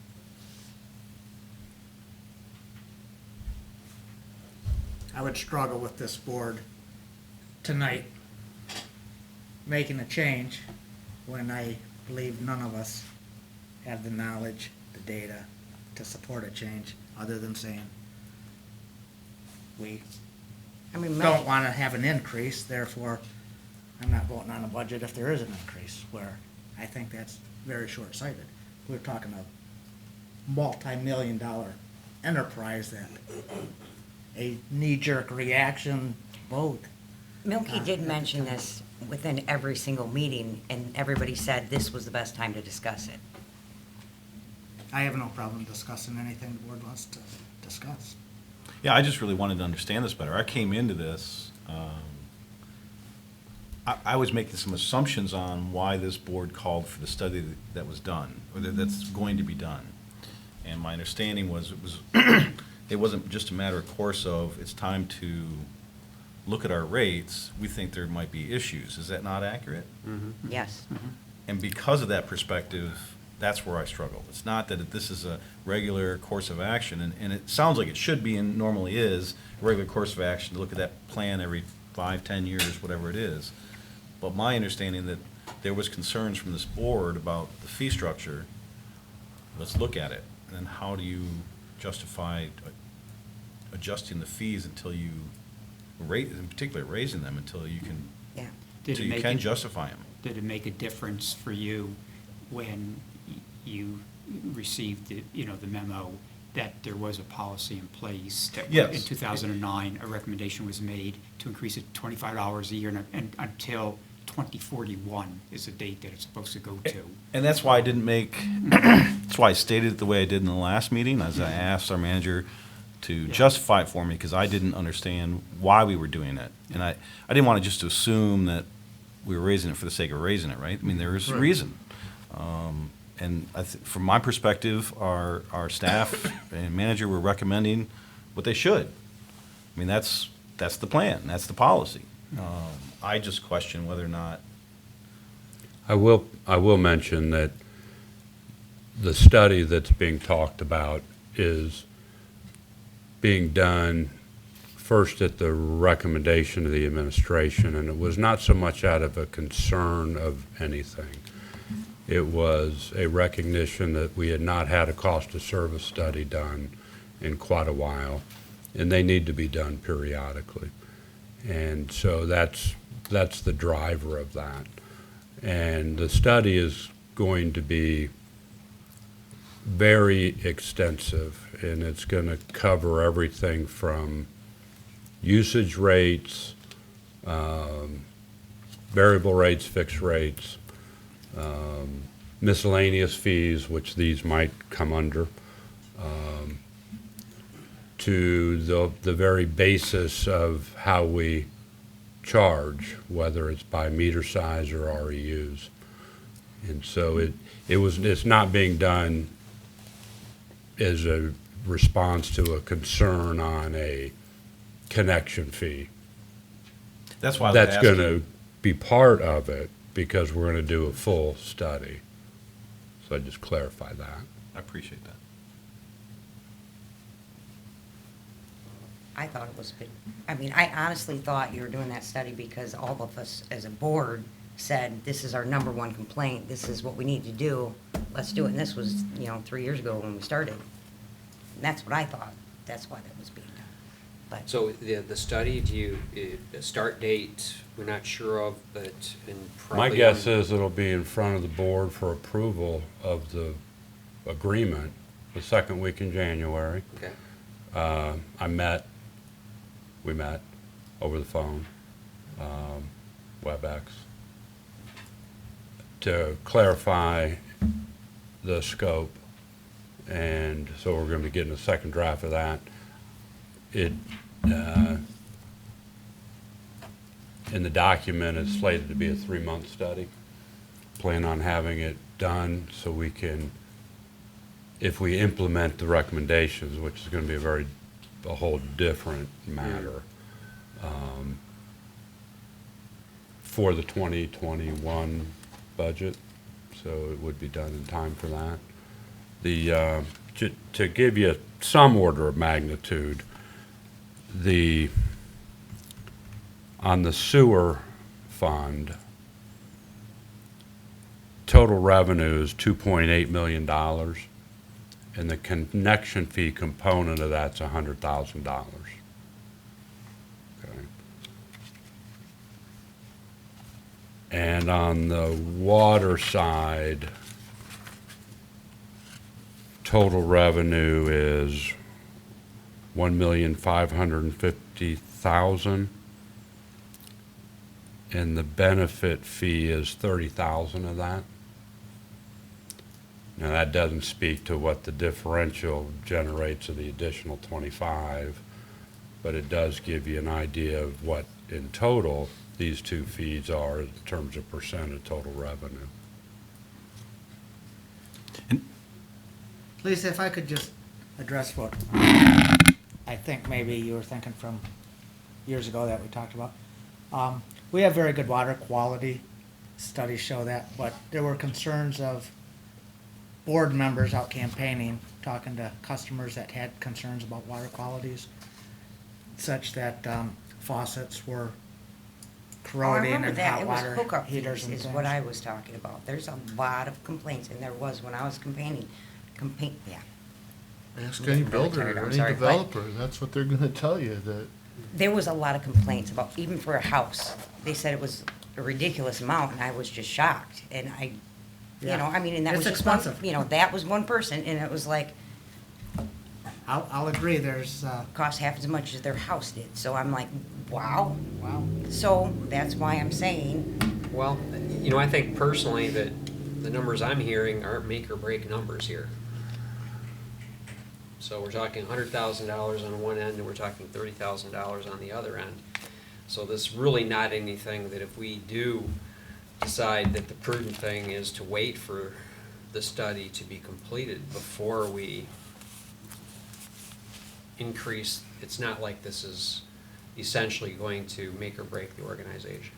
I would struggle with this board tonight making a change when I believe none of us have the knowledge, the data to support a change, other than saying we I mean, don't want to have an increase, therefore I'm not voting on a budget if there is an increase, where I think that's very short-sighted. We're talking a multi-million-dollar enterprise that a knee-jerk reaction vote. Milky did mention this within every single meeting, and everybody said this was the best time to discuss it. I have no problem discussing anything the board wants to discuss. Yeah, I just really wanted to understand this better. I came into this, I was making some assumptions on why this board called for the study that was done, or that's going to be done. And my understanding was it wasn't just a matter of course of, it's time to look at our rates, we think there might be issues. Is that not accurate? Yes. And because of that perspective, that's where I struggle. It's not that this is a regular course of action, and it sounds like it should be and normally is, a regular course of action to look at that plan every 5, 10 years, whatever it is. But my understanding that there was concerns from this board about the fee structure, let's look at it. And then how do you justify adjusting the fees until you rate, in particular raising them until you can, Yeah. until you can justify them? Did it make a difference for you when you received the memo that there was a policy in place that Yes. in 2009, a recommendation was made to increase it $25 a year and until 2041 is the date that it's supposed to go to? And that's why I didn't make, that's why I stated it the way I did in the last meeting, as I asked our manager to justify it for me, because I didn't understand why we were doing it. And I didn't want to just assume that we were raising it for the sake of raising it, right? I mean, there is a reason. And from my perspective, our staff and manager were recommending what they should. I mean, that's the plan, that's the policy. I just question whether or not, I will mention that the study that's being talked about is being done first at the recommendation of the administration, and it was not so much out of a concern of anything. It was a recognition that we had not had a cost of service study done in quite a while, and they need to be done periodically. And so that's the driver of that. And the study is going to be very extensive, and it's going to cover everything from usage rates, variable rates, fixed rates, miscellaneous fees, which these might come under, to the very basis of how we charge, whether it's by meter size or REUs. And so it's not being done as a response to a concern on a connection fee. That's why I was That's going asking. to be part of it, because we're going to do a full study. So I just clarify that. I appreciate that. I thought it was, I mean, I honestly thought you were doing that study because all of us as a board said, this is our number one complaint, this is what we need to do, let's do it. And this was, 3 years ago when we started. And that's what I thought, that's why that was being done. But So the study, a start date, we're not sure of, but My probably. guess is it'll be in front of the board for approval of the agreement the second week in January. Okay, We met over the phone, WebEx, to clarify the scope. And so we're going to be getting a second draft of that. In the document, it's slated to be a 3-month study. Plan on having it done so we can, if we implement the recommendations, which is going to be a whole different matter, for the 2021 budget, so it would be done in time for that. To give you some order of magnitude, on the sewer fund, total revenue is $2.8 million, and the connection fee component of that's $100,000. Okay. And on the water side, total revenue is $1,550,000, and the benefit fee is $30,000 of that. Now, that doesn't speak to what the differential generates of the additional 25, but it does give you an idea of what, in total, these two fees are in terms of percent of total revenue. Lisa, if I could just address what I think maybe you were thinking from years ago that we talked about. We have very good water quality, studies show that, but there were concerns of board members out campaigning, talking to customers that had concerns about water qualities, such that faucets were Oh, I corroding remember and that, hot it was water hookup heaters fees and is things. what I was talking about. There's a lot of complaints, and there was when I was yeah. Ask I'm any getting really builder tired, or I'm any sorry, but- developer, that's what they're gonna tell you, that There was a lot of complaints about, even for a house, they said it was a ridiculous amount, and I was just shocked, and Yeah. I mean, and that It's was just one, expensive. that was one person, and it was like, I'll agree, there's, cost half as much as their house did, so I'm like, wow. wow. So, that's why I'm saying, well, I think personally that the numbers I'm hearing aren't make or break numbers here. So we're talking $100,000 on one end, and we're talking $30,000 on the other end. So this is really not anything that if we do decide that the prudent thing is to wait for the study to be completed before we increase, it's not like this is essentially going to make or break the organization.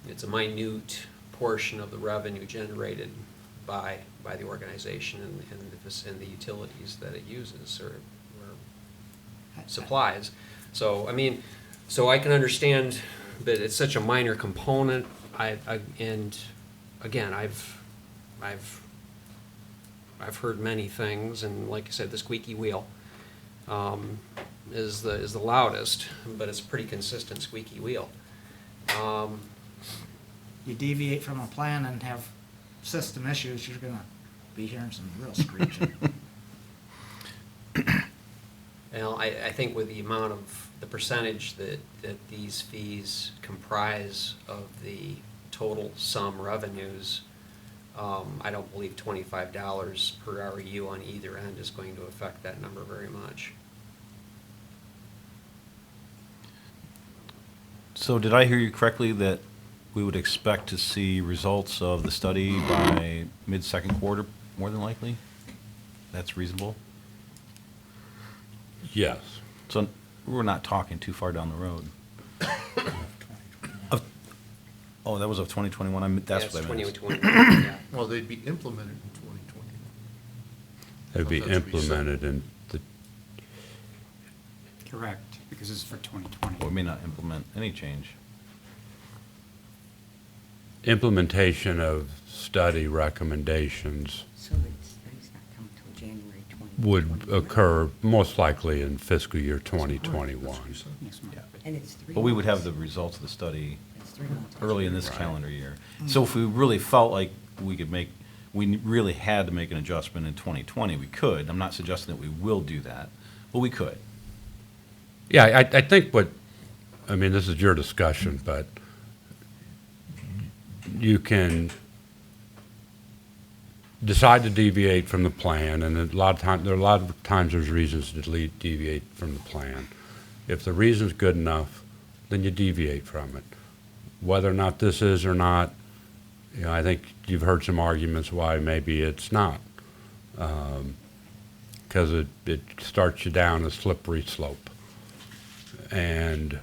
It's a minute portion of the revenue generated by the organization and the utilities that it uses or supplies. So, I mean, so I can understand that it's such a minor component. And again, I've heard many things, and like I said, the squeaky wheel is the loudest, but it's a pretty consistent squeaky wheel. You deviate from a plan and have system issues, you're gonna Be hearing some real screeching. Well, I think with the amount of, the percentage that these fees comprise of the total sum revenues, I don't believe $25 per REU on either end is going to affect that number very much. So did I hear you correctly that we would expect to see results of the study by mid-second quarter, more than likely? That's reasonable? Yes. So we're not talking too far down the road. Oh, that was of 2021, that's what I meant. 2021, yeah. Well, they'd be implemented in 2020. They'd be That's what you said. implemented in the, Correct, because this is for 2020. Or we may not implement any change. implementation of study recommendations So it's not coming till January 20. would occur most likely in fiscal year 2021. Next month. And it's 3 But we would have the months. results of the study It's 3 months. early in this calendar year. So if we really felt like we could make, we really had to make an adjustment in 2020, we could. I'm not suggesting that we will do that, but we could. Yeah, I think I mean, this is your discussion, but you can decide to deviate from the plan, and there are a lot of times there's reasons to deviate from the plan. If the reason's good enough, then you deviate from it. Whether or not this is or not, I think you've heard some arguments why maybe it's not. Because it starts you down a slippery slope. And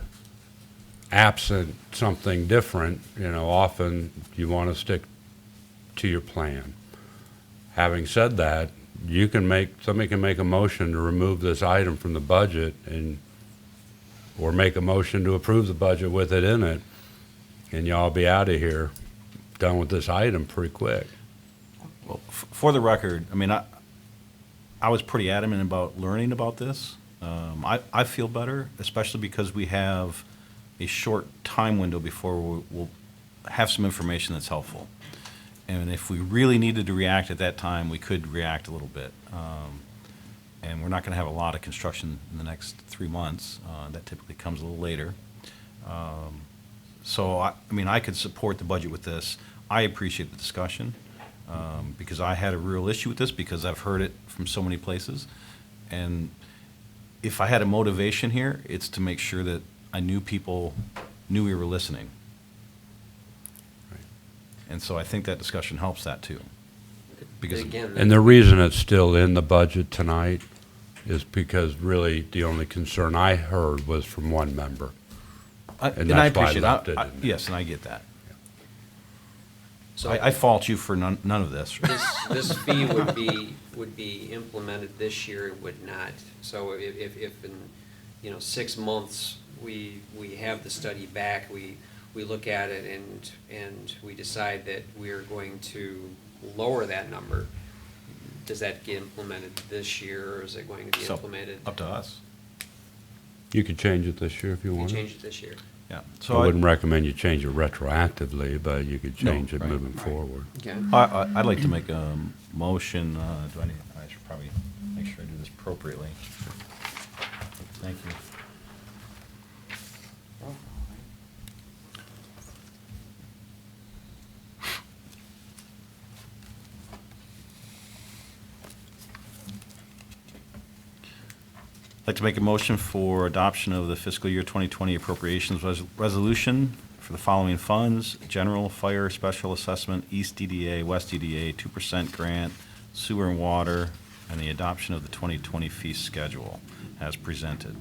absent something different, often you want to stick to your plan. Having said that, somebody can make a motion to remove this item from the budget or make a motion to approve the budget with it in it, and y'all be out of here, done with this item pretty quick. Well, for the record, I mean, I was pretty adamant about learning about this. I feel better, especially because we have a short time window before we'll have some information that's helpful. And if we really needed to react at that time, we could react a little bit. And we're not going to have a lot of construction in the next 3 months. That typically comes a little later. So, I mean, I could support the budget with this. I appreciate the discussion because I had a real issue with this because I've heard it from so many places. And if I had a motivation here, it's to make sure that I knew people knew we were listening. And so I think that discussion helps that too. Because Again, And the reason it's still in the budget tonight is because really the only concern I heard was from one member. And I that's why I appreciate left that. it in there. Yes, and I get that. so I fault you for none of this. this fee would be implemented this year, it would not. So if in, 6 months, we have the study back, we look at it and we decide that we're going to lower that number, does that get implemented this year, or is it going to be So, implemented? Up to us. You could change it this year if you We want. change it this year. Yeah. I So wouldn't recommend you change it retroactively, but you could No, change it right, moving right. forward. Okay. I'd like to make a motion, I should probably make sure I do this appropriately. Thank you. I'd like to make a motion for adoption of the fiscal year 2020 appropriations resolution for the following funds: general, fire, special assessment, East DDA, West DDA, 2% grant, sewer and water, and the adoption of the 2020 fee schedule as presented.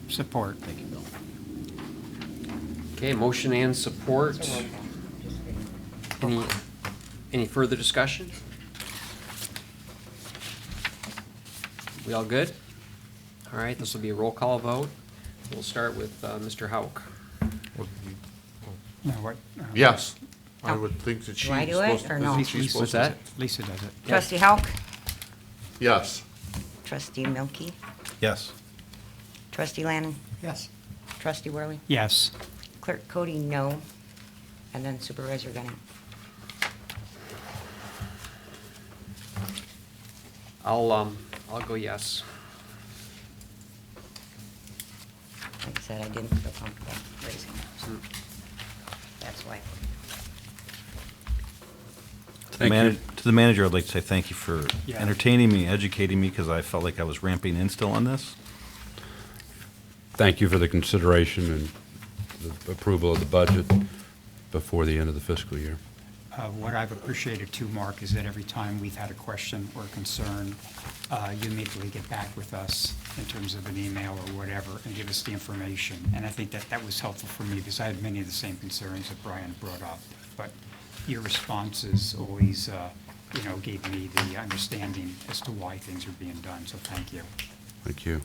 Support. Thank you, Bill. Okay, motion and support. It's a roll call. Just Any further discussion? We all good? All right, this will be a roll call vote. We'll start with Mr. Hauk. No, what? Yes, I would think that she's Do I do supposed it, to. or no? isn't she What's supposed to- that? Lisa does it. Trustee Hauk, Yes. trustee Milky, Yes. trustee Lannon, Yes. trustee Worley, Yes. clerk Cody, no, and then supervisor Gunning. I'll go yes. Like I said, I didn't feel comfortable raising it, so that's why. Thank you. To the manager, I'd like to say thank you for Yeah. entertaining me, educating me, because I felt like I was ramping in still on this. Thank you for the consideration and the approval of the budget before the end of the fiscal year. What I've appreciated too, Mark, is that every time we've had a question or concern, you immediately get back with us in terms of an email or whatever and give us the information. And I think that that was helpful for me because I had many of the same concerns that Brian brought up. But your responses always, gave me the understanding as to why things are being done. So thank you. Thank you.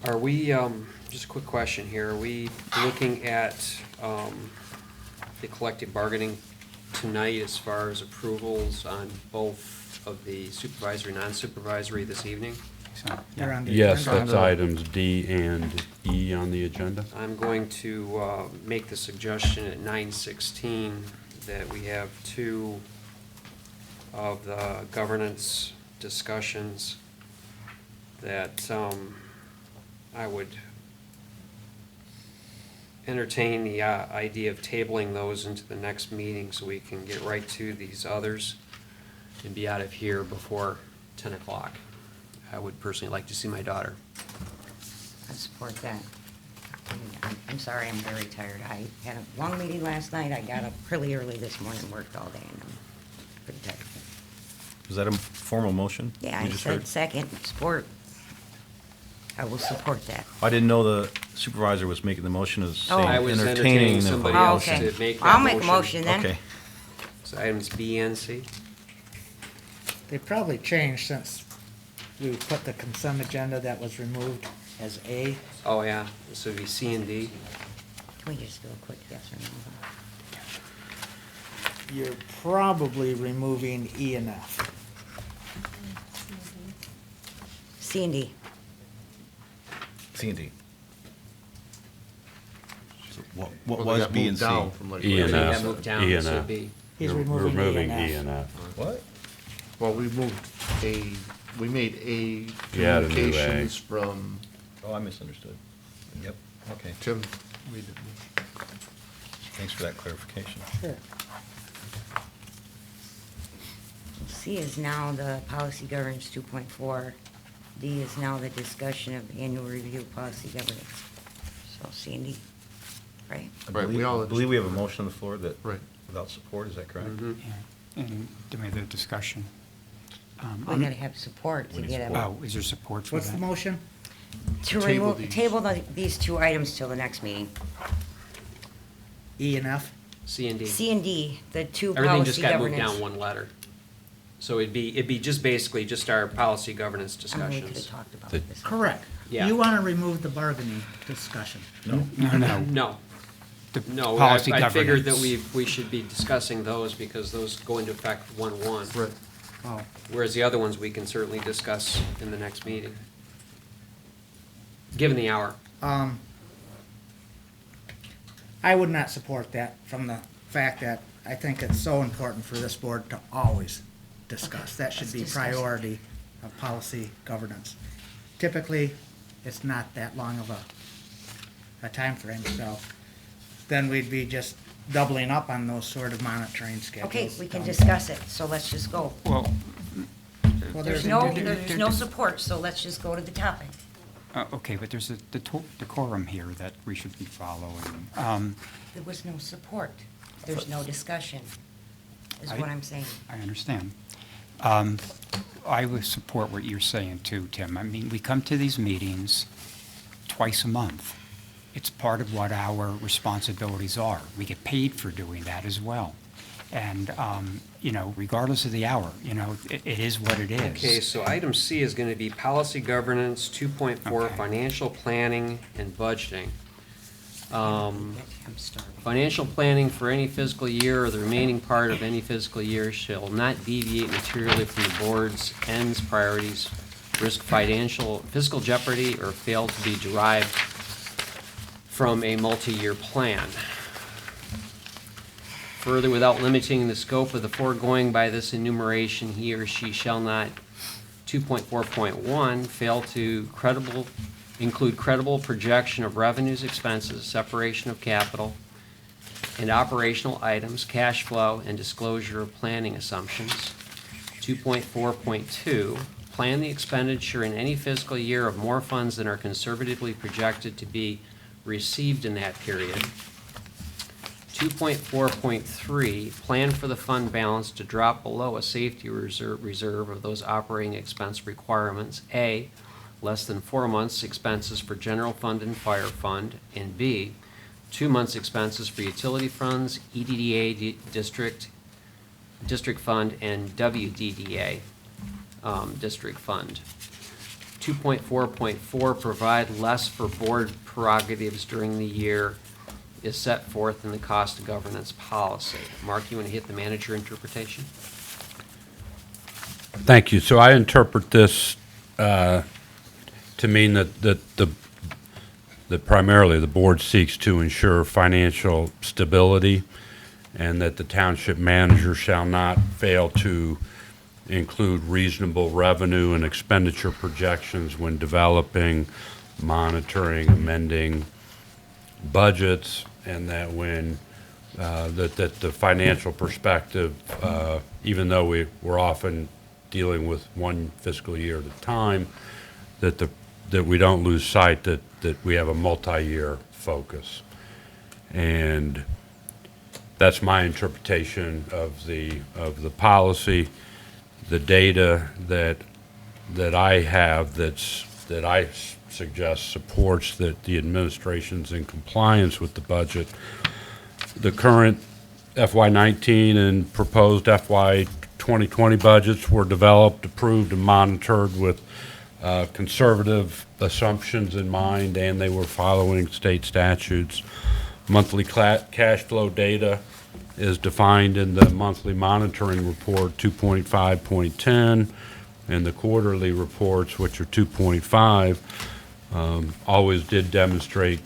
Are we, just a quick question here, are we looking at the collective bargaining tonight as far as approvals on both of the supervisory, non-supervisory this evening? So, They're on the Yes, agenda. that's items D and E on the agenda. I'm going to make the suggestion at 9:16 that we have two of the governance discussions that I would entertain the idea of tabling those into the next meeting so we can get right to these others and be out of here before 10 o'clock. I would personally like to see my daughter. I support that. I'm sorry, I'm very tired. I had a long meeting last night. I got up really early this morning, worked all day, and I'm pretty tired. Is that a formal motion? Yeah, you I just said heard? second, support. I will support that. I didn't know the supervisor was making the motion of saying I was entertaining entertaining of the somebody Oh, else okay. to make that I'll make a motion then. Okay. So items B and C. They probably changed since we put the consent agenda that was removed as A. Oh, yeah, this would be C and D. Can we just do a quick yes or no? You're probably removing E and F. C and D. C and D. So what Well, they was got B and moved C? down from like E and That F. moved down, E and so F. B. He's You're removing removing E E and and F. F. What? Well, we moved we made A You added a new A. communications from Oh, I misunderstood. Yep, okay. Tim. Thanks for that clarification. Sure. C is now the policy governance 2.4. D is now the discussion of annual review policy governance. So C and D, right? I Right, we believe- all I believe we have a motion on the floor that, Right. without support, is that correct? Mhm. Yeah. And then we have the discussion. We gotta have support to We need get it. support. Oh, is there support for that? What's the motion? To Table remove, these. table these two items till the next meeting. E and F? C and D. C and D, the two Everything just policy got moved governance. down one letter. So it'd be just basically just our policy governance I mean, we could've discussions. talked about The- this. Correct. Yeah. You want to remove the bargaining discussion. No. No, The no, policy I figured that governance. we should be discussing those because those go into effect 1/1. Right. Oh, Whereas the other ones, we can certainly discuss in the next meeting. Given the hour. I would not support that from the fact that I think it's so important for this board to always discuss. That should let's be discuss it. priority of policy governance. Typically, it's not that long of a timeframe, so then we'd be just doubling up on those sort of monitoring schedules. Okay, we can discuss it, so let's just go. Well, Well, There's no support, so let's just go to the topic. okay, but there's a decorum here that we should be following. There was no support. There's no discussion, is I- what I'm saying. I understand. I would support what you're saying too, Tim. I mean, we come to these meetings twice a month. It's part of what our responsibilities are. We get paid for doing that as well. And, regardless of the hour, it is what it is. Okay, so item C is gonna be policy governance, 2.4, Okay. financial planning and budgeting. I'm starving. Financial planning for any fiscal year or the remaining part of any fiscal year shall not deviate materially from the board's ends, priorities, risk fiscal jeopardy, or fail to be derived from a multi-year plan. Further, without limiting the scope of the foregoing by this enumeration, he or she shall not, 2.4.1, fail to include credible projection of revenues, expenses, separation of capital, and operational items, cash flow, and disclosure of planning assumptions. 2.4.2, plan the expenditure in any fiscal year of more funds than are conservatively projected to be received in that period. 2.4.3, plan for the fund balance to drop below a safety reserve of those operating expense requirements. A, less than 4 months expenses for general fund and fire fund, and B, 2 months expenses for utility funds, EDDA district fund, and WDDA district fund. 2.4.4, provide less for board prerogatives during the year is set forth in the cost of governance policy. Mark, you want to hit the manager interpretation? Thank you. So I interpret this to mean that primarily the board seeks to ensure financial stability, and that the township manager shall not fail to include reasonable revenue and expenditure projections when developing, monitoring, amending budgets, and that when that the financial perspective, even though we're often dealing with one fiscal year at a time, that we don't lose sight that we have a multi-year focus. And that's my interpretation of the policy. The data that I have that I suggest supports that the administration's in compliance with the budget. The current FY19 and proposed FY 2020 budgets were developed, approved, and monitored with conservative assumptions in mind, and they were following state statutes. Monthly cash flow data is defined in the monthly monitoring report 2.5.10, and the quarterly reports, which are 2.5, always did demonstrate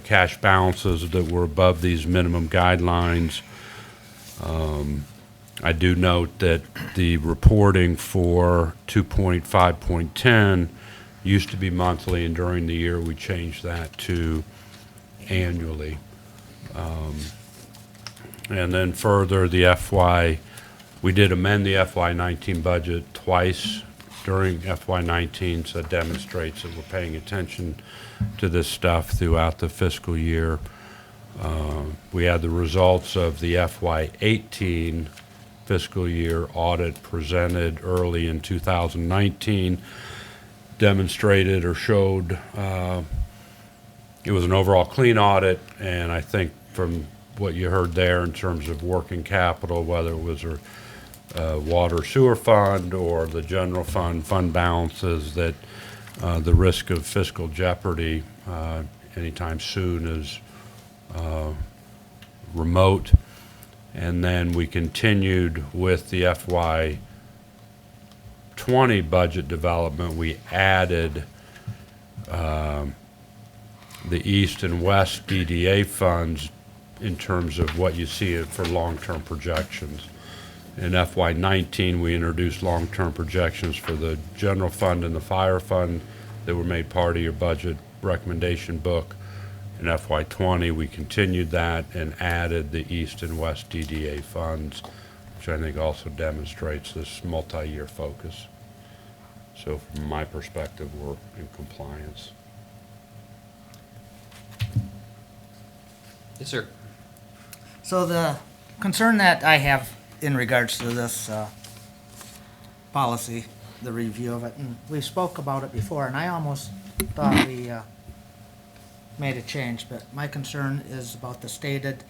cash balances that were above these minimum guidelines. I do note that the reporting for 2.5.10 used to be monthly, and during the year we changed that to annually. And then further, we did amend the FY19 budget twice during FY19, so it demonstrates that we're paying attention to this stuff throughout the fiscal year. We had the results of the FY18 fiscal year audit presented early in 2019, demonstrated or showed it was an overall clean audit, and I think from what you heard there in terms of working capital, whether it was a water sewer fund or the general fund balances, that the risk of fiscal jeopardy anytime soon is remote. And then we continued with the FY 20 budget development. We added the East and West DDA funds in terms of what you see for long-term projections. In FY19, we introduced long-term projections for the general fund and the fire fund that were made part of your budget recommendation book. In FY20, we continued that and added the East and West DDA funds, which I think also demonstrates this multi-year focus. So from my perspective, we're in compliance. Yes, sir. So the concern that I have in regards to this policy, the review of it, and we spoke about it before, and I almost thought we made a change, but my concern is about the stated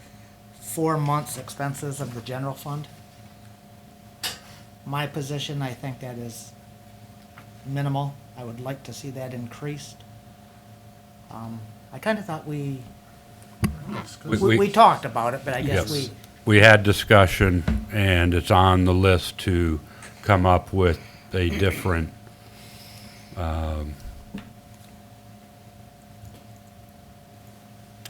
4 months expenses of the general fund. My position, I think that is minimal. I would like to see that increased. I kind of thought we talked about it, but I guess Yes. We had discussion, and it's on the list to come up with a different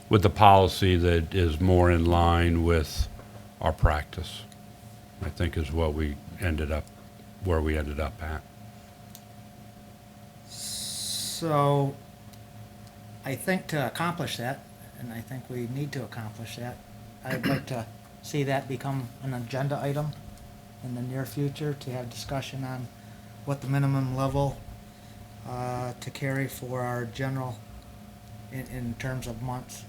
with the policy that is more in line with our practice, I think is what we ended up, where we ended up at. So, I think to accomplish that, and I think we need to accomplish that, I'd like to see that become an agenda item in the near future, to have discussion on what the minimum level to carry for our general, in terms of months,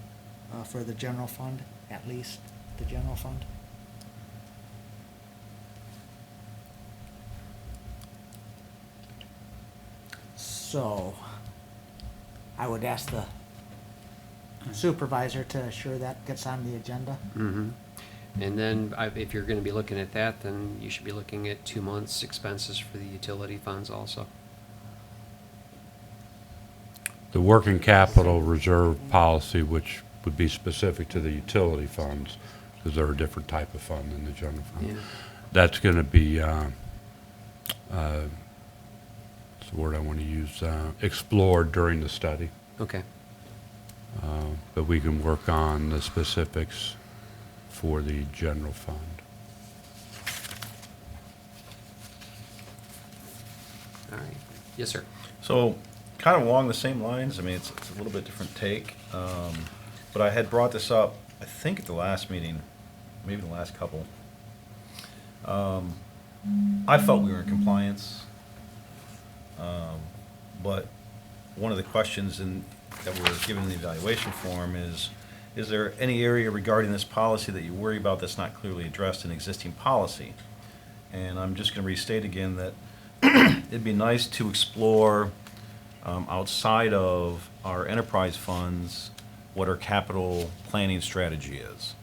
for the general fund, at least the general fund. So, I would ask the supervisor to assure that gets on the agenda. Mm-hmm. And then if you're gonna be looking at that, then you should be looking at 2 months' expenses for the utility funds also. The working capital reserve policy, which would be specific to the utility funds, because they're a different type of fund than the general fund. Yeah. That's going to be, what's the word I want to use, explored during the study. Okay. But we can work on the specifics for the general fund. All right. Yes, sir. So, kind of along the same lines, I mean, it's a little bit different take, but I had brought this up, I think at the last meeting, maybe the last couple. I felt we were in compliance, but one of the questions that we're given in the evaluation form is there any area regarding this policy that you worry about that's not clearly addressed in existing policy? And I'm just going to restate again that it'd be nice to explore outside of our enterprise funds what our capital planning strategy is.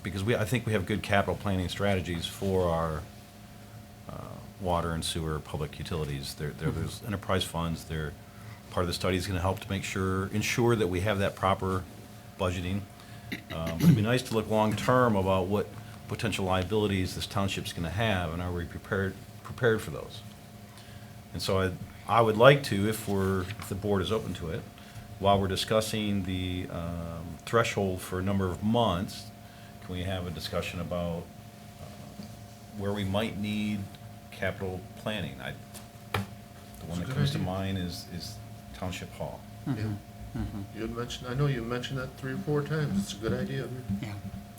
Because I think we have good capital planning strategies for our water and sewer public utilities. There's enterprise funds. Part of the study is going to help to ensure that we have that proper budgeting. But it'd be nice to look long-term about what potential liabilities this township's going to have, and are we prepared for those? And so I would like to, if the board is open to it, while we're discussing the threshold for a number of months, can we have a discussion about where we might need capital planning? The one that comes to mind is Township Hall. Yeah. I know you mentioned that 3 or 4 times. It's a good idea. Yeah.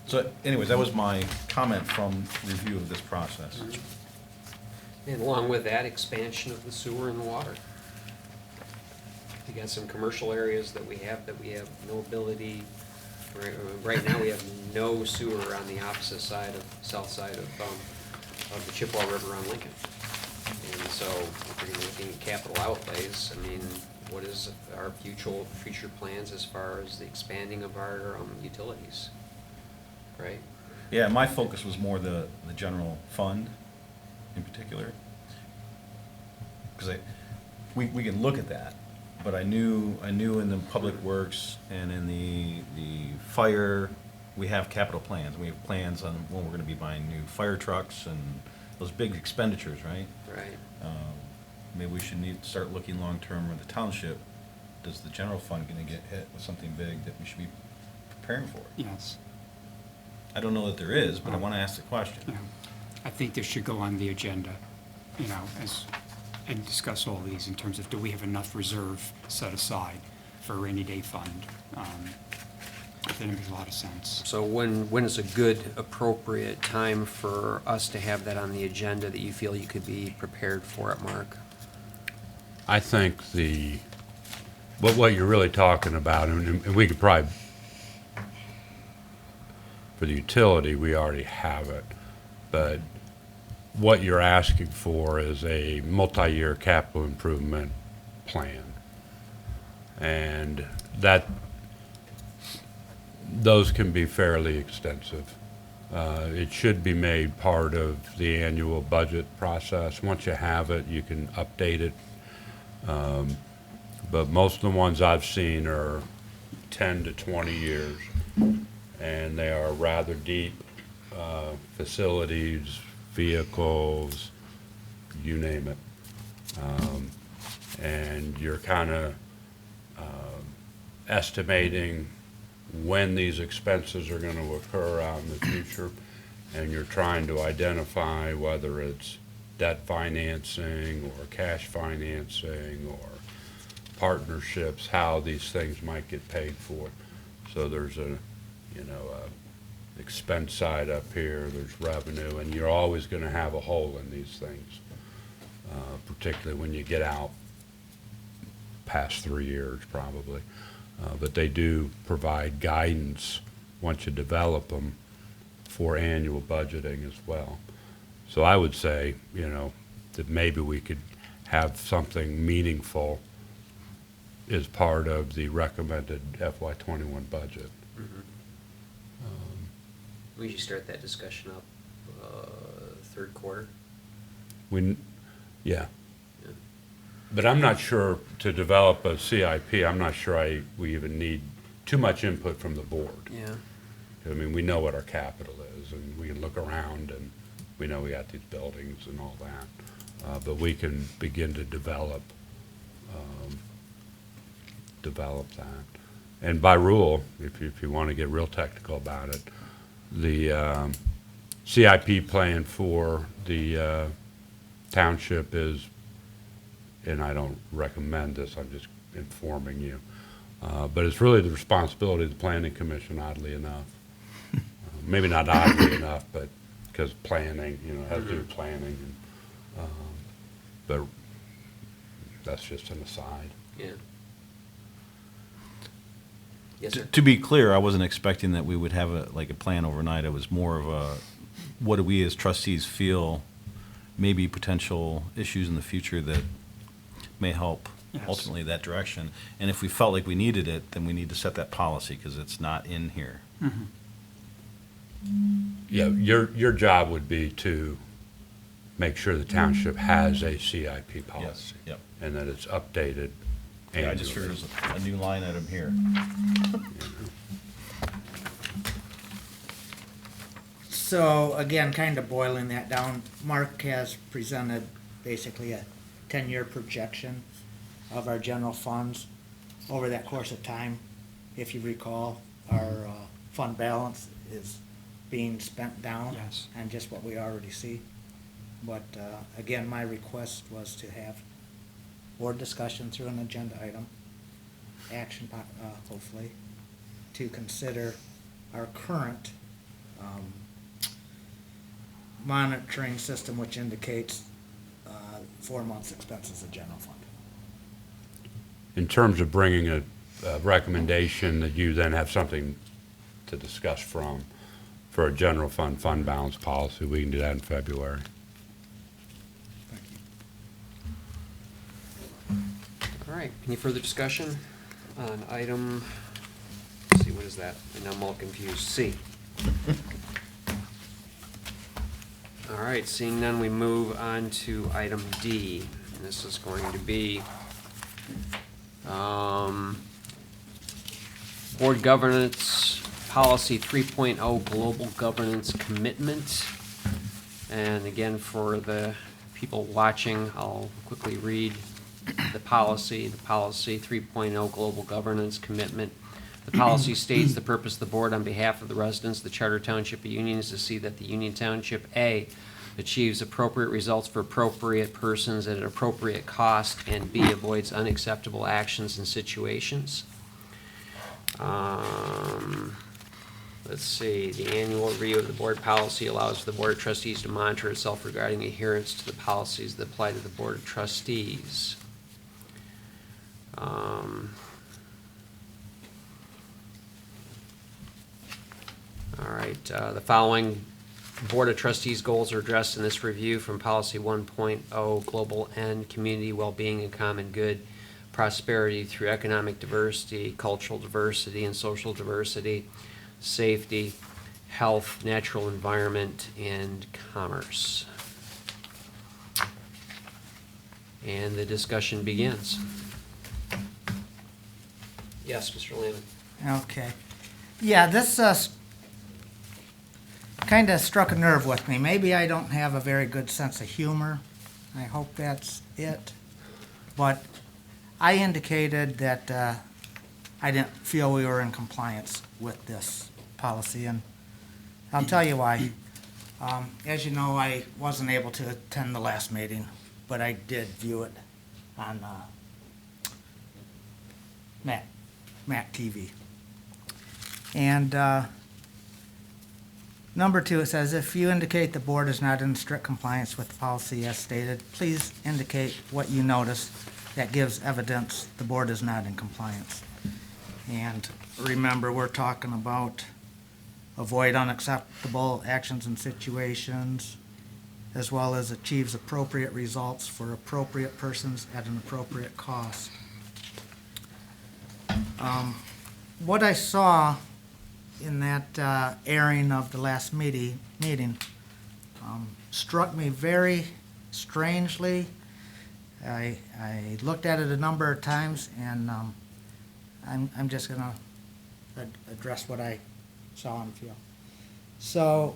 So anyways, that was my comment from review of this process. And along with that, expansion of the sewer and the water. You got some commercial areas that we have no ability, right now we have no sewer on the opposite side south side of the Chippewa River on Lincoln. And so if you're looking at capital outlays, I mean, what is our future plans as far as the expanding of our utilities, right? Yeah, my focus was more the general fund in particular. Because we can look at that, but I knew in the public works and in the fire, we have capital plans. We have plans on when we're going to be buying new fire trucks and those big expenditures, right? Right. Maybe we should start looking long-term in the township. Does the general fund going to get hit with something big that we should be preparing for? Yes. I don't know that there is, but I want to ask the question. Yeah. I think this should go on the agenda, and discuss all these in terms of, do we have enough reserve set aside for a rainy day fund? I think it makes a lot of sense. So when is a good, appropriate time for us to have that on the agenda that you feel you could be prepared for it, Mark? I think what you're really talking about, and we could probably, for the utility, we already have it, but what you're asking for is a multi-year capital improvement plan. And those can be fairly extensive. It should be made part of the annual budget process. Once you have it, you can update it. But most of the ones I've seen are 10 to 20 years, and they are rather deep facilities, vehicles, you name it. And you're kind of estimating when these expenses are going to occur out in the future, and you're trying to identify whether it's debt financing or cash financing or partnerships, how these things might get paid for. So there's a, a expense side up here, there's revenue, and you're always going to have a hole in these things, particularly when you get out past 3 years probably. But they do provide guidance once you develop them for annual budgeting as well. So I would say, that maybe we could have something meaningful as part of the recommended FY21 budget. We should start that discussion up, third quarter. Yeah. Yeah. But I'm not sure, to develop a CIP, I'm not sure we even need too much input from the board. Yeah. I mean, we know what our capital is, and we can look around, and we know we got these buildings and all that. But we can begin to develop that. And by rule, if you want to get real technical about it, the CIP plan for the township is, and I don't recommend this, I'm just informing you, but it's really the responsibility of the planning commission, oddly enough. Maybe not oddly enough, but because planning, has to do with planning. But that's just an aside. Yeah. Yes, sir. To be clear, I wasn't expecting that we would have a plan overnight. It was more of a, what do we as trustees feel maybe potential issues in the future that may help Yes. ultimately that direction. And if we felt like we needed it, then we need to set that policy because it's not in here. Yeah, your job would be to make sure the township has a CIP policy. Yep. And that it's updated Yeah, I just figured annually. there's a new line item here. So again, kind of boiling that down, Mark has presented basically a 10-year projection of our general funds over that course of time. If you recall, our fund balance is being spent down. Yes. And just what we already see. But again, my request was to have board discussion through an agenda item, action, hopefully, to consider our current monitoring system, which indicates 4 months' expenses of general fund. In terms of bringing a recommendation that you then have something to discuss for a general fund balance policy, we can do that in February. Thank you. All right, any further discussion on item, let's see, what is that? And now I'm all confused. C. All right, seeing none, we move on to item D. And this is going to be Board Governance Policy 3.0 Global Governance Commitment. And again, for the people watching, I'll quickly read the policy 3.0 Global Governance Commitment. The policy states the purpose of the board on behalf of the residents of the Charter Township of Union is to see that the Union Township, A, achieves appropriate results for appropriate persons at an appropriate cost, and B, avoids unacceptable actions and situations. Let's see, the annual review of the board policy allows for the Board of Trustees to monitor itself regarding adherence to the policies that apply to the Board of Trustees. All right, the following Board of Trustees goals are addressed in this review from Policy 1.0, Global N, Community Wellbeing and Common Good, Prosperity through Economic Diversity, Cultural Diversity and Social Diversity, Safety, Health, Natural Environment, and Commerce. And the discussion begins. Yes, Mr. Lehman. Okay. Yeah, this kind of struck a nerve with me. Maybe I don't have a very good sense of humor. I hope that's it. But I indicated that I didn't feel we were in compliance with this policy, and I'll tell you why. As you know, I wasn't able to attend the last meeting, but I did view it on Mac TV. And number 2, it says, if you indicate the board is not in strict compliance with the policy as stated, please indicate what you notice that gives evidence the board is not in compliance. And remember, we're talking about avoid unacceptable actions and situations, as well as achieves appropriate results for appropriate persons at an appropriate cost. What I saw in that airing of the last meeting struck me very strangely. I looked at it a number of times, and I'm just going to address what I saw and feel. So,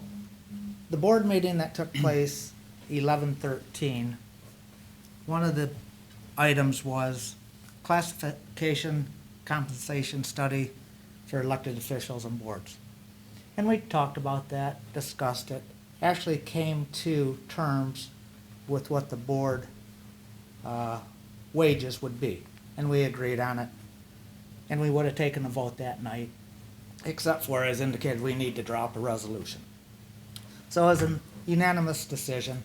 the board meeting that took place 11/13, one of the items was classification compensation study for elected officials and boards. And we talked about that, discussed it, actually came to terms with what the board wages would be, and we agreed on it. And we would have taken a vote that night, except for, as indicated, we need to draw up a resolution. So it was a unanimous decision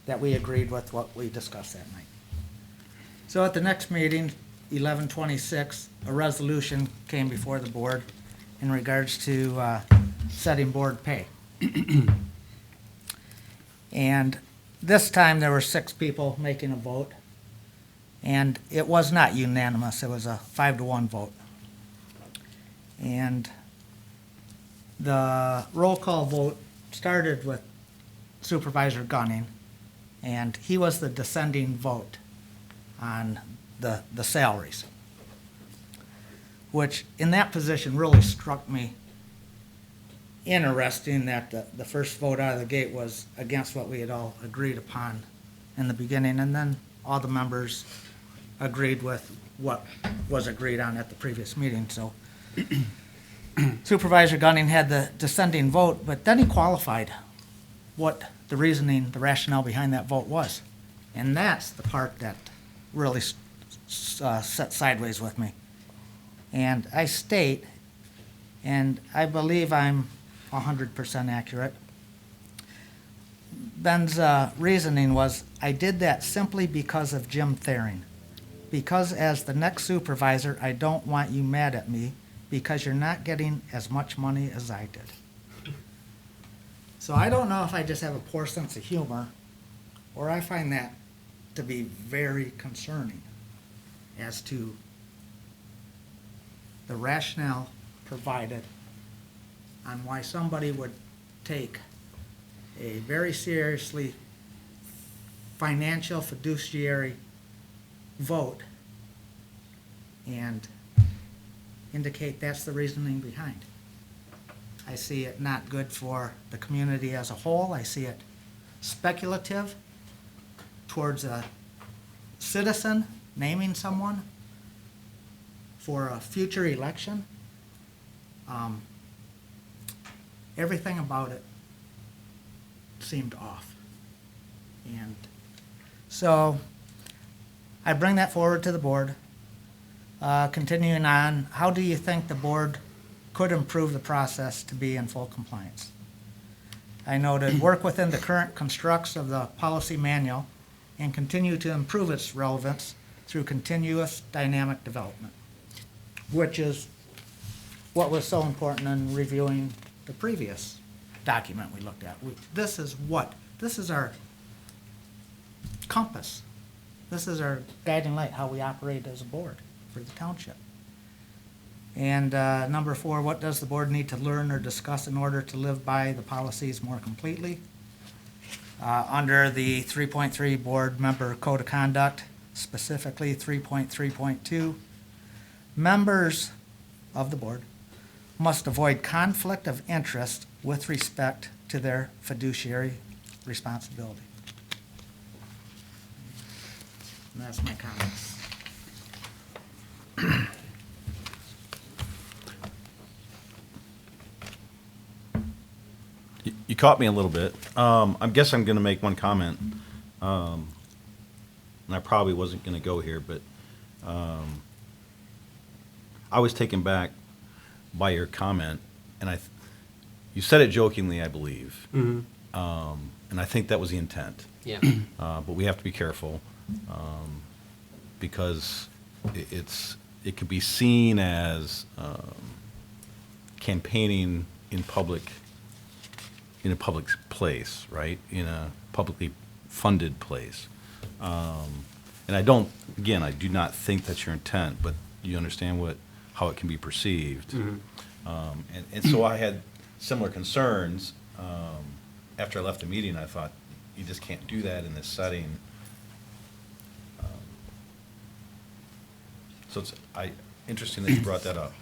that we agreed with what we discussed that night. So at the next meeting, 11/26, a resolution came before the board in regards to setting board pay. And this time, there were 6 people making a vote, and it was not unanimous. It was a 5-1 vote. And the roll call vote started with Supervisor Gunning, and he was the dissenting vote on the salaries, which in that position really struck me interesting that the first vote out of the gate was against what we had all agreed upon in the beginning, and then all the members agreed with what was agreed on at the previous meeting. So Supervisor Gunning had the dissenting vote, but then he qualified what the reasoning, the rationale behind that vote was. And that's the part that really set sideways with me. And I state, and I believe I'm 100% accurate, Ben's reasoning was, I did that simply because of Jim Thering. Because as the next supervisor, I don't want you mad at me because you're not getting as much money as I did. So I don't know if I just have a poor sense of humor, or I find that to be very concerning as to the rationale provided on why somebody would take a very seriously financial fiduciary vote and indicate that's the reasoning behind. I see it not good for the community as a whole. I see it speculative towards a citizen naming someone for a future election. Everything about it seemed off. And so I bring that forward to the board. Continuing on, how do you think the board could improve the process to be in full compliance? I noted work within the current constructs of the policy manual and continue to improve its relevance through continuous dynamic development, which is what was so important in reviewing the previous document we looked at. This is our compass. This is our guiding light, how we operate as a board for the township. And number 4, what does the board need to learn or discuss in order to live by the policies more completely? Under the 3.3 board member code of conduct, specifically 3.3.2, members of the board must avoid conflict of interest with respect to their fiduciary responsibility. And that's my comments. caught me a little bit. I guess I'm going to make one comment. And I probably wasn't going to go here, but I was taken back by your comment, and you said it jokingly, I believe. And I think that was the intent. Yeah. But we have to be careful because it could be seen as campaigning in a public place, right? In a publicly funded place. And I do not think that's your intent, but you understand how it can be perceived. And so I had similar concerns. After I left the meeting, I thought, you just can't do that in this setting. So it's interesting that you brought that up.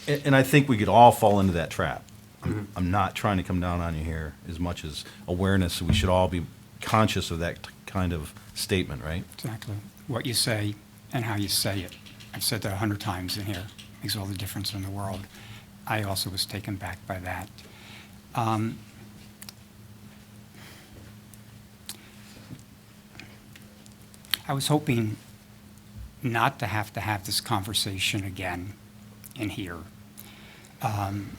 And I think we could all fall into that trap. I'm not trying to come down on you here as much as awareness. We should all be conscious of that kind of statement, right? Exactly. What you say and how you say it. I've said that 100 times in here. Makes all the difference in the world. I also was taken back by that. I was hoping not to have this conversation again in here,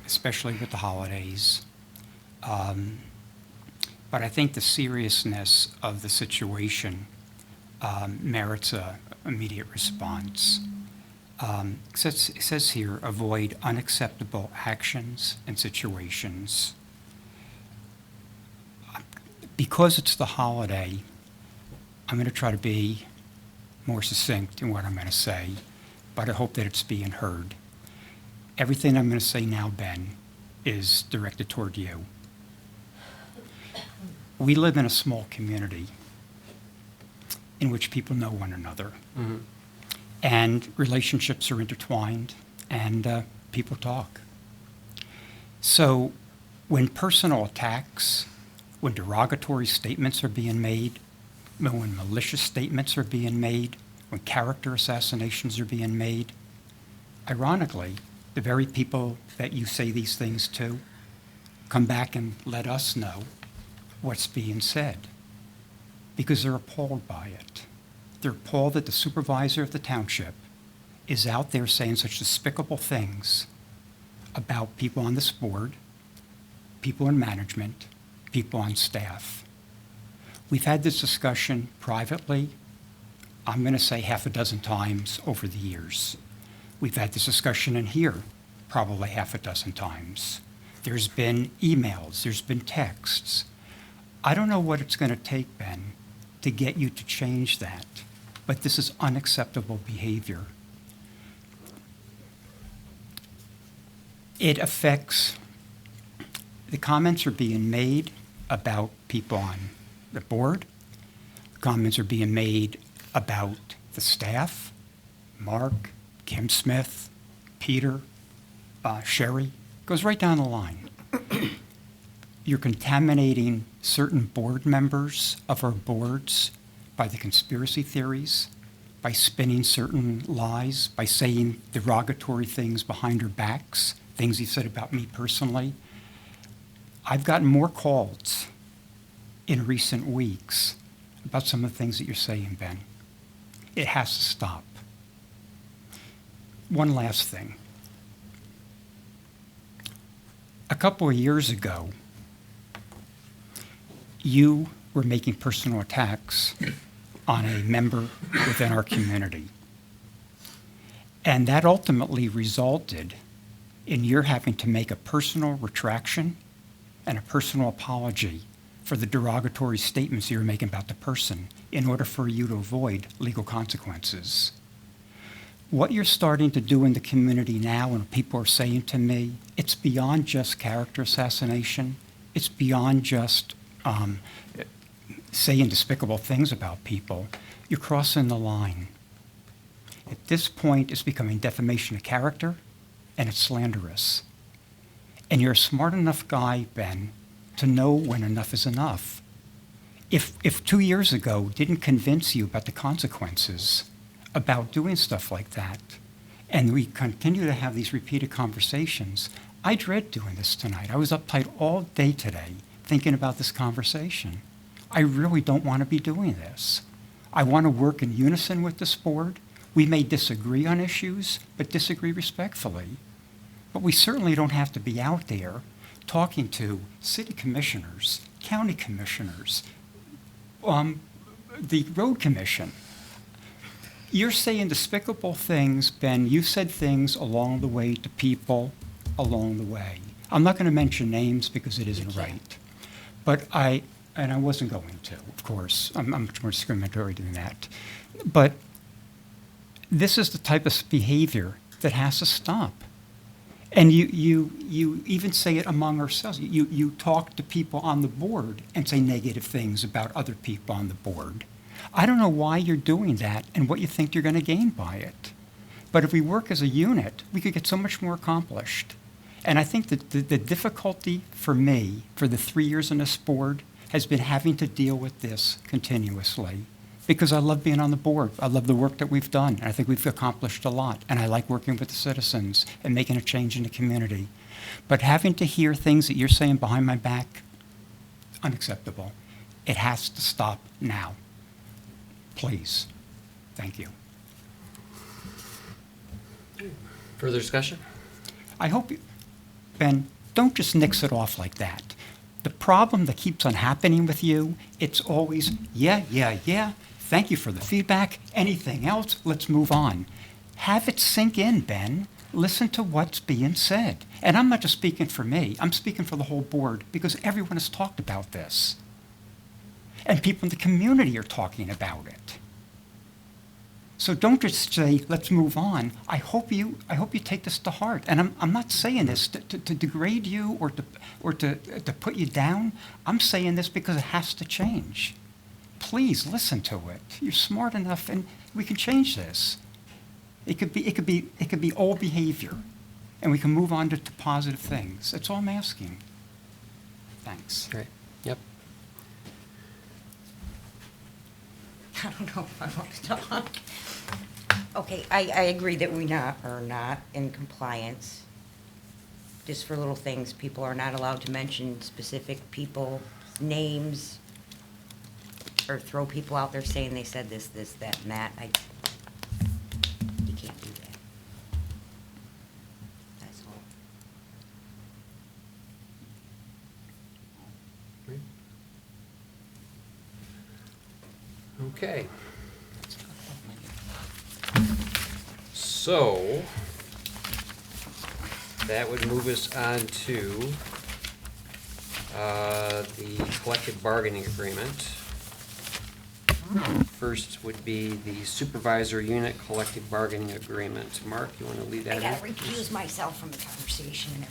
especially with the holidays. But I think the seriousness of the situation merits an immediate response. It says here, avoid unacceptable actions and situations. Because it's the holiday, I'm going to try to be more succinct in what I'm going to say, but I hope that it's being heard. Everything I'm going to say now, Ben, is directed toward you. We live in a small community in which people know one another. And relationships are intertwined, and people talk. So when personal attacks, when derogatory statements are being made, when malicious statements are being made, when character assassinations are being made, ironically, the very people that you say these things to come back and let us know what's being said, because they're appalled by it. They're appalled that the supervisor of the township is out there saying such despicable things about people on this board, people in management, people on staff. We've had this discussion privately, I'm going to say half a dozen times over the years. We've had this discussion in here probably half a dozen times. There's been emails, there's been texts. I don't know what it's going to take, Ben, to get you to change that, but this is unacceptable behavior. It affects, the comments are being made about people on the board. Comments are being made about the staff, Mark, Kim Smith, Peter, Sherry, goes right down the line. You're contaminating certain board members of our boards by the conspiracy theories, by spinning certain lies, by saying derogatory things behind our backs, things you said about me personally. I've gotten more calls in recent weeks about some of the things that you're saying, Ben. It has to stop. One last thing. A couple of years ago, you were making personal attacks on a member within our community. And that ultimately resulted in your having to make a personal retraction and a personal apology for the derogatory statements you were making about the person in order for you to avoid legal consequences. What you're starting to do in the community now, and people are saying to me, it's beyond just character assassination. It's beyond just saying despicable things about people. You're crossing the line. At this point, it's becoming defamation of character, and it's slanderous. And you're a smart enough guy, Ben, to know when enough is enough. If 2 years ago didn't convince you about the consequences about doing stuff like that, and we continue to have these repeated conversations, I dread doing this tonight. I was uptight all day today thinking about this conversation. I really don't want to be doing this. I want to work in unison with this board. We may disagree on issues, but disagree respectfully. But we certainly don't have to be out there talking to city commissioners, county commissioners, the road commission. You're saying despicable things, Ben. You've said things along the way to people along the way. I'm not going to mention names because it isn't right. But I wasn't going to, of course. I'm much more discriminatory than that. But this is the type of behavior that has to stop. And you even say it among ourselves. You talk to people on the board and say negative things about other people on the board. I don't know why you're doing that and what you think you're going to gain by it. But if we work as a unit, we could get so much more accomplished. And I think that the difficulty for me, for the 3 years on this board, has been having to deal with this continuously. Because I love being on the board. I love the work that we've done. And I think we've accomplished a lot. And I like working with the citizens and making a change in the community. But having to hear things that you're saying behind my back, unacceptable. It has to stop now. Please. Thank you. Further discussion? I hope you, Ben, don't just nix it off like that. The problem that keeps on happening with you, it's always, yeah, thank you for the feedback. Anything else? Let's move on. Have it sink in, Ben. Listen to what's being said. And I'm not just speaking for me. I'm speaking for the whole board because everyone has talked about this. And people in the community are talking about it. So don't just say, let's move on. I hope you take this to heart. And I'm not saying this to degrade you or to put you down. I'm saying this because it has to change. Please listen to it. You're smart enough, and we can change this. It could be old behavior, and we can move on to positive things. That's all I'm asking. Thanks. Right. Yep. I don't know if I want to talk. Okay, I agree that we are not in compliance. Just for little things, people are not allowed to mention specific people, names, or throw people out there saying they said this, that, and that. You can't do that. That's all. Okay. So, that would move us on to the collective bargaining agreement. First would be the supervisor unit collective bargaining agreement. Mark, you want to lead that I in? gotta recuse myself from the conversation and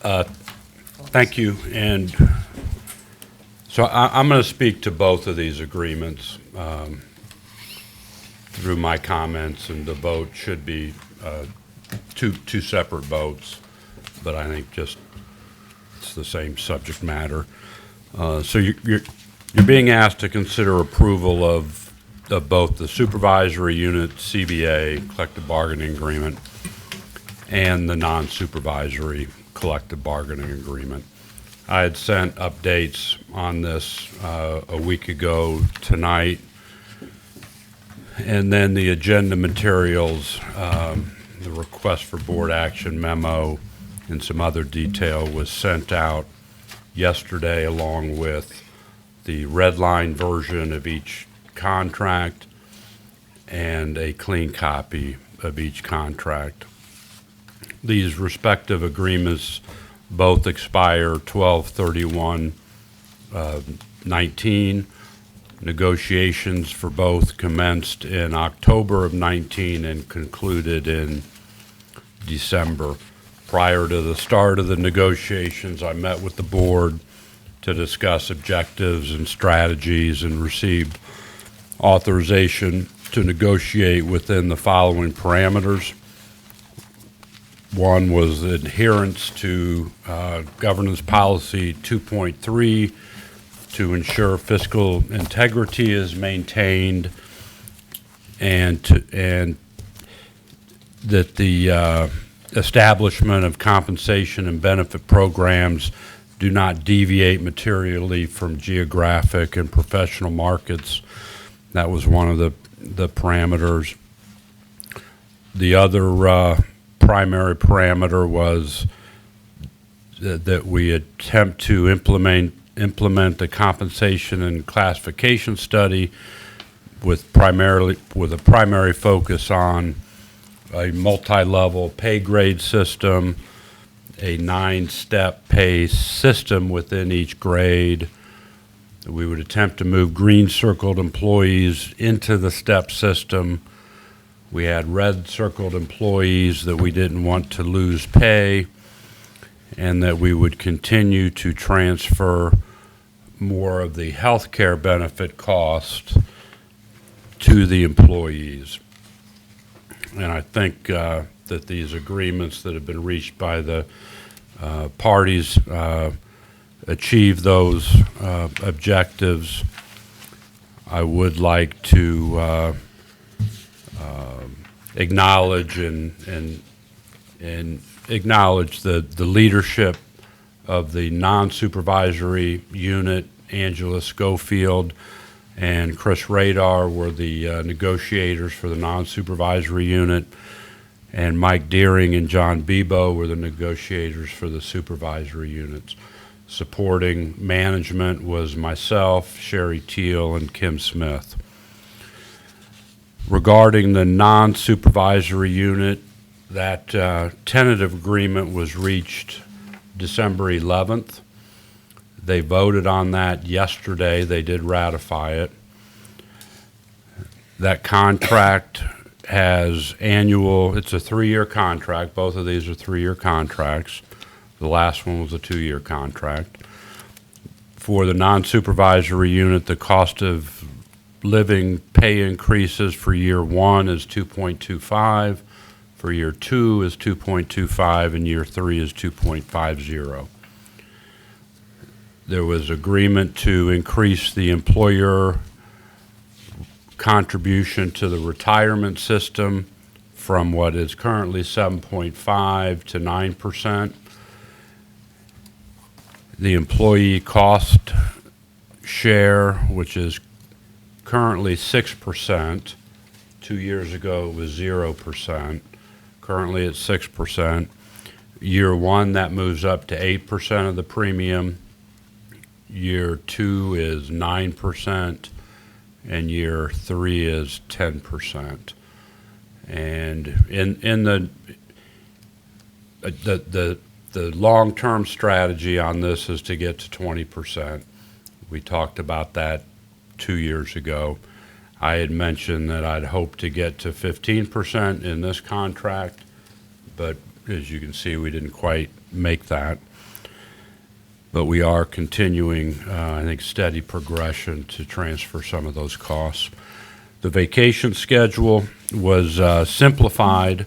everything. Thank you. And so I'm going to speak to both of these agreements through my comments, and the vote should be two separate votes, but I think just it's the same subject matter. So you're being asked to consider approval of both the supervisory unit CBA collective bargaining agreement and the non-supervisory collective bargaining agreement. I had sent updates on this a week ago tonight, and then the agenda materials, the request for board action memo, and some other detail was sent out yesterday, along with the red line version of each contract and a clean copy of each contract. These respective agreements both expire 12/31/19. Negotiations for both commenced in October of 19 and concluded in December. Prior to the start of the negotiations, I met with the board to discuss objectives and strategies and received authorization to negotiate within the following parameters. One was adherence to governance policy 2.3 to ensure fiscal integrity is maintained and that the establishment of compensation and benefit programs do not deviate materially from geographic and professional markets. That was one of the parameters. The other primary parameter was that we attempt to implement a compensation and classification study with a primary focus on a multi-level pay grade system, a 9-step pay system within each grade. We would attempt to move green circled employees into the step system. We had red circled employees that we didn't want to lose pay, and that we would continue to transfer more of the health care benefit cost to the employees. And I think that these agreements that have been reached by the parties achieve those objectives. I would like to acknowledge and acknowledge the leadership of the non-supervisory unit. Angela Schofield and Chris Radar were the negotiators for the non-supervisory unit, and Mike Deering and John Bebo were the negotiators for the supervisory units. Supporting management was myself, Sherry Teal, and Kim Smith. Regarding the non-supervisory unit, that tentative agreement was reached December 11th. They voted on that yesterday. They did ratify it. That contract has annual, it's a 3-year contract. Both of these are 3-year contracts. The last one was a 2-year contract. For the non-supervisory unit, the cost of living pay increases for year 1 is 2.25, for year 2 is 2.25, and year 3 is 2.50. There was agreement to increase the employer contribution to the retirement system from what is currently 7.5 to 9%. The employee cost share, which is currently 6%, 2 years ago it was 0%, currently it's 6%. Year 1, that moves up to 8% of the premium. Year 2 is 9%, and year 3 is 10%. And in the long-term strategy on this is to get to 20%. We talked about that 2 years ago. I had mentioned that I'd hope to get to 15% in this contract, but as you can see, we didn't quite make that. But we are continuing, I think, steady progression to transfer some of those costs. The vacation schedule was simplified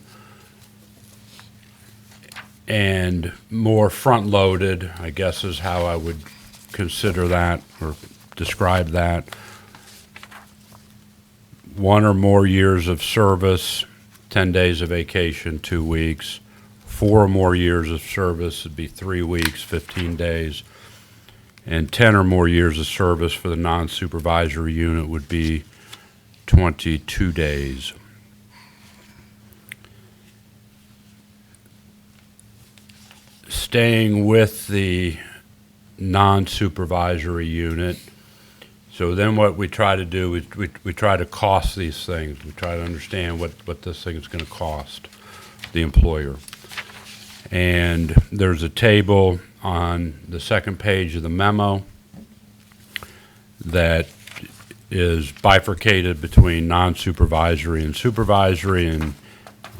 and more front-loaded, I guess is how I would consider that or describe that. 1 or more years of service, 10 days of vacation, 2 weeks. 4 or more years of service would be 3 weeks, 15 days. And 10 or more years of service for the non-supervisory unit would be 22 days. Staying with the non-supervisory unit, so then what we try to do is we try to cost these things. We try to understand what this thing is going to cost the employer. And there's a table on the second page of the memo that is bifurcated between non-supervisory and supervisory, and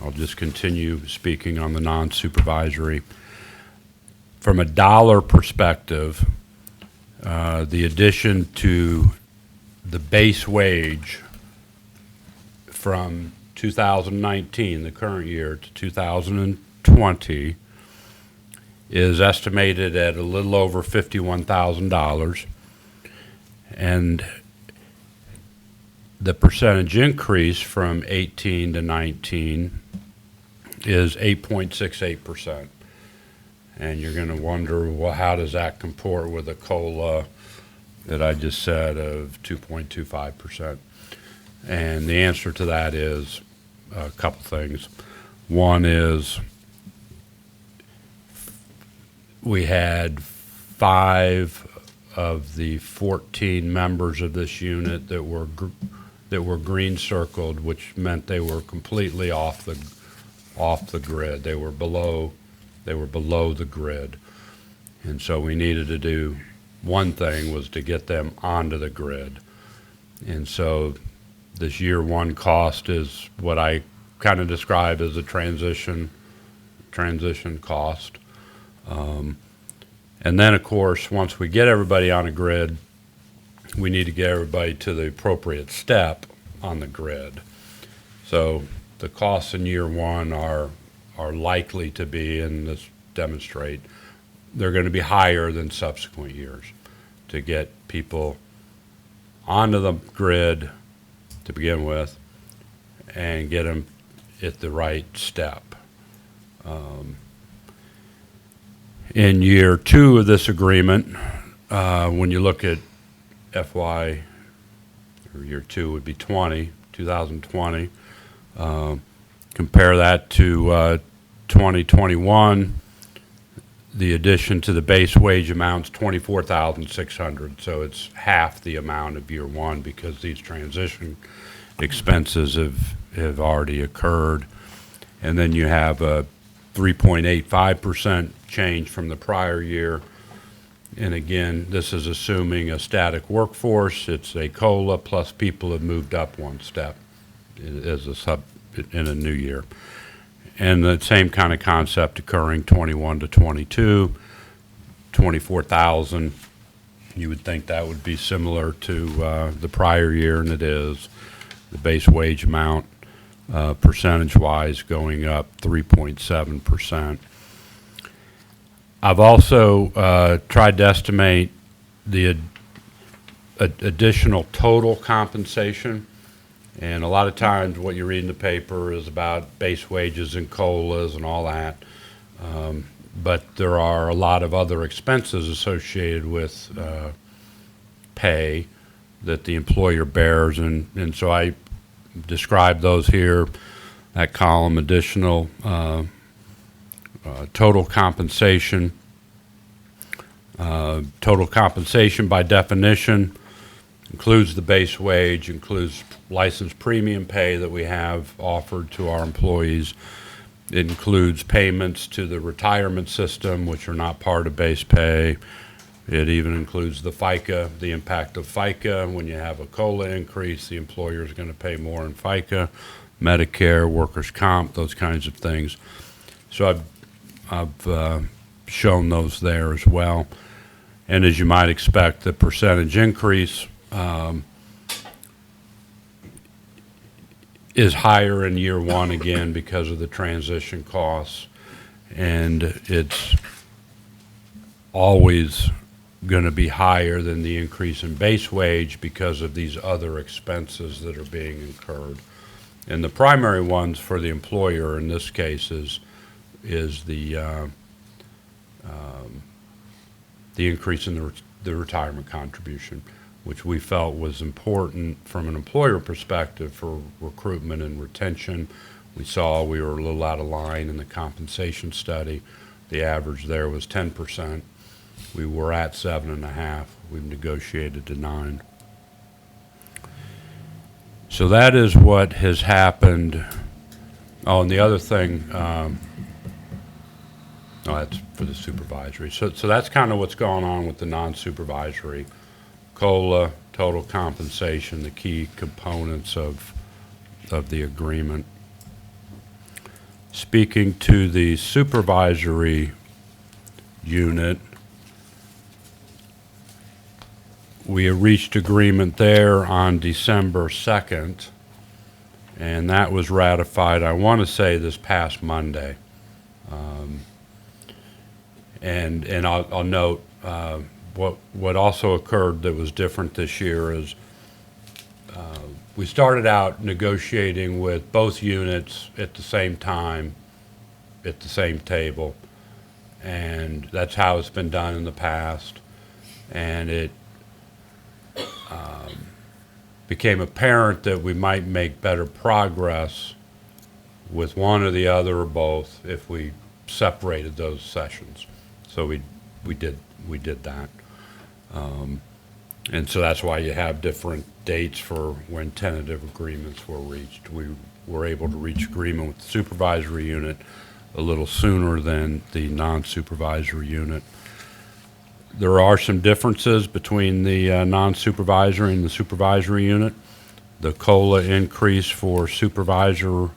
I'll just continue speaking on the non-supervisory. From a dollar perspective, the addition to the base wage from 2019, the current year, to 2020 is estimated at a little over $51,000, and the percentage increase from 18 to 19 is 8.68%. And you're going to wonder, well, how does that compare with a COLA that I just said of 2.25%? And the answer to that is a couple things. One is we had 5 of the 14 members of this unit that were green circled, which meant they were completely off the grid. They were below the grid. And so we needed to do one thing, was to get them onto the grid. And so this year one cost is what I kind of describe as a transition cost. And then, of course, once we get everybody on a grid, we need to get everybody to the appropriate step on the grid. So the costs in year one are likely to be, and let's demonstrate, they're going to be higher than subsequent years to get people onto the grid to begin with and get them at the right step. In year 2 of this agreement, when you look at FY, or year 2 would be 2020, compare that to 2021, the addition to the base wage amount's $24,600, so it's half the amount of year 1 because these transition expenses have already occurred. And then you have a 3.85% change from the prior year. And again, this is assuming a static workforce. It's a COLA plus people have moved up one step as a sub in a new year. And the same kind of concept occurring 21 to 22, 24,000. You would think that would be similar to the prior year, and it is. The base wage amount percentage-wise going up 3.7%. I've also tried to estimate the additional total compensation. And a lot of times what you read in the paper is about base wages and COLAs and all that. But there are a lot of other expenses associated with pay that the employer bears. And so I describe those here, that column, additional total compensation. Total compensation by definition includes the base wage, includes license premium pay that we have offered to our employees. It includes payments to the retirement system, which are not part of base pay. It even includes the FICA, the impact of FICA. When you have a COLA increase, the employer is going to pay more in FICA, Medicare, workers' comp, those kinds of things. So I've shown those there as well. And as you might expect, the percentage increase is higher in year 1 again because of the transition costs, and it's always going to be higher than the increase in base wage because of these other expenses that are being incurred. And the primary ones for the employer in this case is the increase in the retirement contribution, which we felt was important from an employer perspective for recruitment and retention. We saw we were a little out of line in the compensation study. The average there was 10%. We were at 7.5. We've negotiated to 9. So that is what has happened. Oh, and the other thing, that's for the supervisory. So that's kind of what's going on with the non-supervisory. COLA, total compensation, the key components of the agreement. Speaking to the supervisory unit, we reached agreement there on December 2nd, and that was ratified, I want to say, this past Monday. And I'll note what also occurred that was different this year is we started out negotiating with both units at the same time at the same table. And that's how it's been done in the past. And it became apparent that we might make better progress with one or the other or both if we separated those sessions. So we did that. And so that's why you have different dates for when tentative agreements were reached. We were able to reach agreement with the supervisory unit a little sooner than the non-supervisory unit. There are some differences between the non-supervisory and the supervisory unit. The COLA increase for supervisor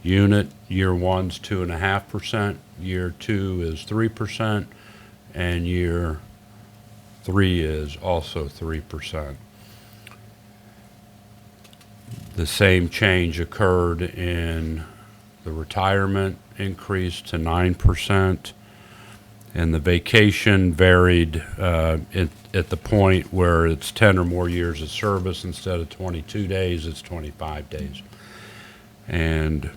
unit, year one's 2.5%, year two is 3%, and year three is also 3%. The same change occurred in the retirement increase to 9%, and the vacation varied at the point where it's 10 or more years of service. Instead of 22 days, it's 25 days. And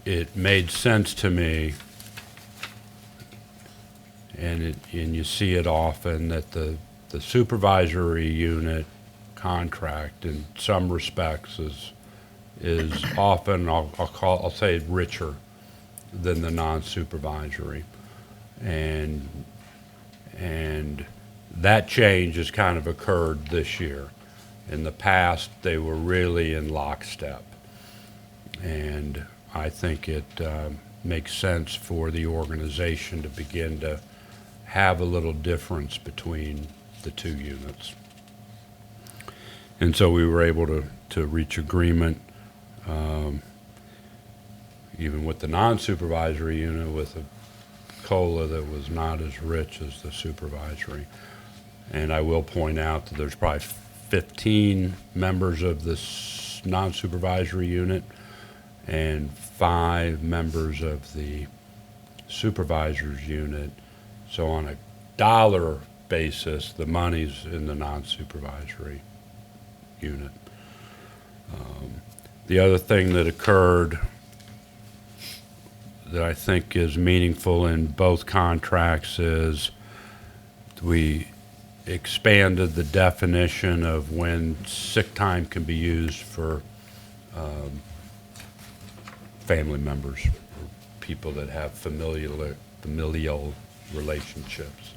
it made sense to me, and you see it often, that the supervisory unit contract in some respects is often, I'll say, richer than the non-supervisory. And that change has kind of occurred this year. In the past, they were really in lockstep. And I think it makes sense for the organization to begin to have a little difference between the two units. And so we were able to reach agreement, even with the non-supervisory unit, with a COLA that was not as rich as the supervisory. And I will point out that there's probably 15 members of this non-supervisory unit and 5 members of the supervisor's unit. So on a dollar basis, the money's in the non-supervisory unit. The other thing that occurred that I think is meaningful in both contracts is we expanded the definition of when sick time can be used for family members, or people that have familial relationships.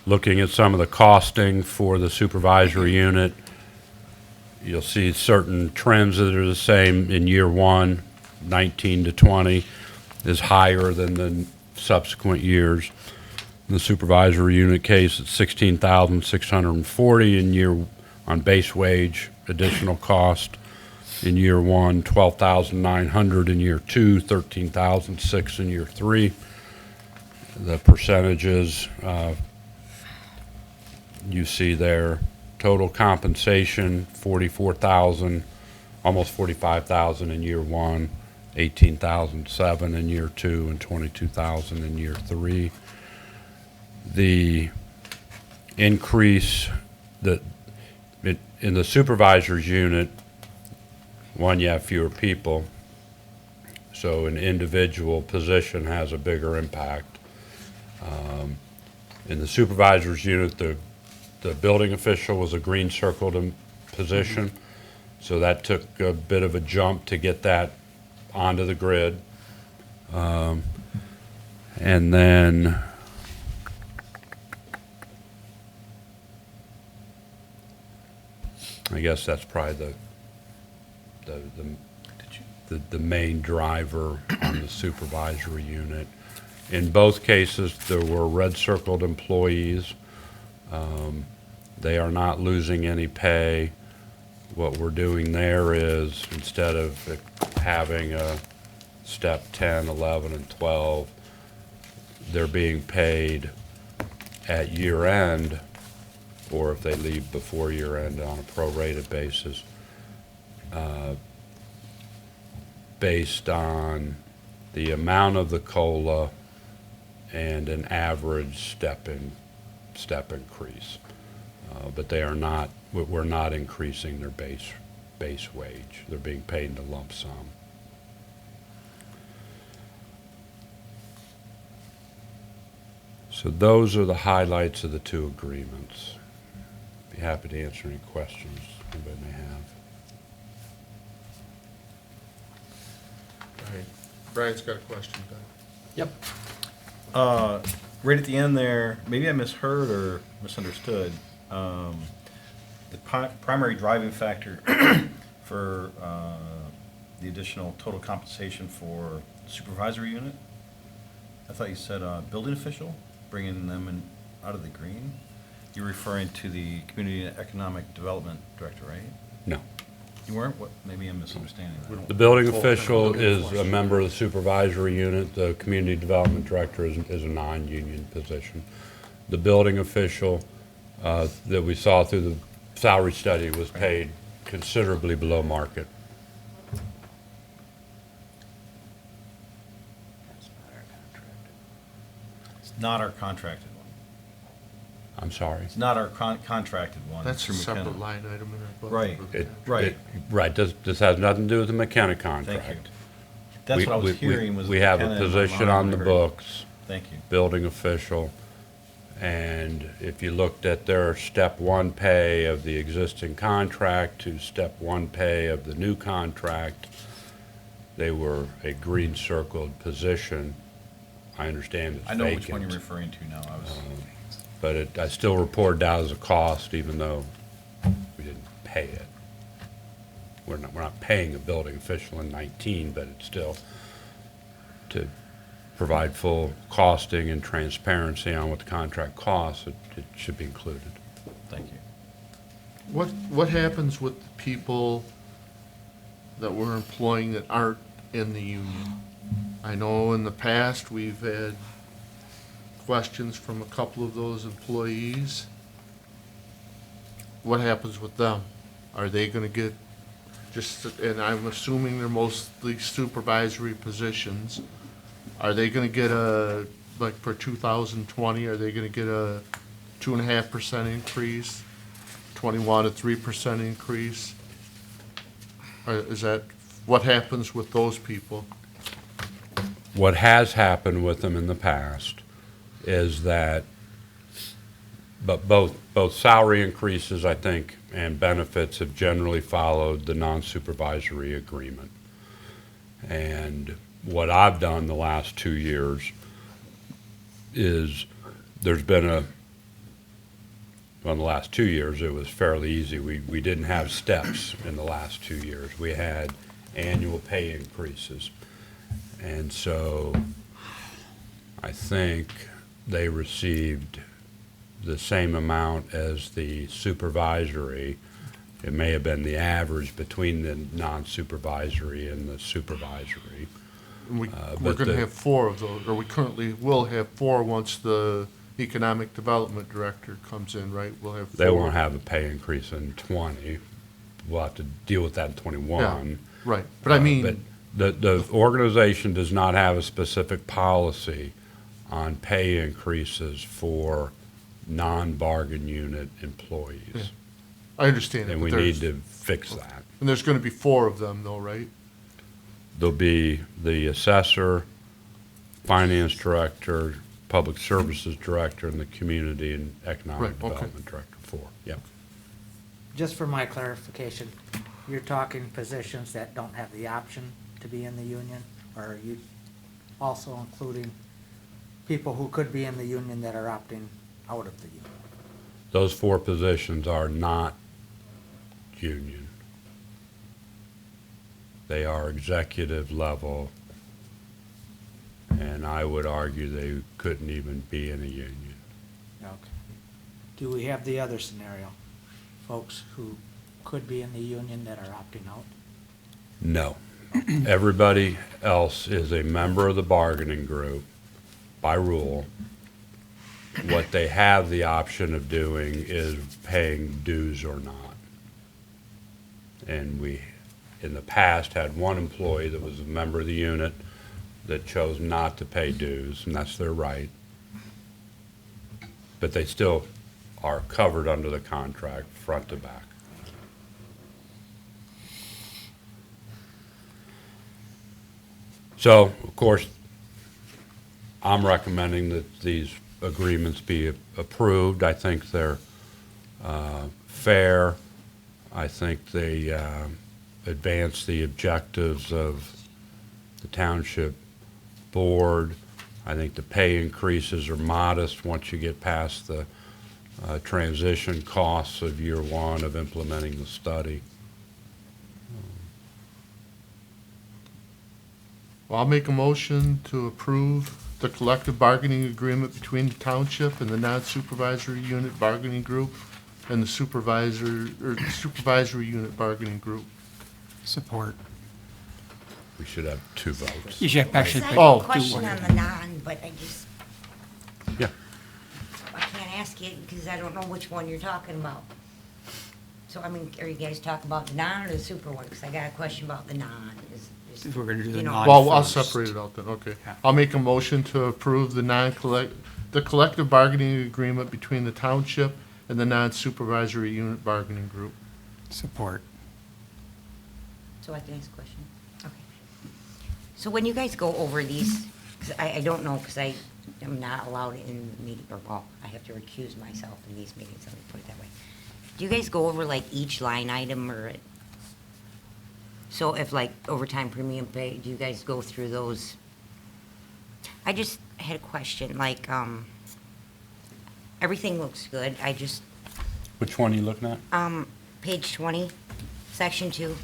Looking at some of the costing for the supervisory unit, you'll see certain trends that are the same. In year one, 19 to 20 is higher than the subsequent years. In the supervisory unit case, it's $16,640 in year on base wage, additional cost. In year one, $12,900 in year two, $13,600 in year three. The percentages you see there. Total compensation, $44,000, almost $45,000 in year one, $18,007 in year two, and $22,000 in year three. The increase in the supervisor's unit, one, you have fewer people, so an individual position has a bigger impact. In the supervisor's unit, the building official was a green circled position, so that took a bit of a jump to get that onto the grid. And then I guess that's probably the main driver on the supervisory unit. In both cases, there were red circled employees. They are not losing any pay. What we're doing there is, instead of having a step 10, 11, and 12, they're being paid at year end, or if they leave before year end on a prorated basis, based on the amount of the COLA and an average step increase. But they are not, we're not increasing their base wage. They're being paid in a lump sum. So those are the highlights of the two agreements. Be happy to answer any questions anybody may have. Right. Brian's got a question, Doug. Yep. Right at the end there, maybe I misheard or misunderstood. The primary driving factor for the additional total compensation for supervisory unit? I thought you said building official, bringing them in out of the green? You're referring to the Community and Economic Development Director, right? No. You weren't? What? Maybe I'm misunderstanding that. The building official is a member of the supervisory unit. The community development director is a non-union position. The building official that we saw through the salary study was paid considerably below market. It's not our contracted one. I'm sorry. It's not our contracted one. That's a through separate McKenna. line item in our Right. budget. Right. Right, this has nothing to do with the McKenna contract. Thank you. That's We- what I was we- hearing was We have a McKenna in my position mind on when the I heard- books, Thank you. building official, and if you looked at their step one pay of the existing contract to step one pay of the new contract, they were a green circled position. I understand it's I know which one you're vacant, referring to now. I was, but I still reported out as a cost, even though we didn't pay it. We're not paying a building official in 19, but it's still to provide full costing and transparency on what the contract costs, it should be included. thank you. What happens with the people that we're employing that aren't in the union? I know in the past, we've had questions from a couple of those employees. What happens with them? Are they gonna get just, and I'm assuming they're mostly supervisory positions, are they gonna get a, like for 2020, are they gonna get a 2.5% increase? 21, a 3% increase? Or is that, what happens with those people? What has happened with them in the past is that, but both salary increases, I think, and benefits have generally followed the non-supervisory agreement. And what I've done the last 2 years is there's been well, in the last 2 years, it was fairly easy. We didn't have steps in the last 2 years. We had annual pay increases. And so I think they received the same amount as the supervisory. It may have been the average between the non-supervisory and the supervisory. We're But gonna the- have 4 of those, or we currently will have 4 once the economic development director comes in, right? We'll have 4. They won't have a pay increase in 20. We'll have to deal with that in 21. Right, but I mean. But the organization does not have a specific policy on pay increases for non-bargain unit Yeah. employees. I understand it, And but we there's, need to fix that. and there's gonna be 4 of them though, right? There'll be the assessor, finance director, public services director, and the community and economic Right, okay. development director, 4. Yep. Just for my clarification, you're talking positions that don't have the option to be in the union? Or are you also including people who could be in the union that are opting out of the union? Those 4 positions are not union. They are executive level, and I would argue they couldn't even be in a union. Okay. Do we have the other scenario? Folks who could be in the union that are opting out? No. Everybody else is a member of the bargaining group by rule. What they have the option of doing is paying dues or not. And we, in the past, had one employee that was a member of the unit that chose not to pay dues, and that's their right. But they still are covered under the contract, front to back. So, of course, I'm recommending that these agreements be approved. I think they're fair. I think they advance the objectives of the township board. I think the pay increases are modest once you get past the transition costs of year one of implementing the study. Well, I'll make a motion to approve the collective bargaining agreement between the township and the non-supervisory unit bargaining group and the supervisory unit bargaining group. Support. We should have two votes. You should actually I pick- have Oh. a question on the non, but I just, Yeah. I can't ask it because I don't know which one you're talking about. So, I mean, are you guys talking about the non or the super one? Because I got a question about the non. We're gonna do the you know, non Well, I'll first. separate it out then, okay. Yeah. I'll make a motion to approve the collective bargaining agreement between the township and the non-supervisory unit bargaining group. Support. So I have to ask a question? Okay. So when you guys go over these, because I don't know, because I am not allowed in the meeting, or well, I have to recuse myself in these meetings, let me put it that way. Do you guys go over like each line item or, so if like overtime premium pay, do you guys go through those? I just had a question, like, everything looks good, I just, Which one are you looking at? page 20, section 2,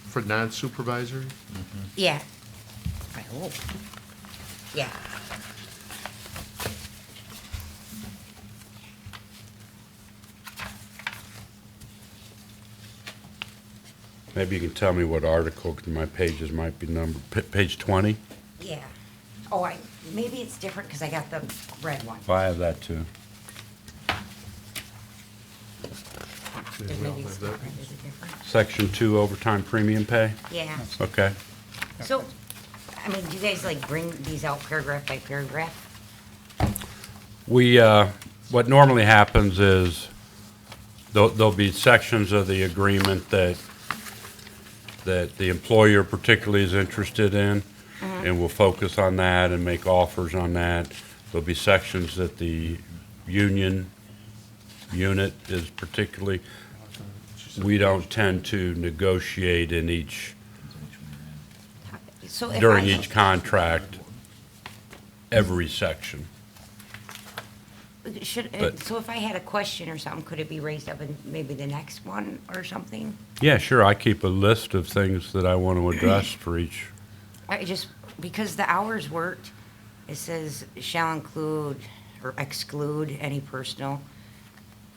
For non-supervisory? yeah. I hope. Yeah. Maybe you can tell me what article, 'cause my pages might be numbered. Page 20? Yeah. Oh, maybe it's different because I got the red one. Well, I have that too. Then maybe it's different. Is it different? Section 2, overtime premium pay? Yeah. Okay. So, I mean, do you guys like bring these out paragraph by paragraph? We, what normally happens is there'll be sections of the agreement that the employer particularly is interested in, and we'll focus on that and make offers on that. There'll be sections that the union unit is particularly, we don't tend to negotiate in each, So if during I- each contract, every section. but- So if I had a question or something, could it be raised up in maybe the next one or something? Yeah, sure, I keep a list of things that I want to address for each. I just, because the hours worked, it says shall include or exclude any personal.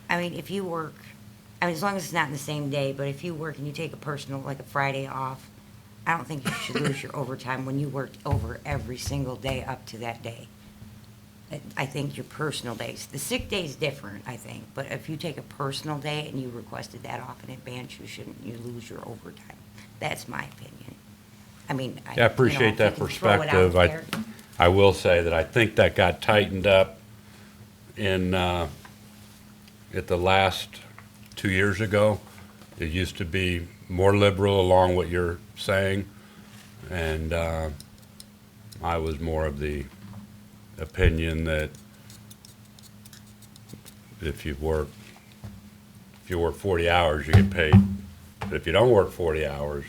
I mean, if you work, I mean, as long as it's not in the same day, but if you work and you take a personal, like a Friday off, I don't think you should lose your overtime when you worked over every single day up to that day. I think your personal days, the sick day is different, I think, but if you take a personal day and you requested that off in advance, you lose your overtime. That's my opinion. I mean, Yeah, I you know, appreciate if that you can throw it out perspective. there. I will say that I think that got tightened up in, at the last 2 years ago. It used to be more liberal along what you're saying, and I was more of the opinion that if you work 40 hours, you get paid. But if you don't work 40 hours,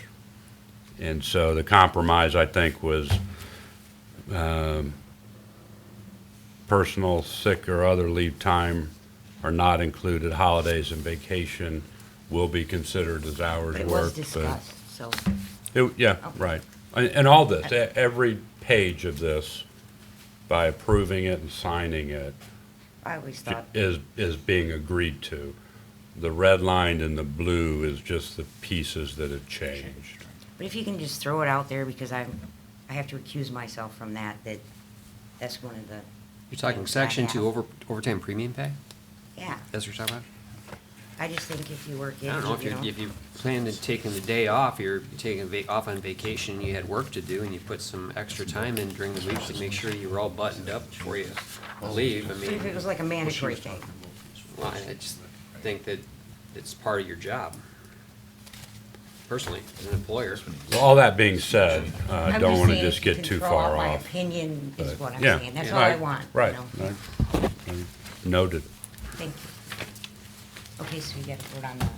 and so the compromise, I think, was personal, sick, or other leave time are not included. Holidays and vacation will be considered as hours But it was worked. discussed, so, Yeah, Okay. right. And all this, every page of this, by approving it and signing it, I always thought, is being agreed to. The red line and the blue is just the pieces that have changed. but if you can just throw it out there, because I have to recuse myself from that's one of the. You're talking things that I section 2 have. overtime premium pay? Yeah, That's what you're talking about? I just think if you work, I don't know, if you planned on taking the day off, you're taking off on vacation, you had work to do, and you put some extra time in during the week to make sure you were all buttoned up before you leave, I if it mean, was like a mandatory thing. Well, I just think that it's part of your job. Personally, as an employer. Well, all that being said, I'm don't want to saying just if you get can too throw far out my off. opinion is But, what I'm yeah, saying. That's yeah. all I Right, want. Right. You know? I noted. Thank you. Okay, so you got to vote on the.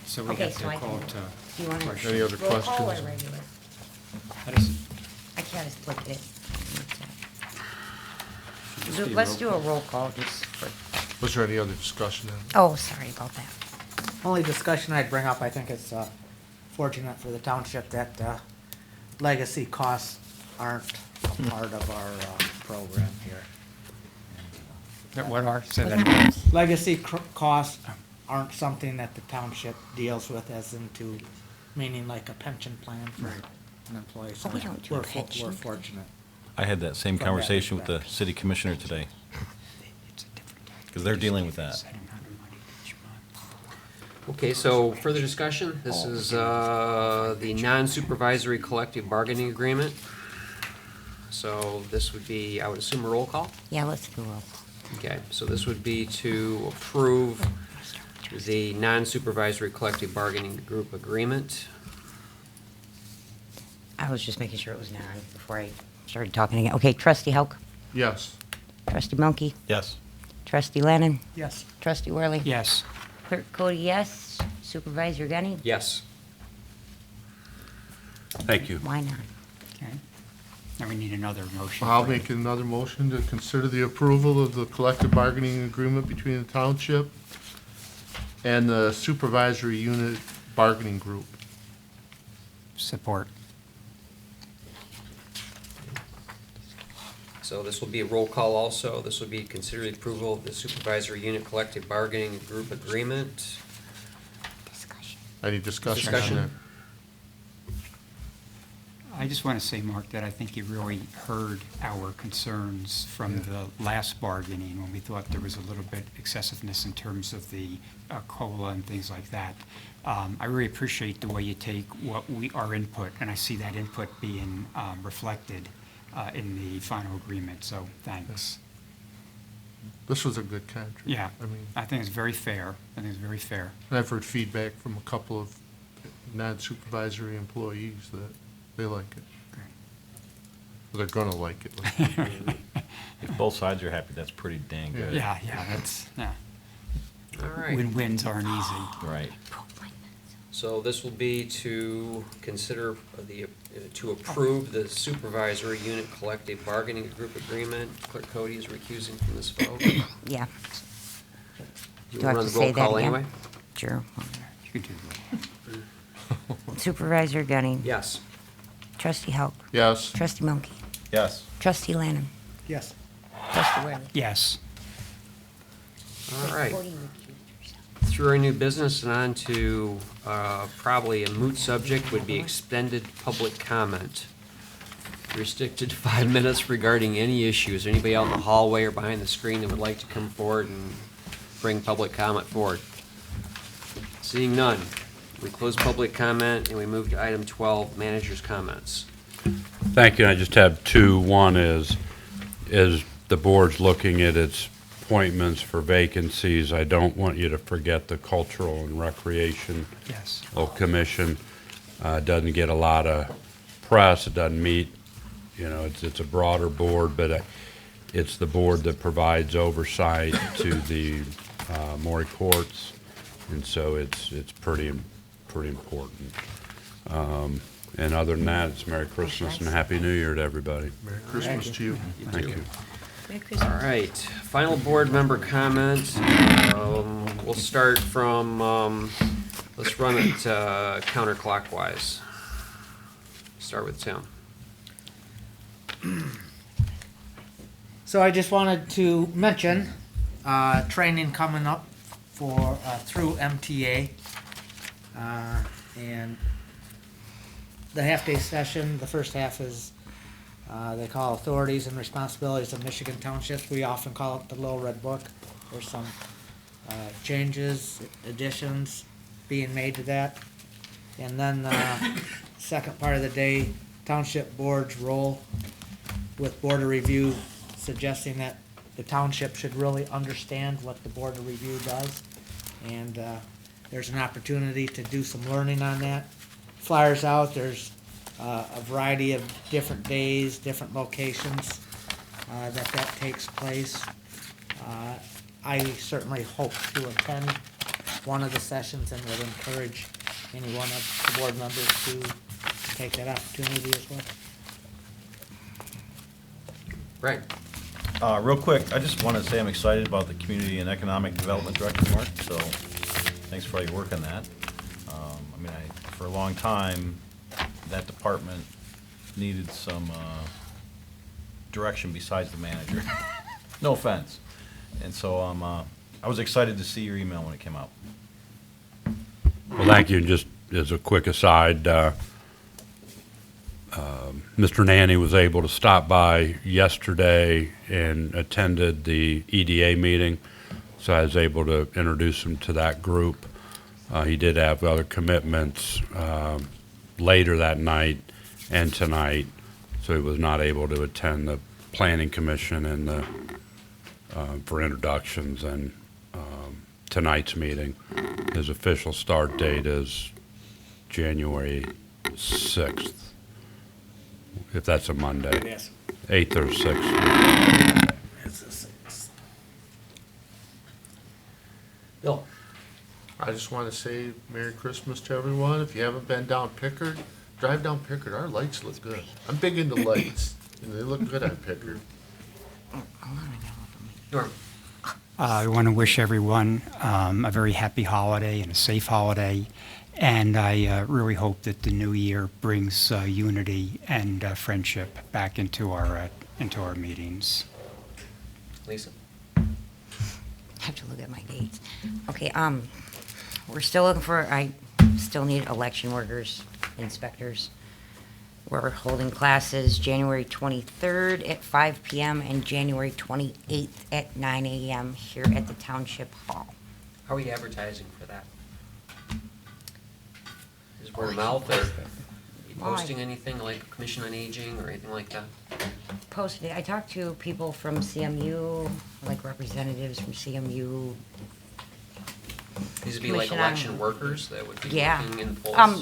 So we Okay, have so to I call can. it, Do you want to? Any other Roll call or questions? regular? how does it- I can't just look at it. just be Let's roll do a roll call just for, Was there any other discussion then? oh, sorry about that. Only discussion I'd bring up, I think it's fortunate for the township that legacy costs aren't a part of our program here. that what are, say that What again? Legacy costs aren't something that the township deals with as into, meaning like a pension plan for an employee. So Oh, we don't do we're pension. we're fortunate. I had that same From that conversation with the respect. city commissioner today, It's a different tax. because they're dealing with that. Same amount of money each month. Okay, so further discussion. This is the non-supervisory collective bargaining agreement. So this would be, I would assume, a roll call? Yeah, let's do a roll call. Okay, so this would be to approve the non-supervisory collective bargaining group agreement. I was just making sure it was non before I started talking again. Okay, trustee Hauk, Yes. trustee Monkey, Yes. trustee Lennon, Yes. trustee Worley. Yes, Clerk Cody, yes. Supervisor Gunny? Yes. Thank you. Why not? okay. Now we need another motion. I'll for- make another motion to consider the approval of the collective bargaining agreement between the township and the supervisory unit bargaining group. Support. So this will be a roll call also. This will be consider the approval of the supervisory unit collective bargaining group agreement. Discussion. Any discussion on Discussion? that? I just want to say, Mark, that I think you really heard our concerns from the last bargaining, when we thought there was a little bit excessiveness in terms of the COLA and things like that. I really appreciate the way you take our input, and I see that input being reflected in the final agreement, so thanks. This was a good contract. Yeah, I mean, I think it's very fair. I think it's very fair. and I've heard feedback from a couple of non-supervisory employees that they like it. They're gonna like it. If both sides are happy, that's pretty dang good. Yeah, that's, yeah. All right. Win-wins aren't easy. Right. So this will be to consider to approve the supervisory unit collective bargaining group agreement. Clerk Cody is recusing from this vote. Yeah, You Do I have run to the roll say that call again? anyway? sure. You could do that. Supervisor Gunny? Yes. Trustee Hauk? Yes. Trustee Monkey? Yes. Trustee Lennon? Yes. Trustee Worley? Yes. All right. Cody recused herself. Through our new business and on to probably a moot subject would be extended public comment. Restricted to 5 minutes regarding any issues. Anybody out in the hallway or behind the screen that would like to come forward and bring public comment forward? Seeing none, we close public comment and we move to item 12, manager's comments. Thank you. I just have two. One is the board's looking at its appointments for vacancies. I don't want you to forget the Cultural and Recreation Yes. Commission. Doesn't get a lot of press. It doesn't meet, it's a broader board, but it's the board that provides oversight to the Maury courts, and so it's pretty important. And other than that, it's Merry Christmas and Happy New Year to everybody. Merry Christmas to you. Thank you. Merry All Christmas. right, final board member comment. We'll start from, let's run it counterclockwise. Start with Tim. So I just wanted to mention, training coming up for, through MTA. And the half-day session, the first half is, they call Authorities and Responsibilities of Michigan Townships. We often call it the Little Red Book. There's some, changes, additions being made to that. And then, second part of the day, Township Board's role with Board of Review, suggesting that the township should really understand what the Board of Review does. And there's an opportunity to do some learning on that. Flyers out, there's a variety of different days, different locations that takes place. I certainly hope to attend one of the sessions and would encourage any one of the board members to take that opportunity as well. Right. Real quick, I just want to say I'm excited about the Community and Economic Development Director, Mark, so thanks for all your work on that. I mean, for a long time, that department needed some direction besides the manager. No offense. And so I was excited to see your email when it came out. Well, thank you. And just as a quick aside, Mr. Nanny was able to stop by yesterday and attended the EDA meeting, so I was able to introduce him to that group. He did have other commitments later that night and tonight, so he was not able to attend the Planning Commission and the for introductions and tonight's meeting. His official start date is January 6th, if that's a Monday. Yes. 8th or 6th. It's the sixth. Bill? I just want to say Merry Christmas to everyone. If you haven't been down Pickard, drive down Pickard. Our lights look good. I'm big into lights, and they look good on Pickard. Norm? I want to wish everyone a very happy holiday and a safe holiday, and I really hope that the new year brings unity and friendship back into our meetings. Lisa? I have to look at my dates. Okay, we're still looking for, I still need election workers, inspectors. We're holding classes January 23rd at 5 p.m. and January 28th at 9 a.m. here at the Township Hall. How are you advertising for that? Is word of mouth, or are you posting anything like Commission on Aging or anything like that? Posted it. I talked to people from CMU, like representatives from CMU. These would be like Commission on- election workers that would be Yeah. looking in polls?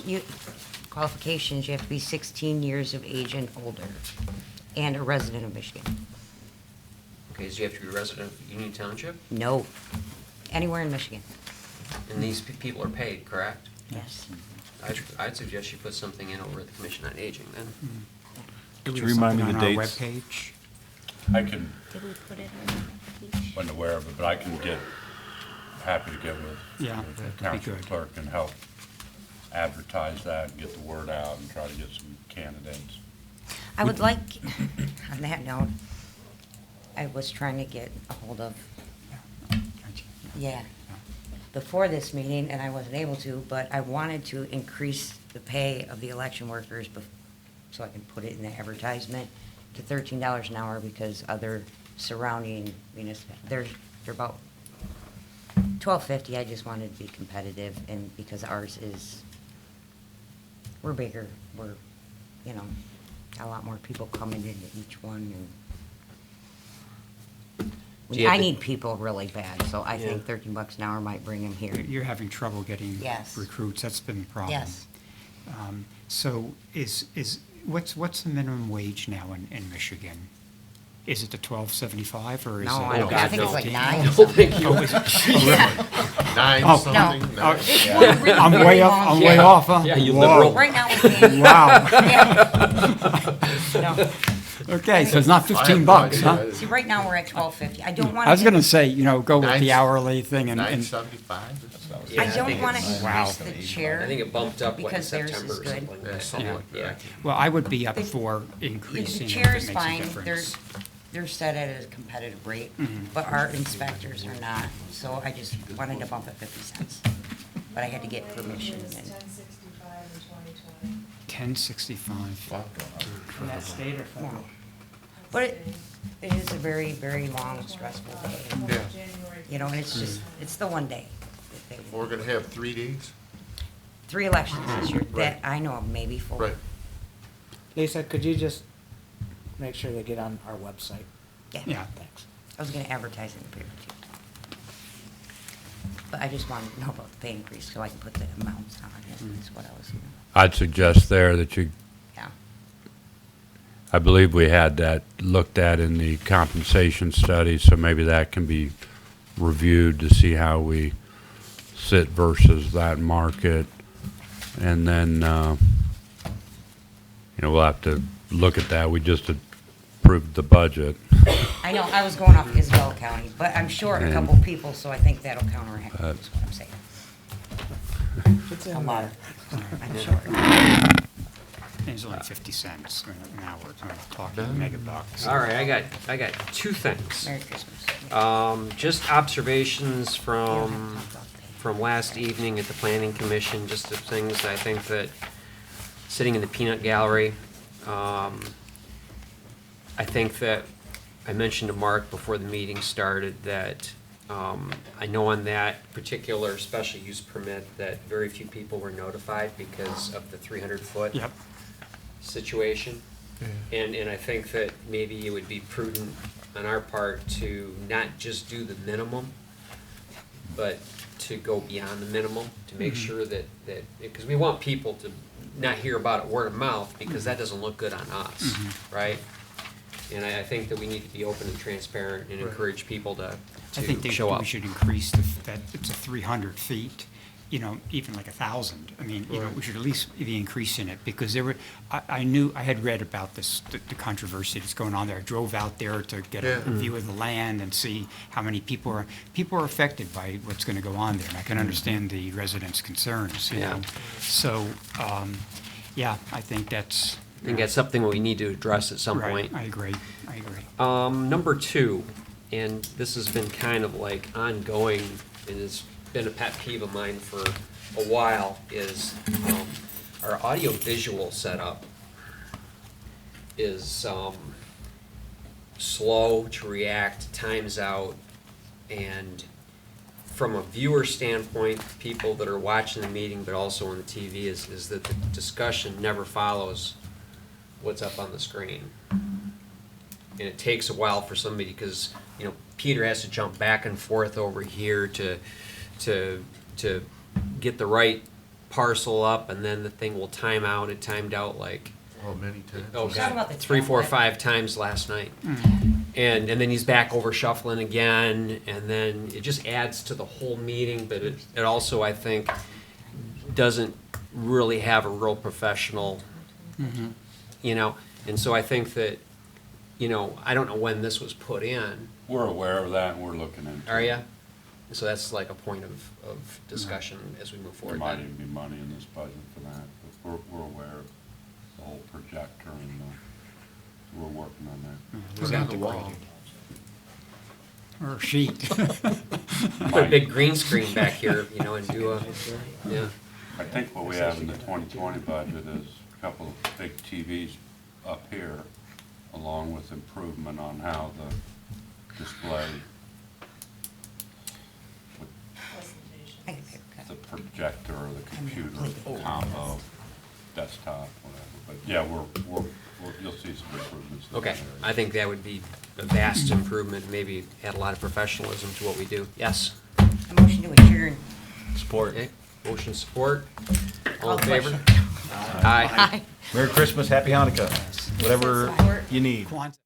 Qualifications, you have to be 16 years of age and older, and a resident of Michigan. Okay, so you have to be a resident of Union Township? No, anywhere in Michigan. And these people are paid, correct? Yes. I'd suggest you put something in over at the Commission on Aging then. Could you remind me the On our dates? webpage? I can, Did we put it on the page? wasn't aware of it, but I can happy to get with Yeah, with that'd the be township good. clerk and help advertise that and get the word out and try to get some candidates. I would like, on that note, I was trying to get a hold of, before this meeting, and I wasn't able to, but I wanted to increase the pay of the election workers so I can put it in the advertisement to $13 an hour, because other surrounding municipalities, they're about $12.50. I just wanted to be competitive, and because ours is, we're bigger, we're, a lot more people coming into each one, and Do you have I the- need people really bad, so I think Yeah. $13 an hour might bring them here. You're having trouble getting Yes. recruits, that's been the problem. Yes. So what's the minimum wage now in Michigan? Is it the $12.75 or is it? No, I don't- I think it's like 15? 9 No, something. thank you. Oh, is it? Nine Oh. something. No. It's one really, I'm really way up, long I'm way day. off, huh? Yeah, you Whoa. liberal. Right now, we're paying. Wow. No. Okay, so it's not I have $15, no idea. huh? See, right now, we're at $12.50. I don't want to. I was gonna say, go with Nine- the hourly thing and, 975. Yeah, I I don't think want to it's- Wow. increase the chair. I think it bumped up, what, in Because theirs is September or good. something like Yeah, that. something like Yeah. that. well, I would be up The- for The increasing if chair it is makes a fine, difference. they're set at a competitive rate, but our inspectors are not, so I just wanted to bump it 50 cents. But I had to get permission It's and, 1065 in 2020. 1065. From that state or federal? but it is a very, very long, stressful day. Yeah. January. And it's just, it's the one day. that they- We're gonna have 3 days? 3 elections this year, that Right. I know of, maybe 4. Right. Lisa, could you just make sure they get on our website? Yeah. Thanks. I was gonna advertise in the paper too. But I just wanted to know about the pay increase so I can put the amounts on it, is what I was, I'd suggest there that you, yeah. I believe we had that looked at in the compensation study, so maybe that can be reviewed to see how we sit versus that market. And then, we'll have to look at that. We just approved the budget. I know, I was going off Isabel County, but I'm short a And- couple people, so I think that'll counteract, that's what I'm saying. A lot of, I'm short. It's only 50 cents an hour, it's not talking mega bucks. All right, I got two things. Merry Christmas. Just observations from last evening at the planning commission, just the things that I think that, sitting in the peanut gallery, I think that, I mentioned to Mark before the meeting started that, I know on that particular special use permit that very few people were notified because of the 300-foot Yep. situation. And I think that maybe it would be prudent on our part to not just do the minimum, but to go beyond the minimum, to make sure that, because we want people to not hear about it word of mouth, because that doesn't look good on us, right? And I think that we need to be open and transparent and encourage people to I think show up. we should increase that, it's a 300 feet, even like 1,000. I mean, we should at least be increasing it, because there were, I had read about this, the controversy that's going on there. I drove out there to get a view of the land and see how many people are affected by what's going to go on there. And I can understand the residents' concerns, you know. So, yeah, I think that's. I think that's something we need to address at some Right, point. I agree. Number two, and this has been kind of like ongoing, and it's been a pet peeve of mine for a while, is our audio-visual setup is slow to react, times out, and from a viewer standpoint, people that are watching the meeting, but also on the TV, is that the discussion never follows what's up on the screen. And it takes a while for somebody, because, Peter has to jump back and forth over here to get the right parcel up, and then the thing will time out. It timed out like, Oh, many times. oh Talk about God, the 3, 4, tablet. 5 times last night. And then he's back over shuffling again, and then it just adds to the whole meeting, but it also, I think, doesn't really have a real professional, and so I think that, I don't know when this was put in, We're aware of that, and we're looking into it. are ya? So that's like a point of discussion as we move There forward. might then. even be money in this budget for that, but we're aware of the whole projector, and we're working on that. Put it on the wall. Or a sheet. Put a big green screen back here, and do yeah. I think what we have in the 2020 budget is a couple of big TVs up here, along with improvement on how the display, I can pick that. the projector or the computer combo, desktop, whatever. But yeah, you'll see some improvements. in that Okay, area. I think that would be a vast improvement, maybe add a lot of professionalism to what we do. Yes? A motion to adjourn. Support. Okay, motion support. All Call in the favor? question. Aye. Aye. Merry Christmas, Happy Hanukkah, whatever Support. you need. Kwanzaa.